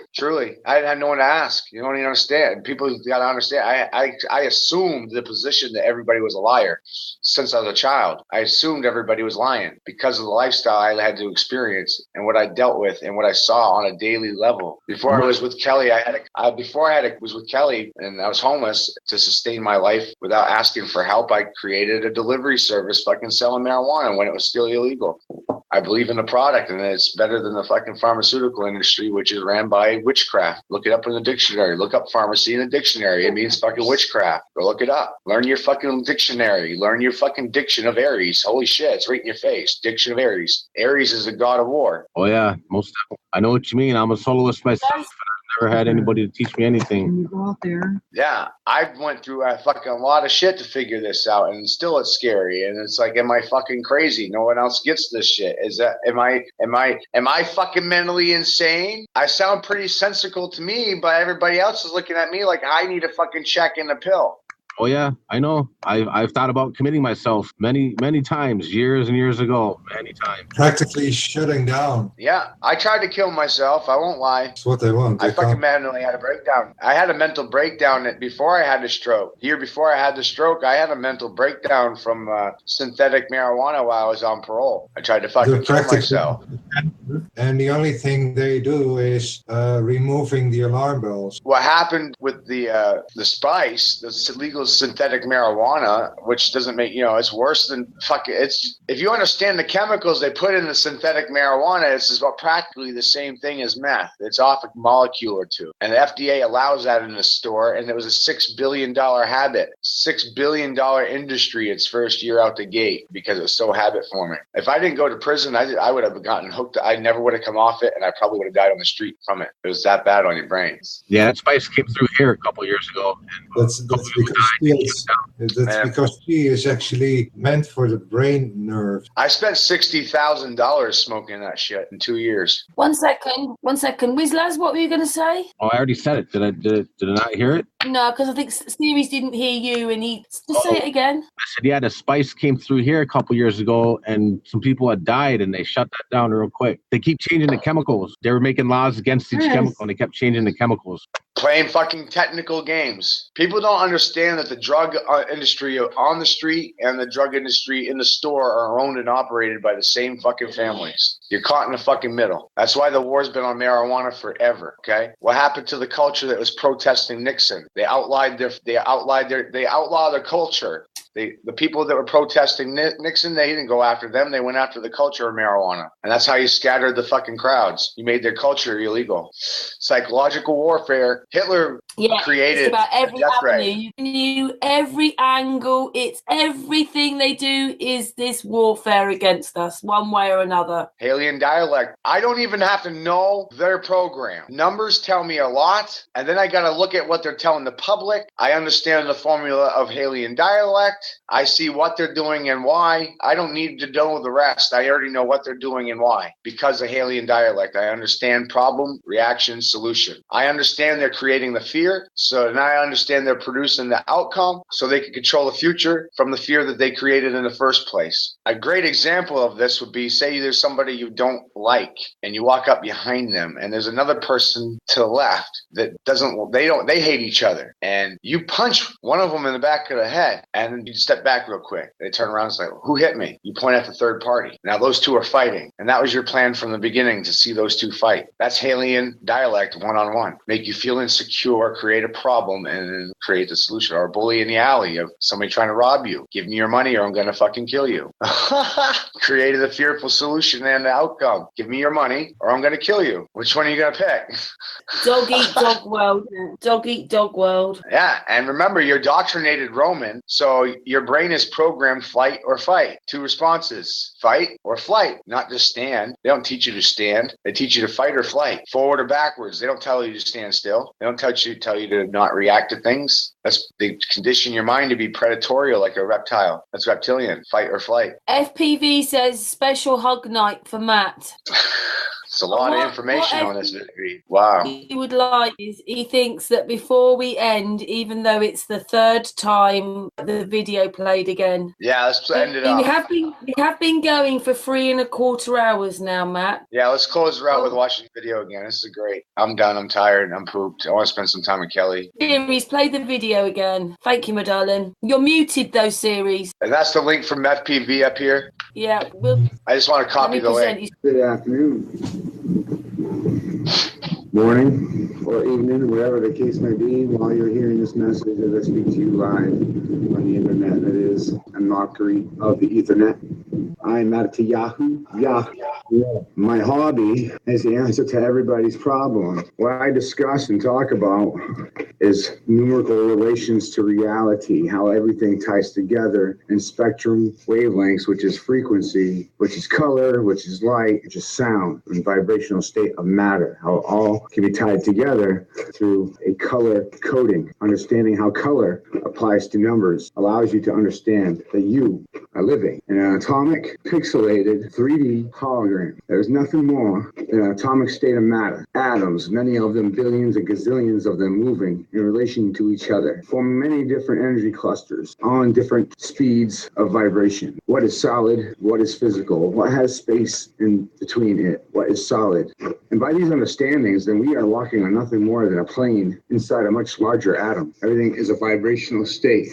I had no one to ask. You don't even understand. People got to understand. I assumed the position that everybody was a liar since I was a child. I assumed everybody was lying because of the lifestyle I had to experience and what I dealt with and what I saw on a daily level. Before I was with Kelly, was with Kelly and I was homeless to sustain my life without asking for help. I created a delivery service fucking selling marijuana when it was still illegal. I believe in the product, and it's better than the fucking pharmaceutical industry, which is ran by witchcraft. Look it up in the dictionary. Look up pharmacy in the dictionary. It means fucking witchcraft. Go look it up. Learn your fucking dictionary. Learn your fucking diction of Aries. Holy shit, it's right in your face. Diction of Aries. Aries is the god of war. Oh yeah, most definitely. I know what you mean. I'm a soloist myself. Never had anybody to teach me anything. When you go out there. Yeah, I went through a fucking lot of shit to figure this out, and still it's scary. And it's like, am I fucking crazy? No one else gets this shit. Am I fucking mentally insane? I sound pretty sensical to me, but everybody else is looking at me like I need a fucking check and a pill. Oh yeah, I know. I've thought about committing myself many times, years and years ago, many times. Practically shutting down. Yeah, I tried to kill myself. I won't lie. That's what they want. I fucking mentally had a breakdown. I had a mental breakdown before I had the stroke. The year before I had the stroke, I had a mental breakdown from synthetic marijuana while I was on parole. I tried to fucking kill myself. And the only thing they do is removing the alarm bells. What happened with the spice, the legal synthetic marijuana, which doesn't make, it's worse than fucking, if you understand the chemicals they put in the synthetic marijuana, it's about practically the same thing as meth. It's off a molecule or two. And the FDA allows that in the store, and it was a $6 billion habit. $6 billion industry its first year out the gate because it was so habit forming. If I didn't go to prison, I would have gotten hooked. I never would have come off it, and I probably would have died on the street from it. It was that bad on your brain. Yeah, that spice came through here a couple years ago. That's because tea is actually meant for the brain nerve. I spent $60,000 smoking that shit in 2 years. 1 second. Wizlaz, what were you going to say? Oh, I already said it. Did I not hear it? No, because I think Series didn't hear you, and he just say it again. I said, yeah, the spice came through here a couple years ago, and some people had died, and they shut that down real quick. They keep changing the chemicals. They were making laws against each chemical, and they kept changing the chemicals. Playing fucking technical games. People don't understand that the drug industry on the street and the drug industry in the store are owned and operated by the same fucking families. You're caught in the fucking middle. That's why the war's been on marijuana forever. Okay, what happened to the culture that was protesting Nixon? They outlawed their culture. The people that were protesting Nixon, they didn't go after them. They went after the culture of marijuana. And that's how you scattered the fucking crowds. You made their culture illegal. Psychological warfare. Hitler created about every death avenue. ray. You knew every angle. It's everything they do is this warfare against us, one way or another. Alien dialect. I don't even have to know their program. Numbers tell me a lot, and then I got to look at what they're telling the public. I understand the formula of Alien dialect. I see what they're doing and why. I don't need to know the rest. I already know what they're doing and why. Because of Alien dialect, I understand problem, reaction, solution. I understand they're creating the fear, so now I understand they're producing the outcome so they can control the future from the fear that they created in the first place. A great example of this would be, say there's somebody you don't like and you walk up behind them and there's another person to the left that they hate each other, and you punch one of them in the back of the head and you step back real quick. They turn around and say, who hit me? You point at the third party. Now those two are fighting, and that was your plan from the beginning, to see those two fight. That's Alien dialect one-on-one. Make you feel insecure, create a problem, and then create the solution. Or a bully in the alley of somebody trying to rob you. Give me your money or I'm going to fucking kill you. Created a fearful solution and the outcome. Give me your money or I'm going to kill you. Which one are you going to pick? Dog eat dog world. Dog eat dog world. Yeah, and remember, you're indoctrinated Roman, so your brain is programmed fight or fight. Two responses, fight or flight, not just stand. They don't teach you to stand. They teach you to fight or flight, forward or backwards. They don't tell you to stand still. They don't tell you to not react to things. They condition your mind to be predatorial like a reptile. That's reptilian, fight or flight. FPV says special hug night for Matt. It's a lot of information on this video. Wow. He would like is he thinks that before we end, even though it's the third time the video played again. Yeah, let's end it up. We have been going for 3.25 hours now, Matt. Yeah, let's close it out with watching the video again. This is great. I'm done. I'm tired. I'm pooped. I want to spend some time with Kelly. Series, play the video again. Thank you, my darling. You're muted though, Series. And that's the link from FPV up here. Yeah. I just want to copy the link. Good afternoon, morning, or evening, whatever the case may be, while you're hearing this message as I speak to you live on the internet, that is a mockery of the Ethernet. I'm not to Yahoo. My hobby is the answer to everybody's problem. What I discuss and talk about is numerical relations to reality, how everything ties together in spectrum wavelengths, which is frequency, which is color, which is light, which is sound, and vibrational state of matter, how it all can be tied together through a color coding. Understanding how color applies to numbers allows you to understand that you are living in an atomic, pixelated, 3D hologram. There's nothing more than an atomic state of matter. Atoms, many of them, billions and gazillions of them, moving in relation to each other, form many different energy clusters on different speeds of vibration. What is solid? What is physical? What has space in between it? What is solid? And by these understandings, then we are walking on nothing more than a plane inside a much larger atom. Everything is a vibrational state.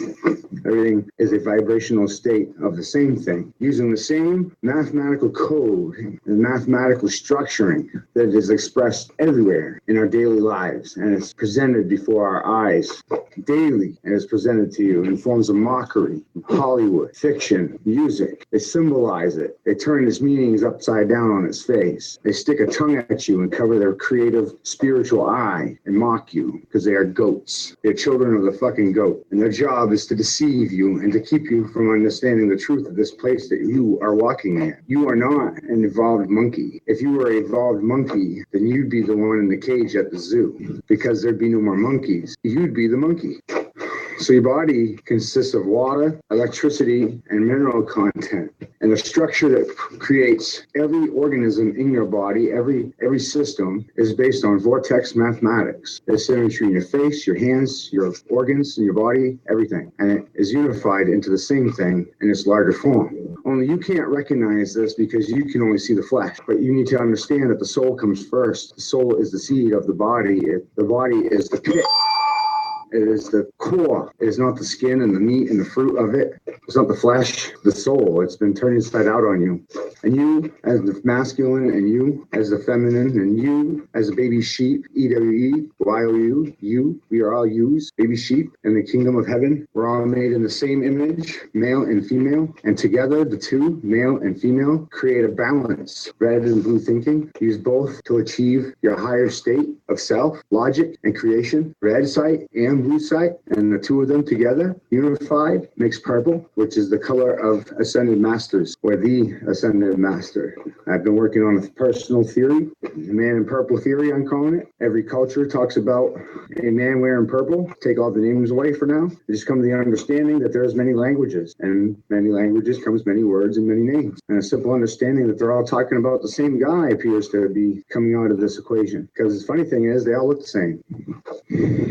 Everything is a vibrational state of the same thing, using the same mathematical code and mathematical structuring that is expressed everywhere in our daily lives, and it's presented before our eyes daily, and it's presented to you in forms of mockery, Hollywood, fiction, music. They symbolize it. They turn its meanings upside down on its face. They stick a tongue at you and cover their creative spiritual eye and mock you because they are goats. They're children of the fucking goat, and their job is to deceive you and to keep you from understanding the truth of this place that you are walking in. You are not an evolved monkey. If you were an evolved monkey, then you'd be the one in the cage at the zoo because there'd be no more monkeys. You'd be the monkey. So your body consists of water, electricity, and mineral content. And the structure that creates every organism in your body, every system, is based on vortex mathematics. There's symmetry in your face, your hands, your organs, and your body, everything. And it is unified into the same thing in its larger form. Only you can't recognize this because you can only see the flesh. But you need to understand that the soul comes first. The soul is the seed of the body. The body is the pit. It is the core. It is not the skin and the meat and the fruit of it. It's not the flesh, the soul. It's been turned inside out on you. And you as the masculine, and you as the feminine, and you as a baby sheep, EWE, you, we are all yous, baby sheep in the kingdom of heaven. We're all made in the same image, male and female. And together, the two, male and female, create a balance. Red and blue thinking. Use both to achieve your higher state of self, logic, and creation. Red sight and blue sight, and the two of them together, unified, makes purple, which is the color of ascended masters, or the ascended master. I've been working on a personal theory, the man in purple theory, I'm calling it. Every culture talks about a man wearing purple. Take all the names away for now. Just come to the understanding that there's many languages, and many languages comes many words and many names. And a simple understanding that they're all talking about the same guy appears to be coming out of this equation. Because the funny thing is, they all look the same.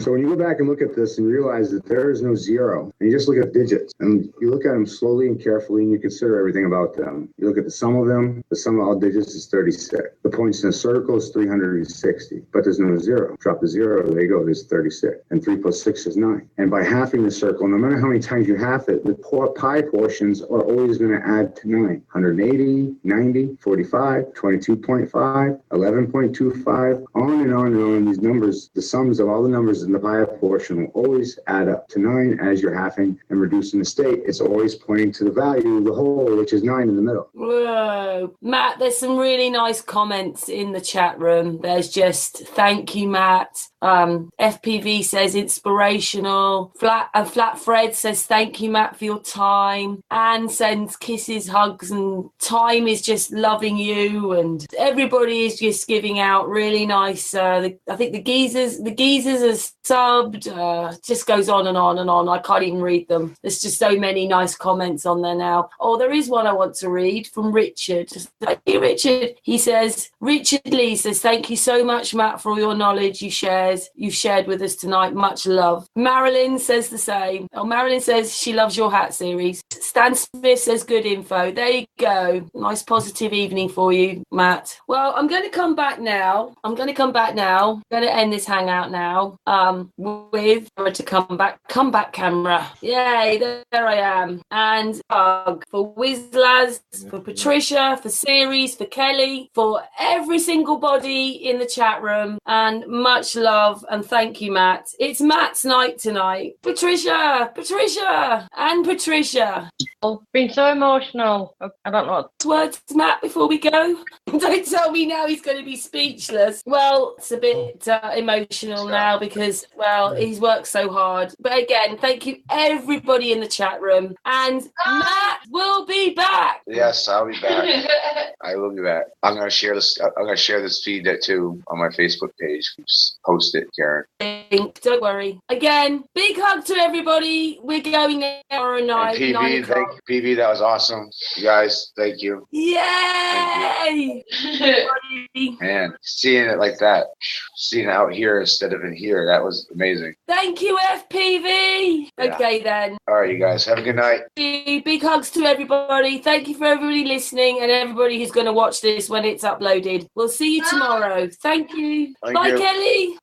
So when you go back and look at this and realize that there is no zero, and you just look at digits, and you look at them slowly and carefully, and you consider everything about them. You look at the sum of them, the sum of all digits is 36. The points in a circle is 360, but there's no zero. Drop the zero, there you go, there's 36. And 3 plus 6 is 9. And by halving the circle, no matter how many times you half it, the pi portions are always going to add to 9. 180, 90, 45, 22.5, 11.25, on and on and on. These numbers, the sums of all the numbers in the pi portion will always add up to 9 as you're halving and reducing the state. It's always pointing to the value of the whole, which is 9 in the middle. Whoa. Matt, there's some really nice comments in the chat room. There's just, thank you, Matt. FPV says inspirational. Flat Fred says thank you, Matt, for your time. Anne sends kisses, hugs, and time is just loving you. And everybody is just giving out really nice. I think the geezers are subbed. Just goes on and on and on. I can't even read them. There's just so many nice comments on there now. Oh, there is one I want to read from Richard. Thank you, Richard. He says, Richard Lee says, thank you so much, Matt, for all your knowledge you've shared with us tonight. Much love. Marilyn says the same. Oh, Marilyn says she loves your hat series. Stan Smith says good info. There you go. Nice positive evening for you, Matt. Well, I'm going to come back now. I'm going to end this hangout now. With to come back camera. Yay, there I am. And for Wizlaz, for Patricia, for Ceres, for Kelly, for every single body in the chat room, and much love and thank you, Matt. It's Matt's night tonight. Patricia, and Patricia. Oh, been so emotional. I don't know. Words, Matt, before we go. Don't tell me now he's going to be speechless. Well, it's a bit emotional now because, well, he's worked so hard. But again, thank you everybody in the chat room. And Matt will be back. Yes, I'll be back. I will be back. I'm going to share this feed too on my Facebook page. Just post it, Karen. Don't worry. Again, big hug to everybody. We're going an hour a night. And PV, that was awesome. You guys, thank you. Yay! Man, seeing it like that, seeing it out here instead of in here, that was amazing. Thank you, FPV. Yeah. Okay, then. All right, you guys, have a good night. Big hugs to everybody. Thank you for everybody listening and everybody who's going to watch this when it's uploaded. We'll see you tomorrow. Thank you. Bye, Kelly.